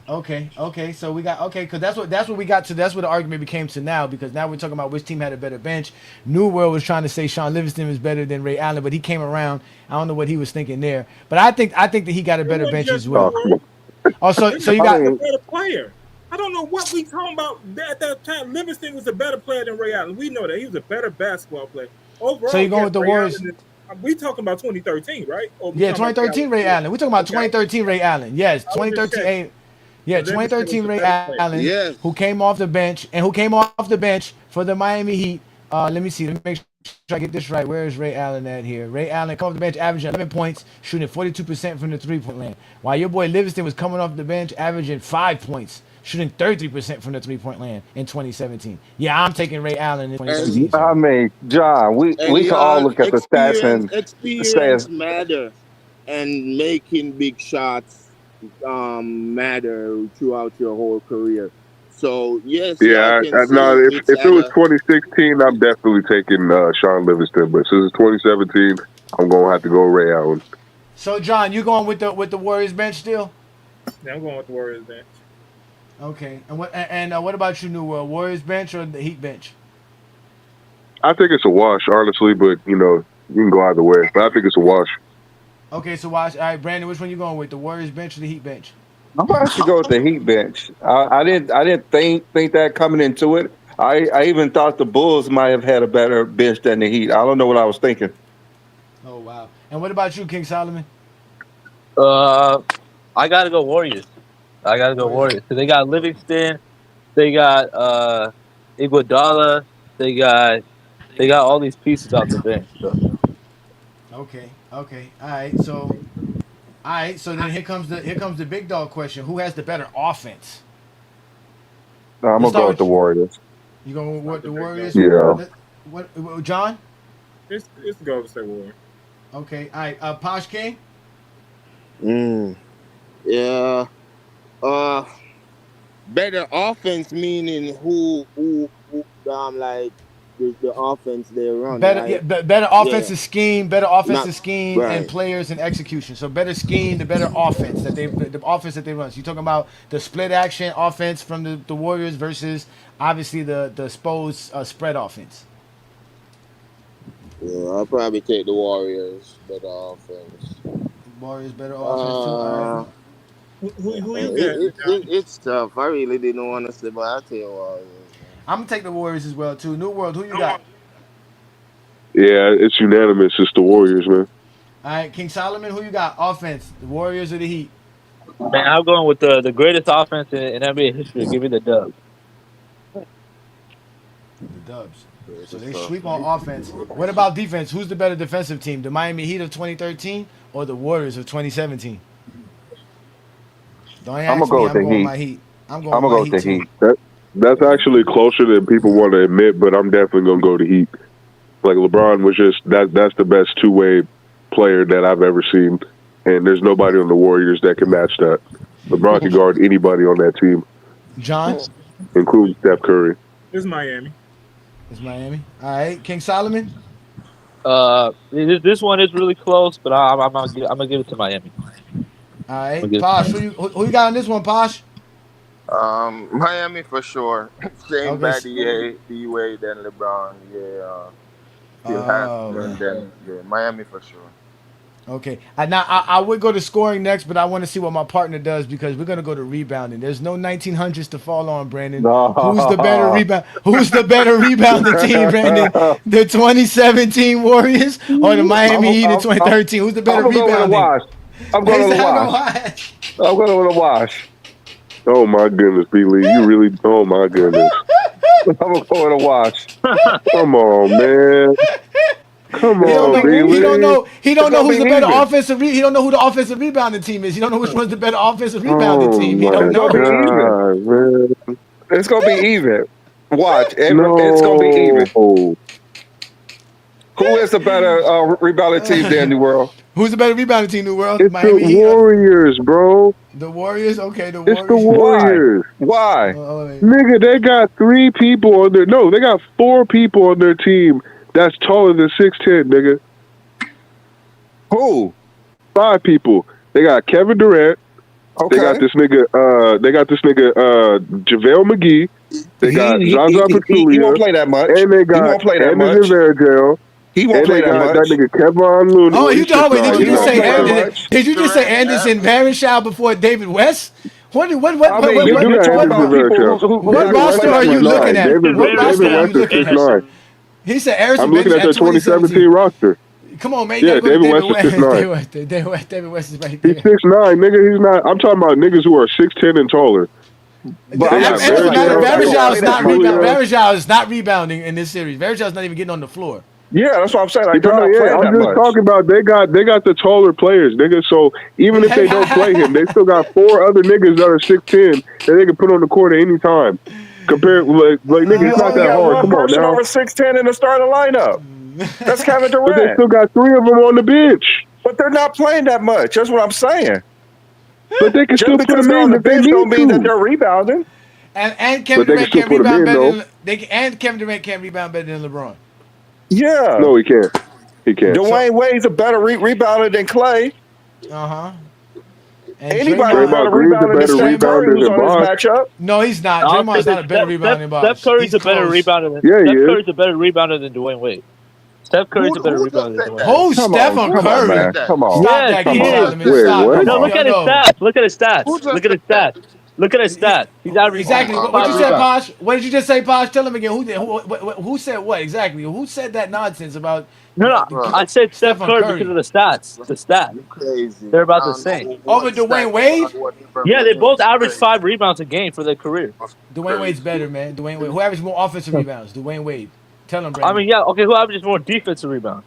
Okay. So we got because that's what we got to. That's what the argument became to now because now we're talking about which team had a better bench. New World was trying to say Sean Livingston was better than Ray Allen, but he came around. I don't know what he was thinking there, but I think that he got a It better wasn't bench just as New Oh, well. come on. World. Oh, so you I got A mean, better player. I don't know what we talking about. At that time, Livingston was a better player than Ray Allen. We know that he was a better basketball player. so Overall, you're going yes, with the Ray Warriors? Allen. We talking about 2013, right? Or we Yeah, talking about Ray Allen 2013 Ray before? Allen. We're talking about Okay, 2013 Ray Allen. Yes, I was just 2013. checking. Yeah, So Livingston was 2013 the Ray better player. Allen, yes. who came off the bench and who came off the bench for the Miami Heat. Let me see. Let me make sure I get this right. Where is Ray Allen at here? Ray Allen come off the bench, averaging 11 points, shooting 42% from the three-point line. While your boy Livingston was coming off the bench, averaging 5 points, shooting 33% from the three-point line in 2017. Yeah, I'm taking Ray Allen in And 2017, I sir. mean, John, and we can all y'all look at the stats and say, experience matter, and making big shots matter throughout your whole career. So yes, y'all Yeah, can say no. it's If it at was a 2016, I'm definitely taking Sean Livingston. But since it's 2017, I'm gonna have to go Ray Allen. So, John, you going with the Warriors bench still? Yeah, I'm going with the Warriors bench. Okay. And what about you, New World? Warriors bench or the Heat bench? I think it's a wash, honestly. But you know, you can go either way. But I think it's a wash. Okay, so watch. All right, Brandon, which one you going with? The Warriors bench or the Heat bench? I'm gonna have to go with the Heat bench. I didn't think that coming into it. I even thought the Bulls might have had a better bench than the Heat. I don't know what I was thinking. Oh wow. And what about you, King Solomon? Uh, I gotta go Warriors. I gotta go Warriors. Warriors. So they got Livingston, they got Iguodala, they got all these pieces out the bench. So Okay. Okay. All right. So then here comes the big dog question. Who has the better offense? No, I'm Let's gonna go start with the with Warriors. you going with the Warriors? Yeah. What John? It's the Golden State Warriors. Okay. All right. Posh King. mm, yeah. Uh, Better offense meaning who like the offense they run, Better, yeah, right? better Yeah, better not offensive scheme, and right. players and execution. So better scheme, the better offense the offense that they run. So you're talking about the split action offense from the Warriors versus obviously the Spurs spread offense. Yeah, I'll probably take the Warriors better offense. Warriors better offense too. All right. Uh, Who you got, Johnny? it's tough. I really didn't want to say, but I'll take Warriors, man. I'm gonna take the Warriors as well too. New World, who you got? Yeah, it's unanimous. It's the Warriors, man. All right, King Solomon, who you got? Offense, the Warriors or the Heat? Man, I'm going with the greatest offense in NBA history. Give me the dub. The Dubs. So they sweep on offense. What about defense? Who's the better defensive team? The Miami Heat of 2013 or the Warriors of 2017? Don't ask I'm gonna go me. with I'm the going with Heat. my Heat. I'm going I'm with gonna my go with the Heat Heat. too. That's actually closer than people want to admit, but I'm definitely gonna go to Heat. Like LeBron was just that's the best two-way player that I've ever seen, and there's nobody on the Warriors that can match that. LeBron can guard anybody on that team, John? including Steph Curry. It's Miami. It's Miami. All right. King Solomon? This one is really close, but I'm gonna give it to Miami. All right. Posh, who you got on this one, Posh? Miami for sure. Same Okay. by D-Wade, then LeBron. Yeah. Still man. then Miami for sure. Okay. Now I would go to scoring next, but I want to see what my partner does because we're gonna go to rebounding. There's no 1900s to fall on, Brandon. No. Who's the better rebound? Who's the better rebounding team, Brandon? The 2017 Warriors or the Miami Heat in 2013? Who's the better I'm going rebounding? with a wash. I'm going with a wash. I'm going with a wash. Oh my goodness, B-Lee, you really? Oh my goodness. I'm going with a wash. Come on, man. Come on, B-Lee. He don't know who's the better even. offensive. He don't know who the offensive rebounding team is. He don't know which one's the better offensive rebounding team. He don't know. God, man. It's gonna be even. Watch, it's gonna be even. Who is the better rebounding team there in the world? Who's the better rebounding team in the world? It's Miami the Heat? Warriors, bro. The Warriors? Okay, the Warriors. It's the Warriors. Why? Nigga, they got 3 people on their... No, they got 4 people on their team that's taller than 6'10", nigga. Who? 5 people. They got Kevin Durant. Okay. They got this nigga, JaVale McGee. They got Zaza Pachulia. He won't play that much. And they got he won't play that much. Anderson Varejao. He won't And play they that got much. that nigga Kevon Looney. Oh, you told me. Did you just say He won't play that Anderson? much. Did you just say Anderson Varejao before David West? What I mean, roster are you looking at? David What roster are you West is looking at? 6'9". He said Anderson I'm looking at the 2017 roster. Come on, man. Yeah, You gotta go David to West is 6'9". David West is right He's there. 6'9", nigga. He's not. I'm talking about niggas who are 6'10" and taller. But I'm not saying Varejao is not rebounding in this series. Varejao not even getting on the floor. Yeah, that's what I'm saying. Like, they're not playing I'm that just much. talking about they got the taller players, nigga. So even if they don't play him, they still got 4 other niggas that are 6'10" that they can put on the court at any time. Compared, like nigga, it's not that hard. Come on now. Over 6'10" in the starting lineup. That's Kevin Durant. But they still got 3 of them on the bench. But they're not playing that much. That's what I'm saying. But they can Just still put because them they're in on the if they bench need don't mean that to. they're rebounding. And Kevin But they Durant can can't still put rebound them in, better though. than Kevin Durant can't rebound better than LeBron. Yeah. No, he can't. He can't. Dwayne Wade's a better rebounder than Clay. Anybody Draymond better Green's a rebounder than better Steph Curry rebounder who's than on this Bosh. matchup? No, he's not. Draymond's not a better rebounder than Bosh. Steph Curry's a better rebounder than Yeah, he Steph is. Curry's a better rebounder than Dwayne Wade. Steph Curry's a better rebounder than Dwayne Wade. Who's Stephen Curry? Come on. Stop Yes, that, he King is. Solomon. Wait, Stop. what? No, look at his stats. Look at his stats. Who just Look at his said that? stats. Look at his stats. He's averaging Exactly. What 5 you said, rebounds. Posh? What did you just say, Posh? Tell him again. Who said what exactly? Who said that nonsense about? No, I said Steph Stephen Curry Curry. because of the stats. The stats. You crazy. They're about I the don't same. know Over what Dwayne stats Wade? about what Yeah, they both average crazy. 5 rebounds a game for their career. Dwayne Wade's better, man. Dwayne Wade. Who averaged more offensive rebounds? Dwayne Wade. Tell him, Brandon. I mean, yeah, okay, who averages more defensive rebounds?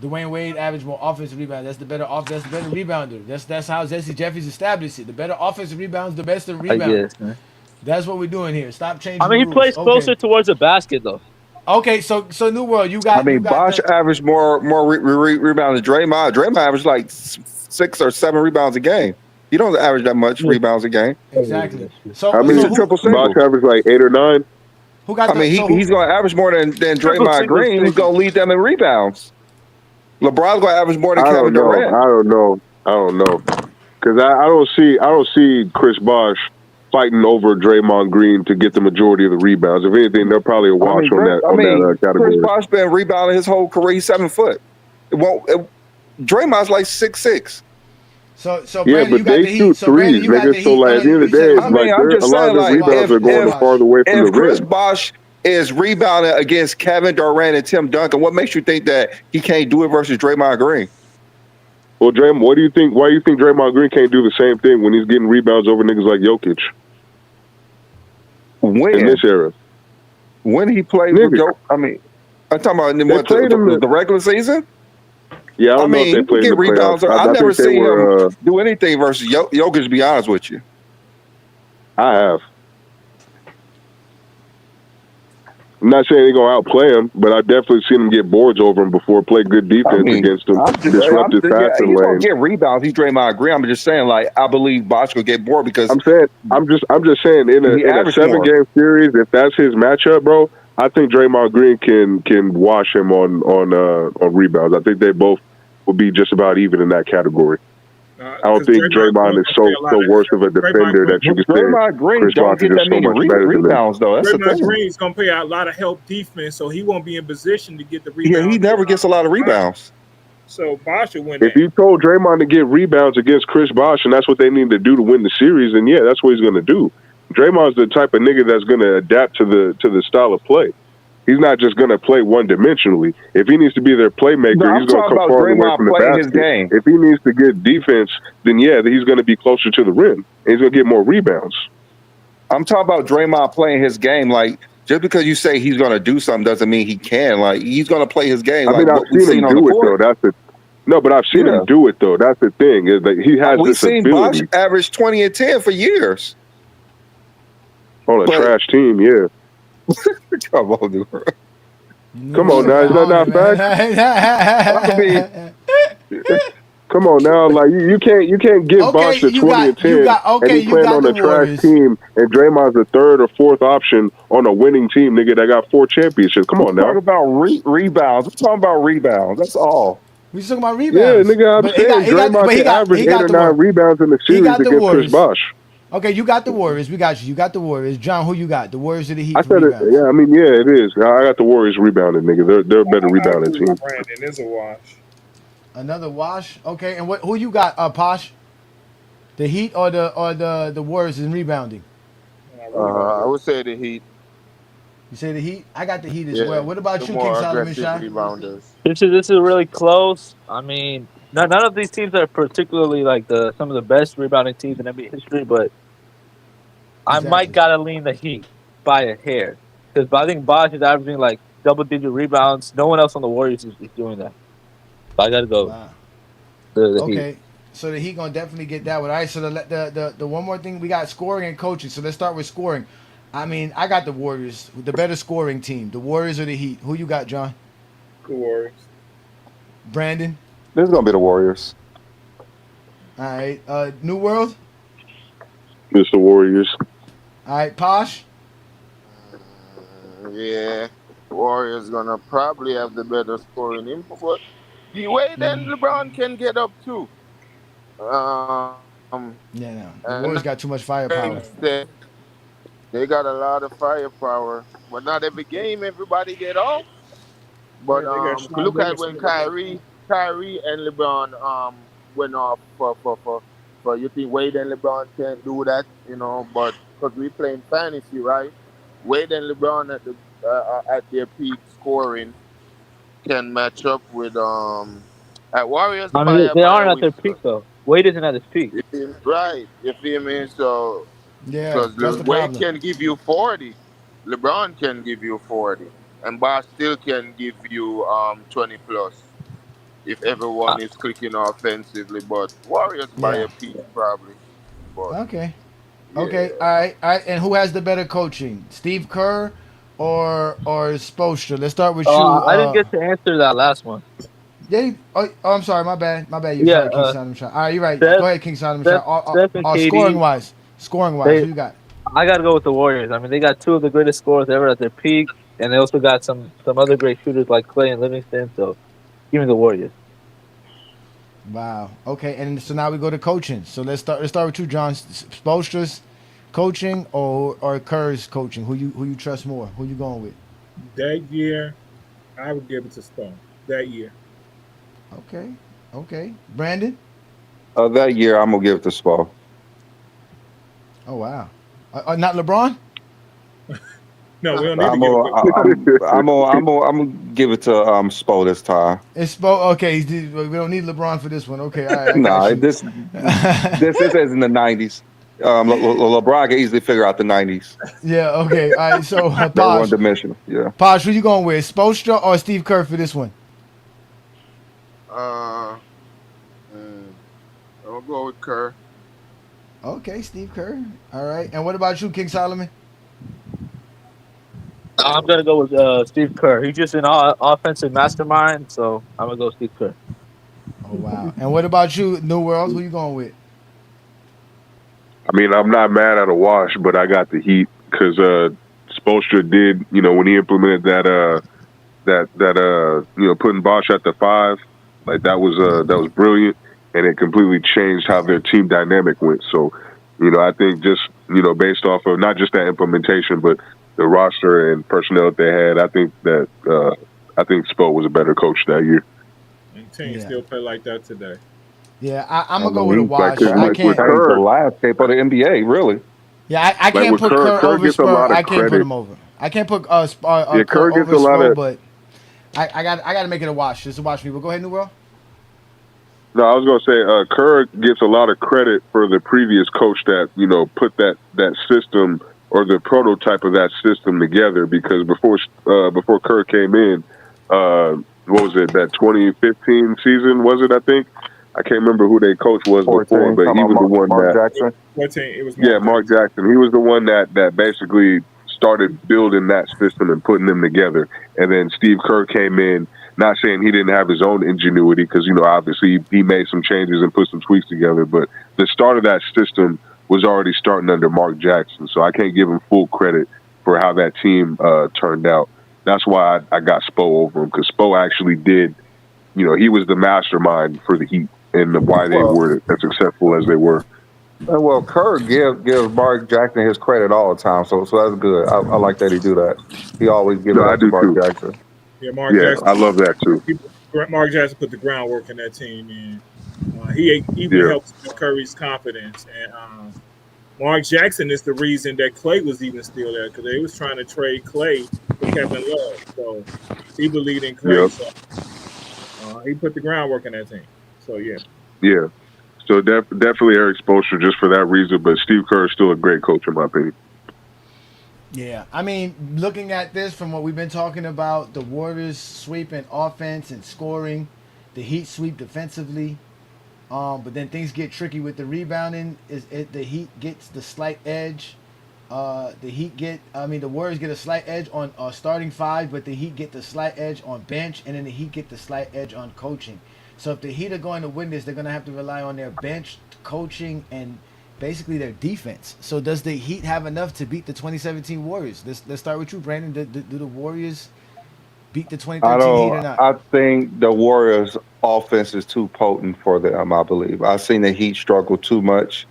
Dwayne Wade averaged more offensive rebounds. That's the better rebounder. That's how Jesse Jeffries established it. The better offensive rebounds, the best of I rebounds. guess, man. That's what we're doing here. Stop changing. I mean, he the rules. plays closer towards the basket, though. Okay, so New World, you got. I mean, you got Bosh averaged more rebounds than Draymond. Draymond averaged like 6 or 7 rebounds a game. He don't average that much rebounds a game. Exactly. So, I mean, so who, triple single. Bosh averaged like 8 or 9. who got I mean, he's going to average more than Draymond Green. Who's going to lead them in rebounds? LeBron's going to average more than Kevin Durant. I don't know. Because I don't see Chris Bosh fighting over Draymond Green to get the majority of the rebounds. If anything, they're probably a wash on that category. Chris Bosh been rebounding his whole career. He's 7 foot. Draymond's like 6'6". So Yeah, Brandon, but you got they the Heat. shoot So Brandon, threes, you got the nigga. So Heat. like at the end of the day, it's I mean, like I'm just a lot saying, of the like, rebounds are going farther away from the If Chris rim. Bosh is rebounding against Kevin Durant and Tim Duncan, what makes you think that he can't do it versus Draymond Green? Well, Draymond, what do you think? Why do you think Draymond Green can't do the same thing when he's getting rebounds over niggas like Jokic in this era? When he played with Jokic, I mean, I'm talking about the regular season. Yeah, I don't know if they played in the rebounds. playoffs. I've never seen him do anything versus Jokic. To be honest with you, I have. I'm not saying they're gonna outplay him, but I definitely seen him get boards over him before, play good defense against him, disrupt his passing he's lane. gonna get rebounds. He's Draymond Green. I'm just saying, like, I believe Bosh will get bored because I'm just saying in a 7-game series, if that's his matchup, bro, I think Draymond Green can wash him on rebounds. I think they both will be just about even in that category. I don't think Draymond is so worse of a defender that you can say Draymond Green don't get that many rebounds, though. That's Draymond Green's going to play a lot of help defense, so he won't be in position to get the rebounds. Yeah, he never gets a lot of rebounds. So Bosh will win If that. you told Draymond to get rebounds against Chris Bosh, and that's what they need to do to win the series, then yeah, that's what he's going to do. Draymond's the type of nigga that's going to adapt to the style of play. He's not just going to play one-dimensionally. If he needs to be their playmaker, he's going to come far away from the basket. If he needs to get defense, then yeah, he's going to be closer to the rim. And he's going to get more rebounds. I'm talking about Draymond playing his game. Like, just because you say he's going to do something doesn't mean he can. Like, he's going to play his game. I mean, I've seen him do it, though. But I've seen him do it, though. That's the thing. Is that he has this ability. We've seen Bosh average 20 and 10 for years. On a trash team, yeah. Come on, dude. Come on now, is that not fact? Come on now, like you can't give Bosh the 20 and 10 and he playing on a trash team, and Draymond's the third or fourth option on a winning team, nigga, that got 4 championships. Come on now. We're talking about rebounds. We're talking about rebounds. That's all. We talking about rebounds. Yeah, nigga, I'm saying Draymond can average 8 or 9 rebounds in the series against Chris Bosh. Okay, you got the Warriors. We got you. You got the Warriors. John, who you got? The Warriors or the Heat? I said it. Yeah, I mean, yeah, it is. I got the Warriors rebounding, nigga. They're a better rebounding team. Brandon is a wash. Another wash. Okay, and who you got? Posh, the Heat or the Warriors in rebounding? I would say the Heat. You say the Heat? I got the Heat as well. What about you, King Solomon Shah? This is really close. I mean, none of these teams are particularly like some of the best rebounding teams in NBA history, but I might gotta lean the Heat by a hair because I think Bosh is averaging like double-digit rebounds. No one else on the Warriors is doing that. So I gotta go. Wow. The okay, Heat. so the Heat gonna definitely get that one. All right, so the one more thing we got scoring and coaching. So let's start with scoring. I mean, I got the Warriors, the better scoring team. The Warriors or the Heat? Who you got, John? The Warriors. Brandon? This is going to be the Warriors. All right. New World? It's the Warriors. All right. Posh? Yeah. Warriors going to probably have the better scoring input. But the way then LeBron can get up too. Yeah, no. The Warriors got too much firepower. They got a lot of firepower. But not every game everybody get off. But look at when Kyrie and LeBron went off for you think Wade and LeBron can't do that, you know, but because we playing fantasy, right? Wade and LeBron at their peak scoring can match up with at Warriors. I mean, they aren't at their peak though. Wade isn't at his peak. Right. You feel me? So yeah, because Wade can give you 40, LeBron can give you 40, and Bosh still can give you 20 plus if everyone is clicking offensively. But Warriors by a piece probably. But, okay. Okay. All right. And who has the better coaching, Steve Kerr or Spoelstra? Let's start with you. I didn't get to answer that last one. Yeah. I'm sorry. My bad. You sorry, King Solomon Shah. All right, you're right. Go ahead, King Solomon Shah. Scoring wise, who you got? I got to go with the Warriors. I mean, they got 2 of the greatest scorers ever at their peak, and they also got some other great shooters like Clay and Livingston. So, give me the Warriors. Wow. Okay, and so now we go to coaching. So let's start with you, John. Spoelstra's coaching or Kerr's coaching? Who you trust more? Who you going with? That year, I would give it to Spoel. That year. Okay. Brandon? That year, I'm gonna give it to Spoel. Oh wow. Not LeBron? No, we don't need to give it. I'm gonna give it to Spo this time. It's okay. We don't need LeBron for this one. Okay, all right, I got Nah, you. this is in the '90s. LeBron can easily figure out the '90s. Yeah, okay, all right. So They're one Posh, dimensional. Yeah. Posh, who you going with? Spoelstra or Steve Kerr for this one? I'll go with Kerr. Okay, Steve Kerr. All right. And what about you, King Solomon? I'm gonna go with Steve Kerr. He's just an offensive mastermind, so I'm gonna go Steve Kerr. Oh wow. And what about you, New World? Who you going with? I mean, I'm not mad at a wash, but I got the Heat because Spoelstra did, when he implemented that putting Bosch at the 5, like that was brilliant, and it completely changed how their team dynamic went. So, I think just based off of not just that implementation, but the roster and personnel that they had, I think Spo was a better coach that year. And teams still play like that today. Yeah, I'm gonna go with a wash. I can't. The last tape of the NBA, really. Yeah, I can't put Kerr over Spur. I can't put him over. I can't put Kerr over Spur, but I got to make it a wash. Just a wash me. But go ahead, New World. No, I was going to say Kerr gets a lot of credit for the previous coach that put that system or the prototype of that system together. Because before Kerr came in, what was it? That 2015 season was it? I think. I can't remember who their coach was 14, before, but he was the one Mark that. Jackson. 14, it was Mark Jackson. He was the one that basically started building that system and putting them together. And then Steve Kerr came in, not saying he didn't have his own ingenuity, because obviously he made some changes and put some tweaks together. But the start of that system was already starting under Mark Jackson, so I can't give him full credit for how that team turned out. That's why I got Spo over him, because Spo actually did. He was the mastermind for the Heat. And why they were as successful as they were. Well, Kerr gives Mark Jackson his credit all the time, so that's good. I like that he do that. He always gives it to Mark Jackson. Yeah, Jackson. I love that too. Mark Jackson put the groundwork in that team, and he even helps with Curry's confidence. And Mark Jackson is the reason that Clay was even still there, because they was trying to trade Clay for Kevin Love. So he believed in Clay. Yep. So he put the groundwork in that team. So, yeah. Yeah. So, definitely Eric Spoelstra just for that reason, but Steve Kerr is still a great coach, in my opinion. Yeah. I mean, looking at this from what we've been talking about, the Warriors sweeping offense and scoring, the Heat sweep defensively, but then things get tricky with the rebounding. The Heat gets the slight edge. The Warriors get a slight edge on starting 5, but the Heat get the slight edge on bench, and then the Heat get the slight edge on coaching. So if the Heat are going to win this, they're going to have to rely on their bench, coaching, and basically their defense. So does the Heat have enough to beat the 2017 Warriors? Let's start with you, Brandon. Do the Warriors beat the 2013 Heat or not? I think the Warriors' offense is too potent for them, I believe. I've seen the Heat struggle too much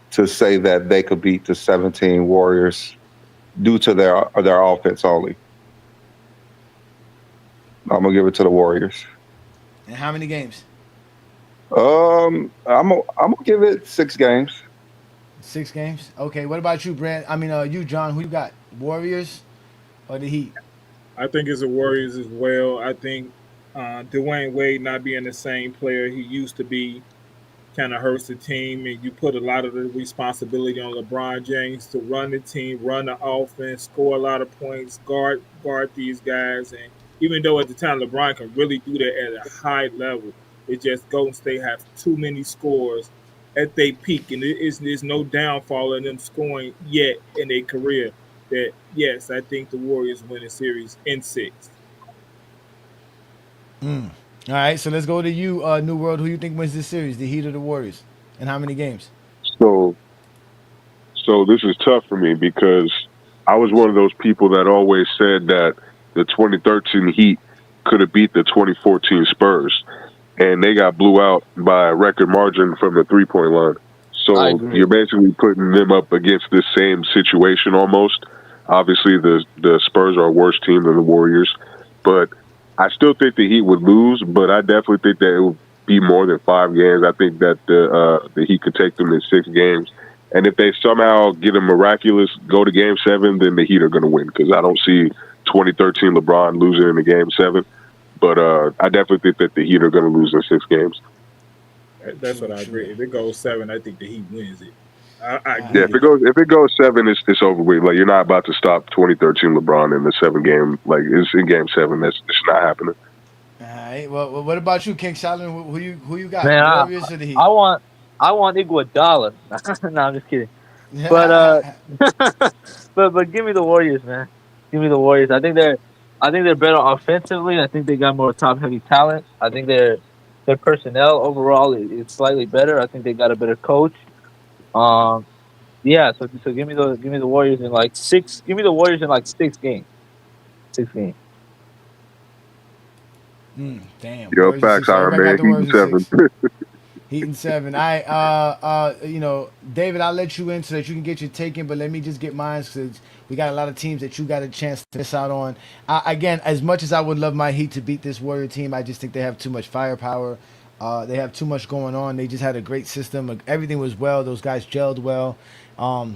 to say that they could beat the 17 Warriors due to their offense only. I'm going to give it to the Warriors. And how many games? I'm gonna give it 6 games. 6 games. Okay. What about you, Brand? You, John. Who you got? Warriors or the Heat? I think it's the Warriors as well. I think Dwayne Wade not being the same player he used to be kind of hurts the team, and you put a lot of the responsibility on LeBron James to run the team, run the offense, score a lot of points, guard these guys, and even though at the time LeBron can really do that at a high level, it just Golden State has too many scores at their peak, and there's no downfall in them scoring yet in their career. That yes, I think the Warriors win a series in 6. All right, so let's go to you, New World. Who you think wins this series, the Heat or the Warriors, and how many games? So this is tough for me because I was one of those people that always said that the 2013 Heat could have beat the 2014 Spurs, and they got blew out by a record margin from the 3-point line. So you're basically putting them up against this same situation almost. Obviously, the Spurs are a worse team than the Warriors, but I still think the Heat would lose, but I definitely think that it would be more than 5 games. I think that the Heat could take them in 6 games. And if they somehow get a miraculous go to Game 7, then the Heat are going to win because I don't see 2013 LeBron losing in the Game 7. But I definitely think that the Heat are going to lose in 6 games. That's what I agree. If it goes 7, I think the Heat wins it. I Yeah, if it goes 7, it's over with. Like you're not about to stop 2013 LeBron in the 7 game. Like it's in Game 7. That's not happening. All right. Well, what about you, King Solomon? Who you got? Man, Warriors or the Heat? I want Iguodala. No, I'm just kidding. But but give me the Warriors, man. Give me the Warriors. I think they're better offensively. I think they got more top heavy talent. I think their personnel overall is slightly better. I think they got a better coach. Yeah. So give me the Warriors in like 6. Give me the Warriors in like 6 games. 6 games. Damn. Yo, facts, Iron Man. Heat in 7. Heat in 7. David, I'll let you in so that you can get your take in, but let me just get mine because we got a lot of teams that you got a chance to miss out on. Again, as much as I would love my Heat to beat this Warrior team, I just think they have too much firepower. They have too much going on. They just had a great system. Everything was well. Those guys gelled well.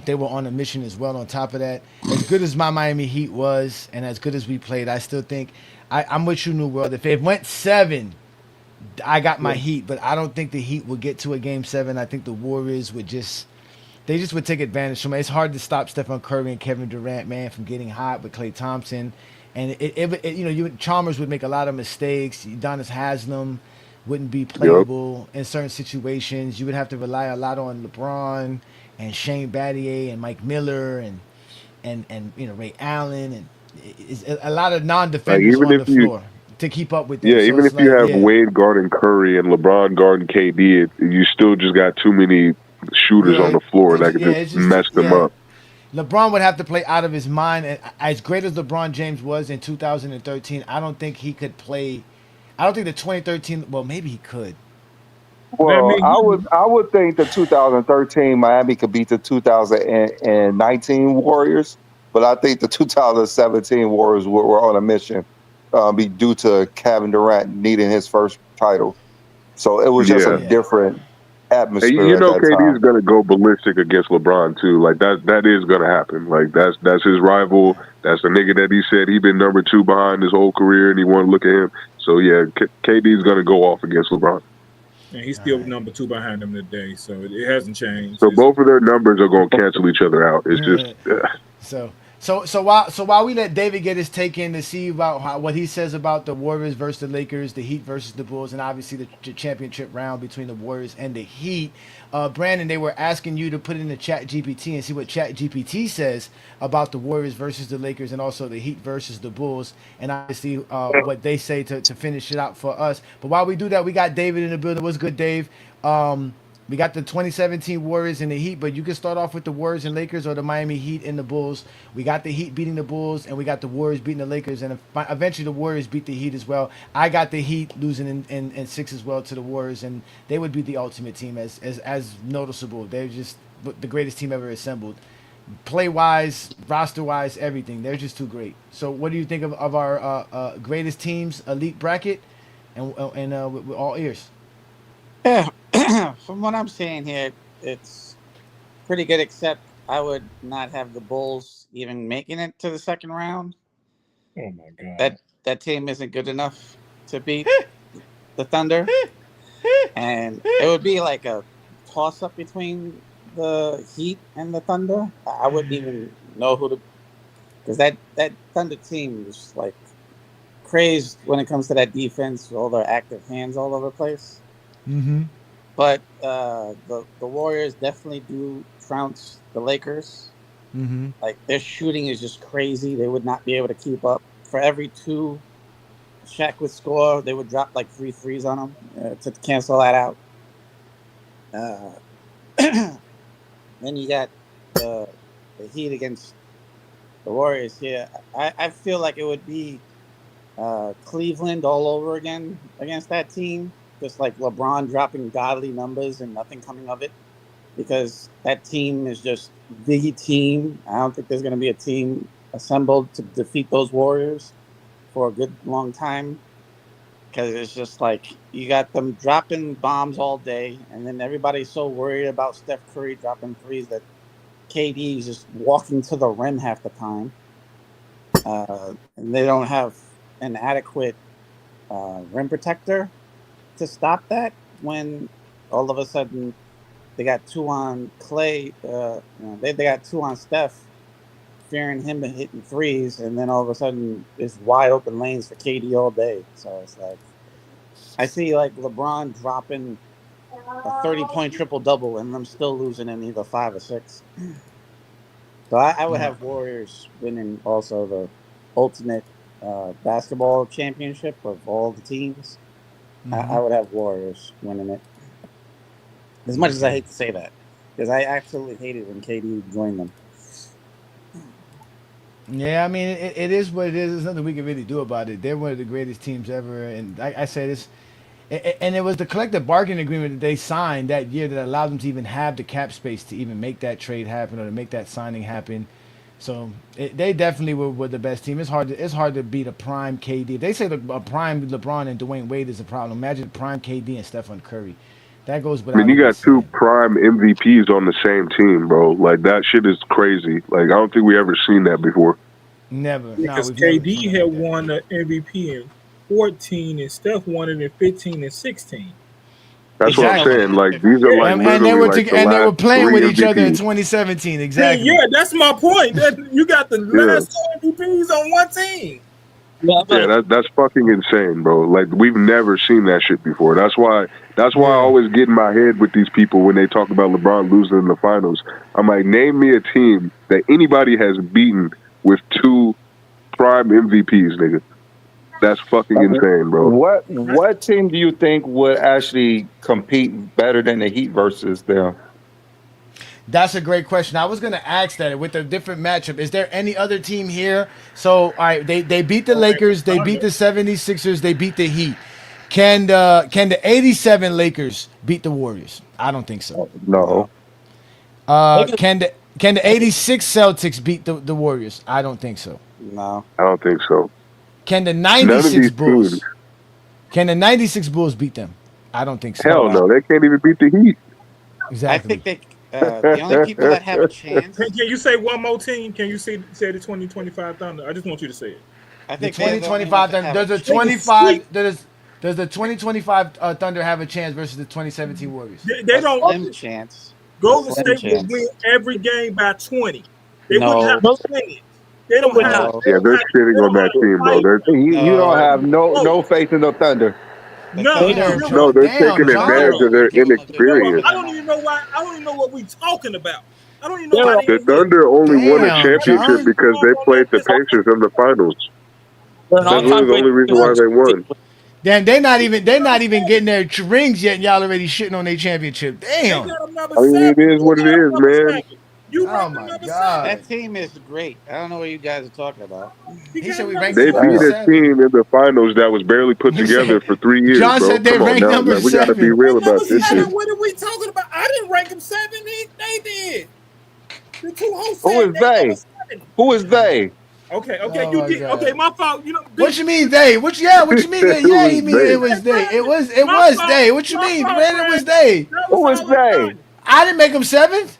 They were on a mission as well on top of that. As good as my Miami Heat was and as good as we played, I still think I'm with you, New World. If it went 7, I got my Heat, but I don't think the Heat would get to a Game 7. I think the Warriors would just would take advantage from it. It's hard to stop Stephen Curry and Kevin Durant, man, from getting hot with Klay Thompson. And Chalmers would make a lot of mistakes. Udonis Haslem wouldn't be playable in certain situations. You would have to rely a lot on LeBron and Shane Battier and Mike Miller and Ray Allen and a lot of non-defenders on the floor to keep up with them. Yeah, so even if you have Wade guarding Curry and LeBron guarding KD, you still just got too many shooters on the floor that could just mess them up. LeBron would have to play out of his mind. And as great as LeBron James was in 2013, I don't think he could play. I don't think the 2013. Well, maybe he could. Well, I would think the 2013 Miami could beat the 2019 Warriors, but I think the 2017 Warriors were on a mission. Be due to Kevin Durant needing his first title, so it was just a different atmosphere. And KD is going to go ballistic against LeBron too. Like that is going to happen. Like that's his rival. That's the nigga that he said he been number 2 behind his whole career, and he want to look at him. So yeah, KD is going to go off against LeBron. And he's still number 2 behind him today, so it hasn't changed. So both of their numbers are going to cancel each other out. It's just. So while we let David get his take in to see about what he says about the Warriors versus the Lakers, the Heat versus the Bulls, and obviously the championship round between the Warriors and the Heat, Brandon, they were asking you to put in the Chat GPT and see what Chat GPT says about the Warriors versus the Lakers and also the Heat versus the Bulls, and obviously what they say to finish it out for us. But while we do that, we got David in the building. What's good, Dave? We got the 2017 Warriors and the Heat, but you can start off with the Warriors and Lakers or the Miami Heat and the Bulls. We got the Heat beating the Bulls, and we got the Warriors beating the Lakers, and eventually the Warriors beat the Heat as well. I got the Heat losing in 6 as well to the Warriors, and they would be the ultimate team as noticeable. They're just the greatest team ever assembled. Play-wise, roster-wise, everything. They're just too great. So what do you think of our greatest teams, elite bracket, and we're all ears? Yeah, from what I'm seeing here, it's pretty good, except I would not have the Bulls even making it to the second round. Oh, my God. That team isn't good enough to beat the Thunder. And it would be like a toss-up between the Heat and the Thunder. I wouldn't even know who to... Because that Thunder team is like crazed when it comes to that defense, all their active hands all over the place. Mm-hmm. But the Warriors definitely do trounce the Lakers. Mm-hmm. Like their shooting is just crazy. They would not be able to keep up. For every 2 Shaq would score, they would drop like 3 threes on them to cancel that out. Then you got the Heat against the Warriors here. I feel like it would be Cleveland all over again against that team. Just like LeBron dropping godly numbers and nothing coming of it, because that team is just the team. I don't think there's going to be a team assembled to defeat those Warriors for a good long time. because it's just like you got them dropping bombs all day, and then everybody's so worried about Steph Curry dropping threes that KD is just walking to the rim half the time. And they don't have an adequate rim protector to stop that when all of a sudden they got two on Clay. They got two on Steph, fearing him hitting threes, and then all of a sudden it's wide open lanes for KD all day. So it's like I see like LeBron dropping a 30-point triple double, and them still losing in either 5 or 6. So I would have Warriors winning also the ultimate basketball championship of all the teams. I would have Warriors winning it. As much as I hate to say that, because I absolutely hated when KD joined them. Yeah, I mean, it is what it is. There's nothing we can really do about it. They're one of the greatest teams ever, and I said this, and it was the collective bargaining agreement that they signed that year that allowed them to even have the cap space to even make that trade happen or to make that signing happen. So they definitely were the best team. It's hard to beat a prime KD. They say a prime LeBron and Dwayne Wade is a problem. Imagine prime KD and Stephen Curry. That goes without. I mean, you got two prime MVPs on the same team, bro. Like, that shit is crazy. Like, I don't think we ever seen that before. Never. Because KD had won the MVP in 14, and Steph won it in 15 and 16. That's what I'm saying. Like, these are like and they were playing with each other in MVPs. 2017. Exactly. Yeah, that's my point. You got the last two MVPs on one team. Yeah, that's fucking insane, bro. Like, we've never seen that shit before. That's why I always get in my head with these people when they talk about LeBron losing in the finals. I'm like, name me a team that anybody has beaten with two prime MVPs, nigga. That's fucking insane, bro. What team do you think would actually compete better than the Heat versus them? That's a great question. I was going to ask that with a different matchup. Is there any other team here? So, all right, they beat the Lakers, they beat the 76ers, they beat the Heat. Can the 87 Lakers beat the Warriors? I don't think so. No. Can the 86 Celtics beat the Warriors? I don't think so. No. I don't think so. Can the 96 Bulls? Can the 96 Bulls beat them? I don't think so. Hell no, they can't even beat the Heat. Exactly. I think the only people that have a chance. Can you say one more team? Can you say the 2025 Thunder? I just want you to say it. I think the 2025 Thunder. Does the 2025 Thunder have a chance versus the 2017 Warriors? They don't have a chance. Golden State will win every game by 20. They wouldn't have a chance. They don't have. Yeah, they're sitting on that team, bro. You don't have no faith in the Thunder. No, they're taking advantage of their inexperience. I don't even know why. I don't even know what we're talking about. I don't even know why. The Thunder only won a championship because they played the Pacers in the finals. That's really the only reason why they won. Then they're not even getting their rings yet, and y'all already shitting on their championship. Damn. I mean, it is what it is, man. Oh my god, that team is great. I don't know what you guys are talking about. He said we ranked. They beat a team in the finals that was barely put together for 3 years. John bro. said they ranked number 7. We got to be real about this shit. What are we talking about? I didn't rank them 7. They did. The two hosts. Who is they? Who is they? Okay, Oh you my did. God. Okay, my fault. You know. What you mean they? What you mean they? Yeah, you mean it was they. It was they. What you mean, Brandon? It was they. Who is they? I didn't make them 7th.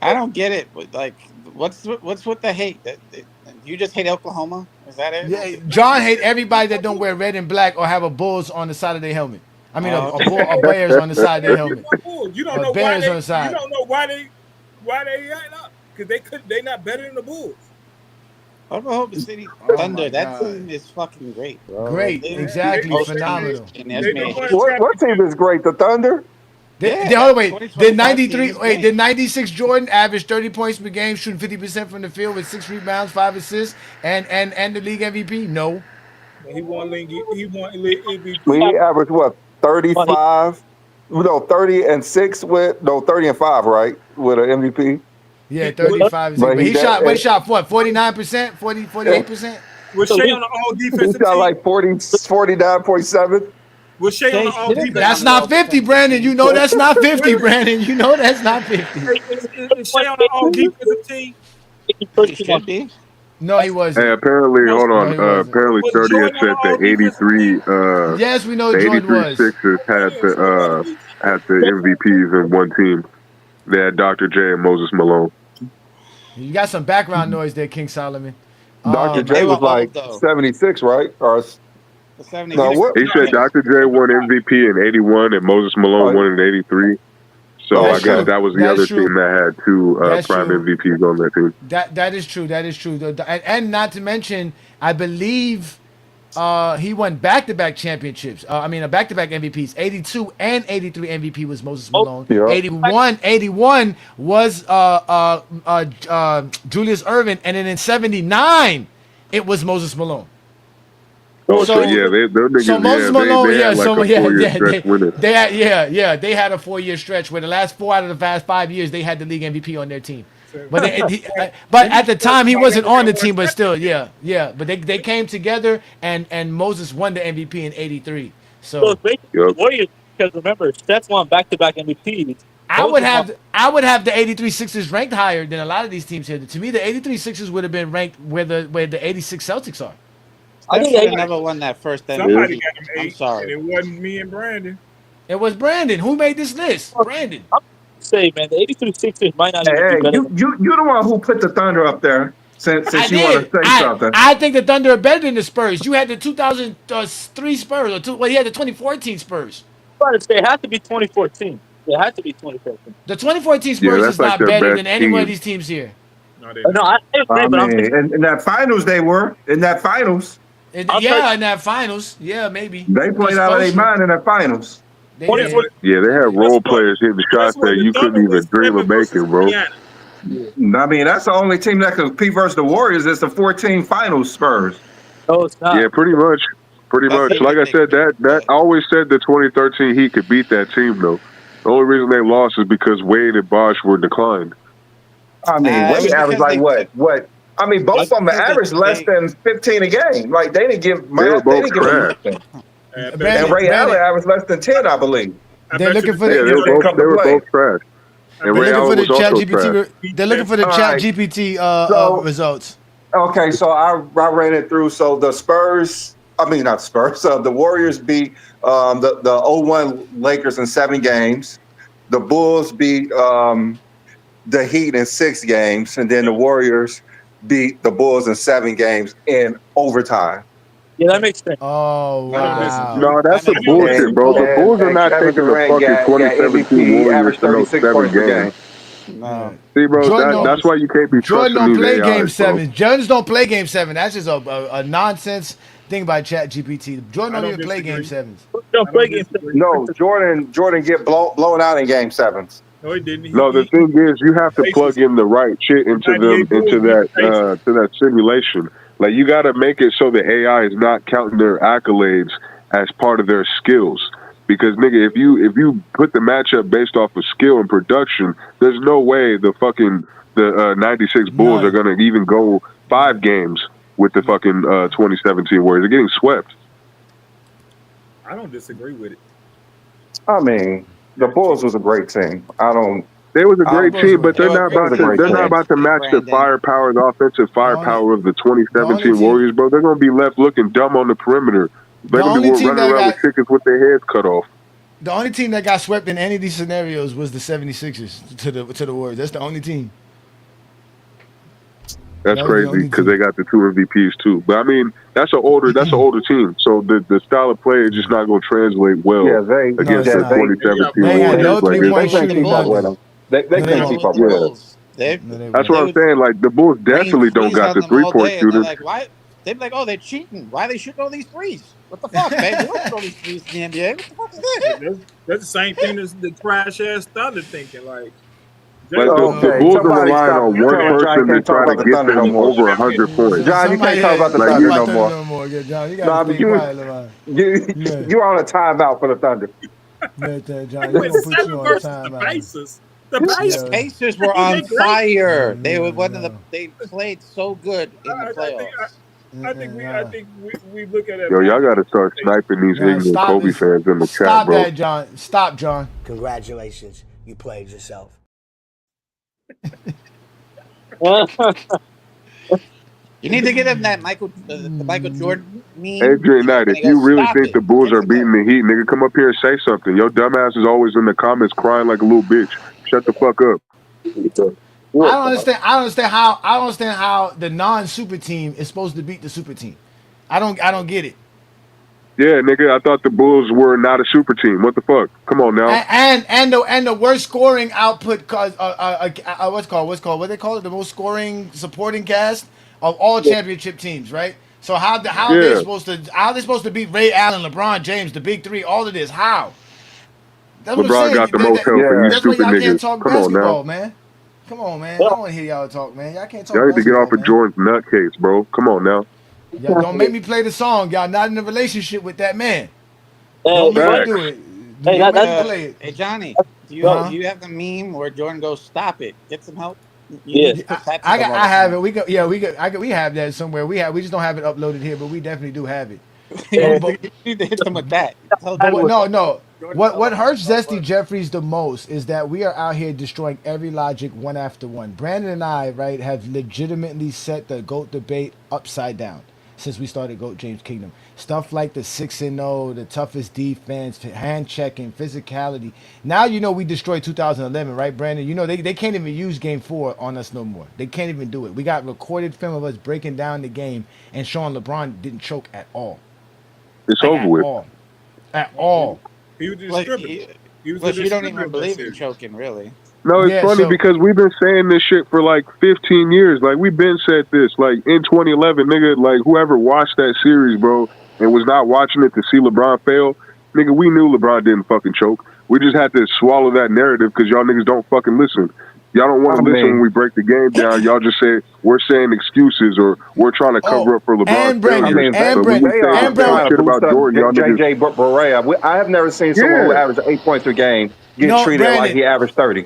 I don't get it. But like, what's with the hate? You just hate Oklahoma? Is that it? Yeah, John hate everybody that don't wear red and black or have a Bulls on the side of their helmet. I mean, a Bears on the side of their helmet. You don't know Bears why on the side. You don't know why they act up because they not better than the Bulls. Oklahoma City Thunder. That team is fucking great, bro. Great, exactly, phenomenal. What team is great? The Thunder. Did 96 Jordan average 30 points per game, shooting 50% from the field with 6 rebounds, 5 assists, and the league MVP? No. He won MVP. He averaged what? 35? No, 30 and 6 with 30 and 5, right? With an MVP. Yeah, 35. But he shot what? 49%? 48%? Was Shea on the all defensive team? He shot team? like 49.7. Was Shea on the all defensive? That's not 50, Brandon. You know that's not 50, Brandon. You know that's not 50. Is Shea on the all defensive team? He should be. No, he wasn't. Hey, apparently, hold No, on. he wasn't. Apparently, Was 30 had Jordan on said all the defensive 83. team? Yes, we know The Jordan 83 was. Sixers had the MVPs in one team. They had Dr. J and Moses Malone. You got some background noise there, King Solomon. Dr. They J were was like old, though. 76, right? Or The 76. no, what? He said Dr. J won MVP in 81 and Moses Malone won in 83. So That's I guess true. that was the That other is true. team that had two That's prime true. MVPs on that team. That is true. That is true. And not to mention, I believe he won back-to-back championships. I mean, back-to-back MVPs. 82 and 83 MVP was Moses Malone. Yeah. 81 was Julius Erving, and then in 79 it was Moses Malone. Oh, so yeah, they're niggas. So Moses yeah, Malone, they had like a 4-year stretch winning. they had a 4-year stretch where the last 4 out of the past 5 years they had the league MVP on their team. But but at the time he wasn't on the team, but still, yeah. But they came together and Moses won the MVP in '83. So the Warriors, because remember, Steph won back-to-back MVPs. I would have the '83 Sixers ranked higher than a lot of these teams here. To me, the '83 Sixers would have been ranked where the '86 Celtics are. I think they never won that first MVP. Somebody got him 8, I'm sorry. and it wasn't me and Brandon. It was Brandon. Who made this list? Brandon. Say, man, the '83 Sixers might not even Hey, be better. you're the one who put the Thunder up there. Since you want to say something, I think the Thunder are better than the Spurs. You had the 2003 Spurs, you had the 2014 Spurs. It had to be 2014. It had to be 2014. The 2014 Spurs is like not better best than any one of team. these teams here. No, I agree, but I'm mean, in that finals they were in that finals. In that finals, yeah, maybe They played out of their mind in that finals. They did. Yeah, they had role players hitting shots that you couldn't even dream of making, bro. I mean, that's the only team that could compete versus the Warriors. It's the 14 finals Spurs. No, it's not. Yeah, pretty much. Like I said, that I always said the 2013 Heat could beat that team though. The only reason they lost is because Wade and Bosh were declined. I mean, Wade averaged like what? I mean, both of them averaged less than 15 a game. Like they didn't give. They were both trash. And Ray Allen averaged less than 10, I believe. They're looking for they were both trash. And Ray Allen was also trash. They're looking for the Chat GPT results. Okay, so I ran it through. So the Spurs, not Spurs. The Warriors beat the 0-1 Lakers in 7 games. The Bulls beat the Heat in 6 games, and then the Warriors beat the Bulls in 7 games in overtime. Yeah, that makes sense. Oh, wow. No, that's a bullshit, bro. The Bulls are not taking the fucking 2017 Warriors to no 7 games. No. See, bro, that's why you can't be Jordan trusting don't these play AIs, Game 7. bro. Jordans don't play Game 7. That's just a nonsense thing by Chat GPT. Jordan don't even play Game 7s. Don't play Game 7. No, Jordan get blown out in Game 7s. No, he didn't. No, the thing is, you have to plug in the right shit into that simulation. Like you got to make it so the AI is not counting their accolades as part of their skills. Because nigga, if you put the matchup based off of skill and production, there's no way the 96 Bulls are gonna even go 5 games with the fucking 2017 Warriors. They're getting swept. I don't disagree with it. I mean, the Bulls was a great team. They was a great team, but they're not about to match the firepower, the offensive firepower of the 2017 Warriors, bro. They're gonna be left looking dumb on the perimeter. They're gonna be running around with chickens with their heads cut off. The only team that got swept in any of these scenarios was the 76ers to the Warriors. That's the only team. That's crazy because they got the 2 MVPs too. But I mean, that's an older team, so the style of play is just not going to translate well against the 2017 Warriors. They can't keep up with us. That's what I'm saying. Like the Bulls definitely don't got the 3-point shooters. They'd be like, oh, they're cheating. Why are they shooting all these threes? What the fuck, man? You don't shoot all these threes in the NBA. What the fuck is this? That's the same thing as the trash ass Thunder thinking. Like the Bulls are relying on one person to try to get them over 100 points. John, you can't talk about the Thunder no more. John, you got to stay quiet. You're on a timeout for the Thunder. John, you're going to put you on a timeout. The Pacers were on fire. They were they played so good in the playoffs. I think we look at it. Yo, y'all got to start sniping these ignorant Kobe fans in the chat, stop bro. That, John. Stop, John. Congratulations, you played yourself. You need to get him that the Michael Jordan meme Adrian Knight, when if he you goes, really "Stop think it." the Bulls Gets are the cup. beating the Heat, nigga, come up here and say something. Your dumbass is always in the comments crying like a little bitch. Shut the fuck up. I don't understand. I don't understand how. I don't understand how the non-super team is supposed to beat the super team. I don't. I don't get it. Yeah, nigga, I thought the Bulls were not a super team. What the fuck? Come on now. And the worst scoring output cause what they call it, the most scoring supporting cast of all championship teams, right? So how they Yeah. supposed to beat Ray Allen, LeBron James, the big three, all of this? How? That's what I'm LeBron got saying. the motel for you Yeah. That's why stupid y'all can't niggas. talk Come on now. basketball, man. Come on, man. I don't want to hear y'all talk, man. Y'all can't talk Y'all need to get off basketball, of man. Jordan's nutcase, bro. Come on now. Y'all don't make me play the song. Y'all not in a relationship with that man. Hey, Don't make me but, do Facts. it. hey, Don't make me that's play it. Hey Johnny, bro. do you have the meme where Jordan goes, "Stop it"? Get some help. You Yeah, need to put that to them all I the have it. time. We go. Yeah, we have that somewhere. We just don't have it uploaded here, but we definitely do have it. You But need to, but you need to hit them with that. Tell but what? Jordan, No. Jordan, What tell them hurts don't Zesty worry. Jeffries the most is that we are out here destroying every logic one after one. Brandon and I, right, have legitimately set the GOAT debate upside down since we started GOAT James Kingdom. Stuff like the 6-0, the toughest defense, hand checking, physicality. Now you know we destroyed 2011, right, Brandon? You know they can't even use Game 4 on us no more. They can't even do it. We got recorded film of us breaking down the game and showing LeBron didn't choke at all. It's Like over at with. all. At all. He was a Plus, distributor. He was a you don't distributor even of that believe in series. choking, really. No, it's Yeah, funny so because we've been saying this shit for like 15 years. Like, we've been said this. Like, in 2011, nigga, like, whoever watched that series, bro, and was not watching it to see LeBron fail, nigga, we knew LeBron didn't fucking choke. We just had to swallow that narrative because y'all niggas don't fucking listen. Y'all don't want I to listen when mean, we break the game down. Y'all just say, we're saying excuses or we're trying to oh, cover up for LeBron's and I Brandon, failures. mean, and But when Brent, we they say and some are bad Brent. trying to shit boost about up Jordan, y'all niggas, JJ Barea. I have never seen someone who Yeah. averaged 8 points a game get No, treated like Brandon. he averaged 30.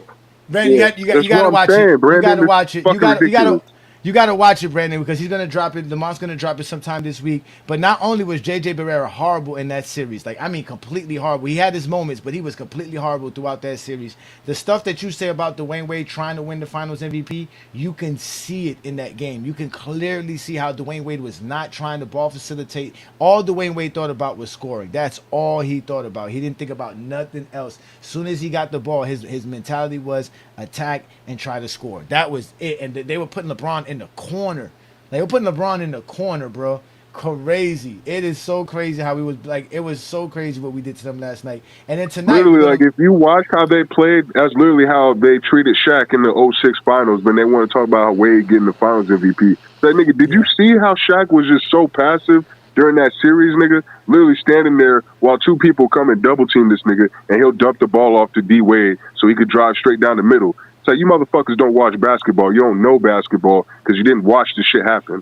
Brandon, yeah. you that's what got to I'm watch it. saying, You got Brandon. to It's watch it. fucking ridiculous. You got to watch it, Brandon, because he's gonna drop it. Lamont's gonna drop it sometime this week. But not only was JJ Barrera horrible in that series, like I mean, completely horrible. He had his moments, but he was completely horrible throughout that series. The stuff that you say about Dwayne Wade trying to win the Finals MVP, you can see it in that game. You can clearly see how Dwayne Wade was not trying to ball facilitate. All Dwayne Wade thought about was scoring. That's all he thought about. He didn't think about nothing else. As soon as he got the ball, his mentality was attack and try to score. That was it. And they were putting LeBron in the corner. They were putting LeBron in the corner, bro. Crazy. It is so crazy how we was like. It was so crazy what we did to them last night. And then tonight we're Literally, like, gonna. if you watch how they played, that's literally how they treated Shaq in the '06 finals when they want to talk about how Wade getting the finals MVP. That nigga, did you Yeah. see how Shaq was just so passive during that series, nigga? Literally standing there while two people come and double team this nigga, and he'll dump the ball off to D Wade so he could drive straight down the middle. It's like, you motherfuckers don't watch basketball. You don't know basketball because you didn't watch the shit happen.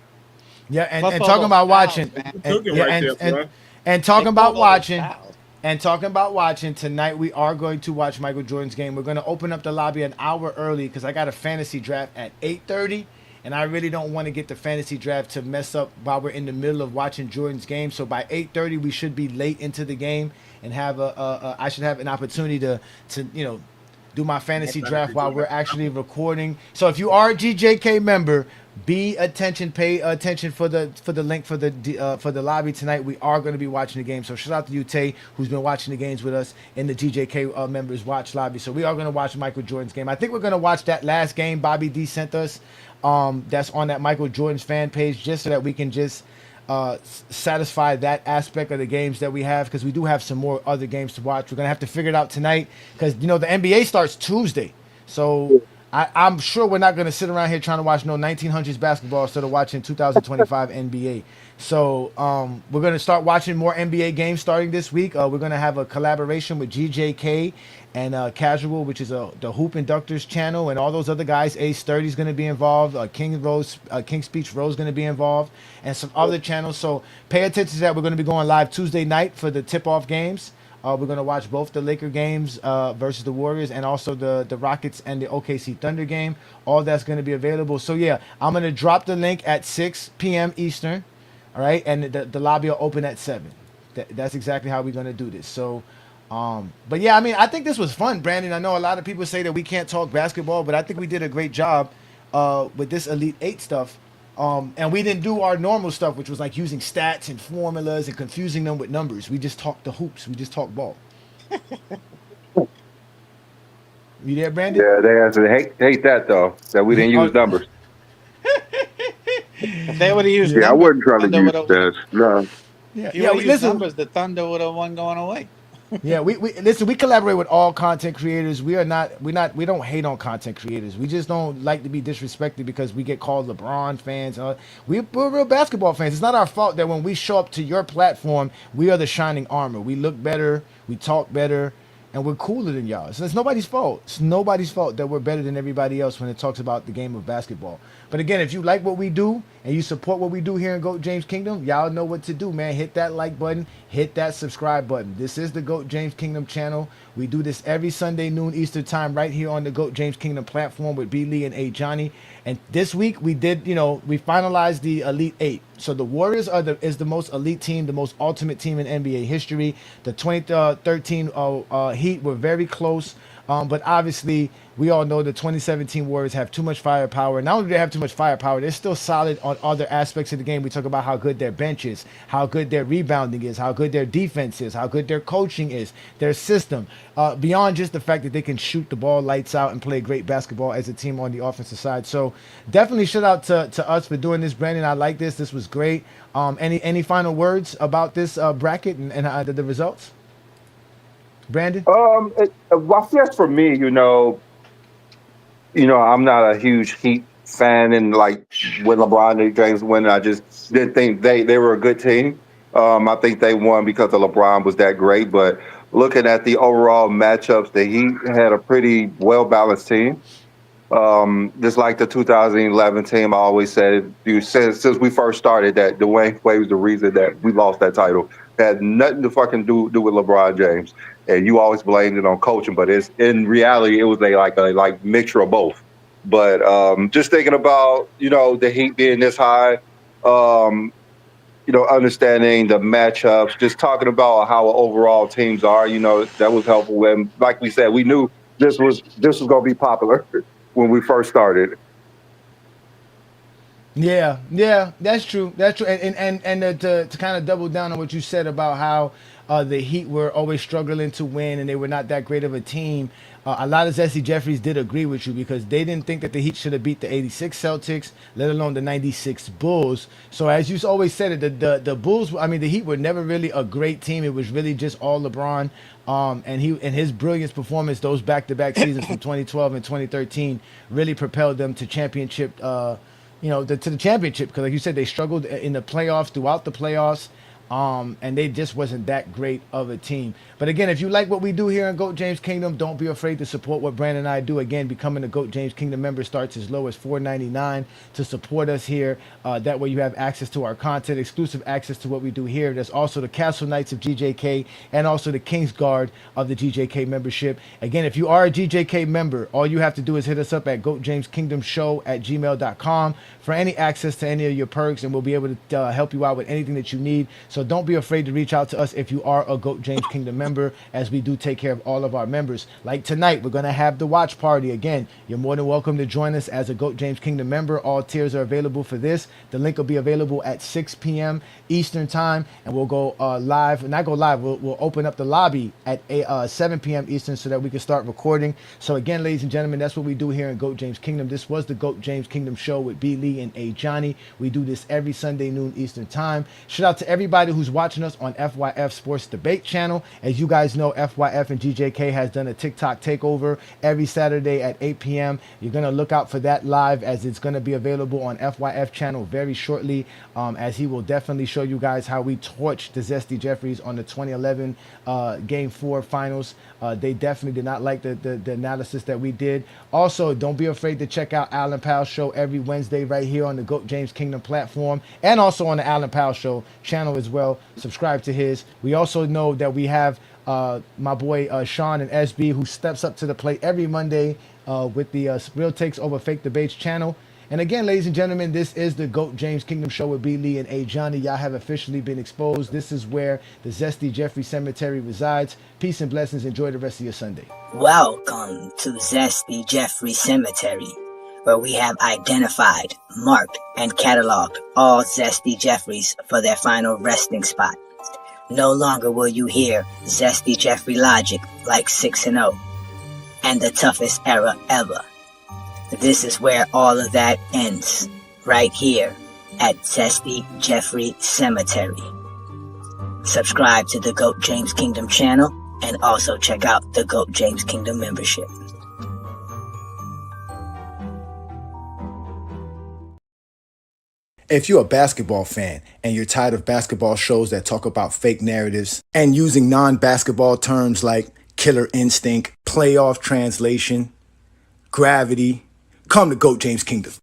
Yeah, Plus and all talking those about fouls, watching, man. He and took it yeah, right there, bro. and They talking about called all those watching. fouls. And talking about watching tonight, we are going to watch Michael Jordan's game. We're going to open up the lobby an hour early because I got a fantasy draft at 8:30, and I really don't want to get the fantasy draft to mess up while we're in the middle of watching Jordan's game. So by 8:30, we should be late into the game and have I should have an opportunity to do my fantasy draft while we're actually recording. So if you are a GJK member, pay attention for the link for the lobby tonight. We are going to be watching the game. So shout out to you, Tay, who's been watching the games with us in the GJK members watch lobby. So we are going to watch Michael Jordan's game. I think we're going to watch that last game Bobby D sent us. That's on that Michael Jordan's fan page, just so that we can just satisfy that aspect of the games that we have, because we do have some more other games to watch. We're gonna have to figure it out tonight because the NBA starts Tuesday, so I'm sure we're not gonna sit around here trying to watch no 1900s basketball instead of watching 2025 NBA. So we're gonna start watching more NBA games starting this week. We're gonna have a collaboration with GJK and Casual, which is the Hoop Inductors channel, and all those other guys. Ace 30 is going to be involved. King Speech Rose going to be involved, and some other channels. So pay attention to that. We're going to be going live Tuesday night for the tip-off games. We're going to watch both the Laker games versus the Warriors, and also the Rockets and the OKC Thunder game. All that's going to be available. So yeah, I'm going to drop the link at 6 p.m. Eastern. All right, and the lobby will open at 7. That's exactly how we're going to do this. So. But yeah, I mean, I think this was fun, Brandon. I know a lot of people say that we can't talk basketball, but I think we did a great job with this Elite 8 stuff. And we didn't do our normal stuff, which was like using stats and formulas and confusing them with numbers. We just talked the hoops. We just talked ball. You there, Brandon? Yeah, they have to hate that though, that we didn't Oh, use numbers. If they would have used Yeah, I numbers, wasn't trying to Thunder use would have. stats. No. yeah, If you yeah. would We, have used listen, numbers, the Thunder would have won going away. yeah. We listen. We collaborate with all content creators. We are not. We not. We don't hate on content creators. We just don't like to be disrespected because we get called LeBron fans. We're real basketball fans. It's not our fault that when we show up to your platform, we are the shining armor. We look better. We talk better. And we're cooler than y'all. So it's nobody's fault. It's nobody's fault that we're better than everybody else when it talks about the game of basketball. But again, if you like what we do and you support what we do here in GOAT James Kingdom, y'all know what to do, man. Hit that like button, hit that subscribe button. This is the GOAT James Kingdom channel. We do this every Sunday noon Eastern time right here on the GOAT James Kingdom platform with B. Lee and Ajani. And this week we did, we finalized the Elite Eight. So the Warriors is the most elite team, the most ultimate team in NBA history. The 2013 Heat were very close. But obviously, we all know the 2017 Warriors have too much firepower. Not only do they have too much firepower, they're still solid on other aspects of the game. We talk about how good their bench is, how good their rebounding is, how good their defense is, how good their coaching is, their system. Beyond just the fact that they can shoot the ball lights out and play great basketball as a team on the offensive side. So definitely shout out to us for doing this, Brandon. I like this. This was great. Any final words about this bracket and the results? Brandon? Well, yes, for me, I'm not a huge Heat fan, and like when LeBron James won, I just didn't think they were a good team. I think they won because of LeBron was that great. But looking at the overall matchups, the Heat had a pretty well balanced team. Just like the 2011 team, I always said, since we first started, that Dwayne Wade was the reason that we lost that title. It had nothing to fucking do with LeBron James, and you always blamed it on coaching, but it's in reality it was a mixture of both. But just thinking about the Heat being this high, understanding the matchups, just talking about how overall teams are, that was helpful. When, like we said, we knew this was going to be popular when we first started. Yeah, that's true. That's true. And to kind of double down on what you said about how the Heat were always struggling to win and they were not that great of a team. A lot of Zesty Jeffries did agree with you because they didn't think that the Heat should have beat the 86 Celtics, let alone the 96 Bulls. So as you always said, the Bulls, the Heat were never really a great team. It was really just all LeBron. And his brilliant performance, those back-to-back seasons from 2012 and 2013 really propelled them to championship, to the championship. Because like you said, they struggled in the playoffs, throughout the playoffs. And they just wasn't that great of a team. But again, if you like what we do here in GOAT James Kingdom, don't be afraid to support what Brandon and I do. Again, becoming a GOAT James Kingdom member starts as low as $4.99 to support us here. That way you have access to our content, exclusive access to what we do here. There's also the Castle Knights of GJK and also the Kings Guard of the GJK membership. Again, if you are a GJK member, all you have to do is hit us up at goatjameskingdomshow@gmail.com for any access to any of your perks, and we'll be able to help you out with anything that you need. So don't be afraid to reach out to us if you are a GOAT James Kingdom member, as we do take care of all of our members. Like tonight, we're going to have the watch party. Again, you're more than welcome to join us as a GOAT James Kingdom member. All tiers are available for this. The link will be available at 6 p.m. Eastern time, and we'll go live. Not go live, we'll open up the lobby at 7 p.m. Eastern so that we can start recording. So again, ladies and gentlemen, that's what we do here in GOAT James Kingdom. This was the GOAT James Kingdom show with B. Lee and Ajani. We do this every Sunday noon Eastern time. Shout out to everybody who's watching us on FYF Sports Debate channel. As you guys know, FYF and GJK has done a TikTok takeover every Saturday at 8 p.m. You're going to look out for that live, as it's going to be available on FYF channel very shortly, as he will definitely show you guys how we torched the Zesty Jeffries on the 2011 Game 4 finals. They definitely did not like the analysis that we did. Also, don't be afraid to check out Alan Powell's show every Wednesday right here on the GOAT James Kingdom platform, and also on the Alan Powell show channel as well. Subscribe to his. We also know that we have my boy Sean and SB, who steps up to the plate every Monday with the Real Takes Over Fake Debates channel. And again, ladies and gentlemen, this is the GOAT James Kingdom show with B. Lee and Ajani. Y'all have officially been exposed. This is where the Zesty Jeffrey Cemetery resides. Peace and blessings. Enjoy the rest of your Sunday. Welcome to Zesty Jeffrey Cemetery, where we have identified, marked, and cataloged all Zesty Jeffries for their final resting spot. No longer will you hear Zesty Jeffrey logic like 6-0 and the toughest era ever. This is where all of that ends, right here at Zesty Jeffrey Cemetery. Subscribe to the GOAT James Kingdom channel and also check out the GOAT James Kingdom membership. If you're a basketball fan and you're tired of basketball shows that talk about fake narratives and using non-basketball terms like killer instinct, playoff translation, gravity, come to GOAT James Kingdom.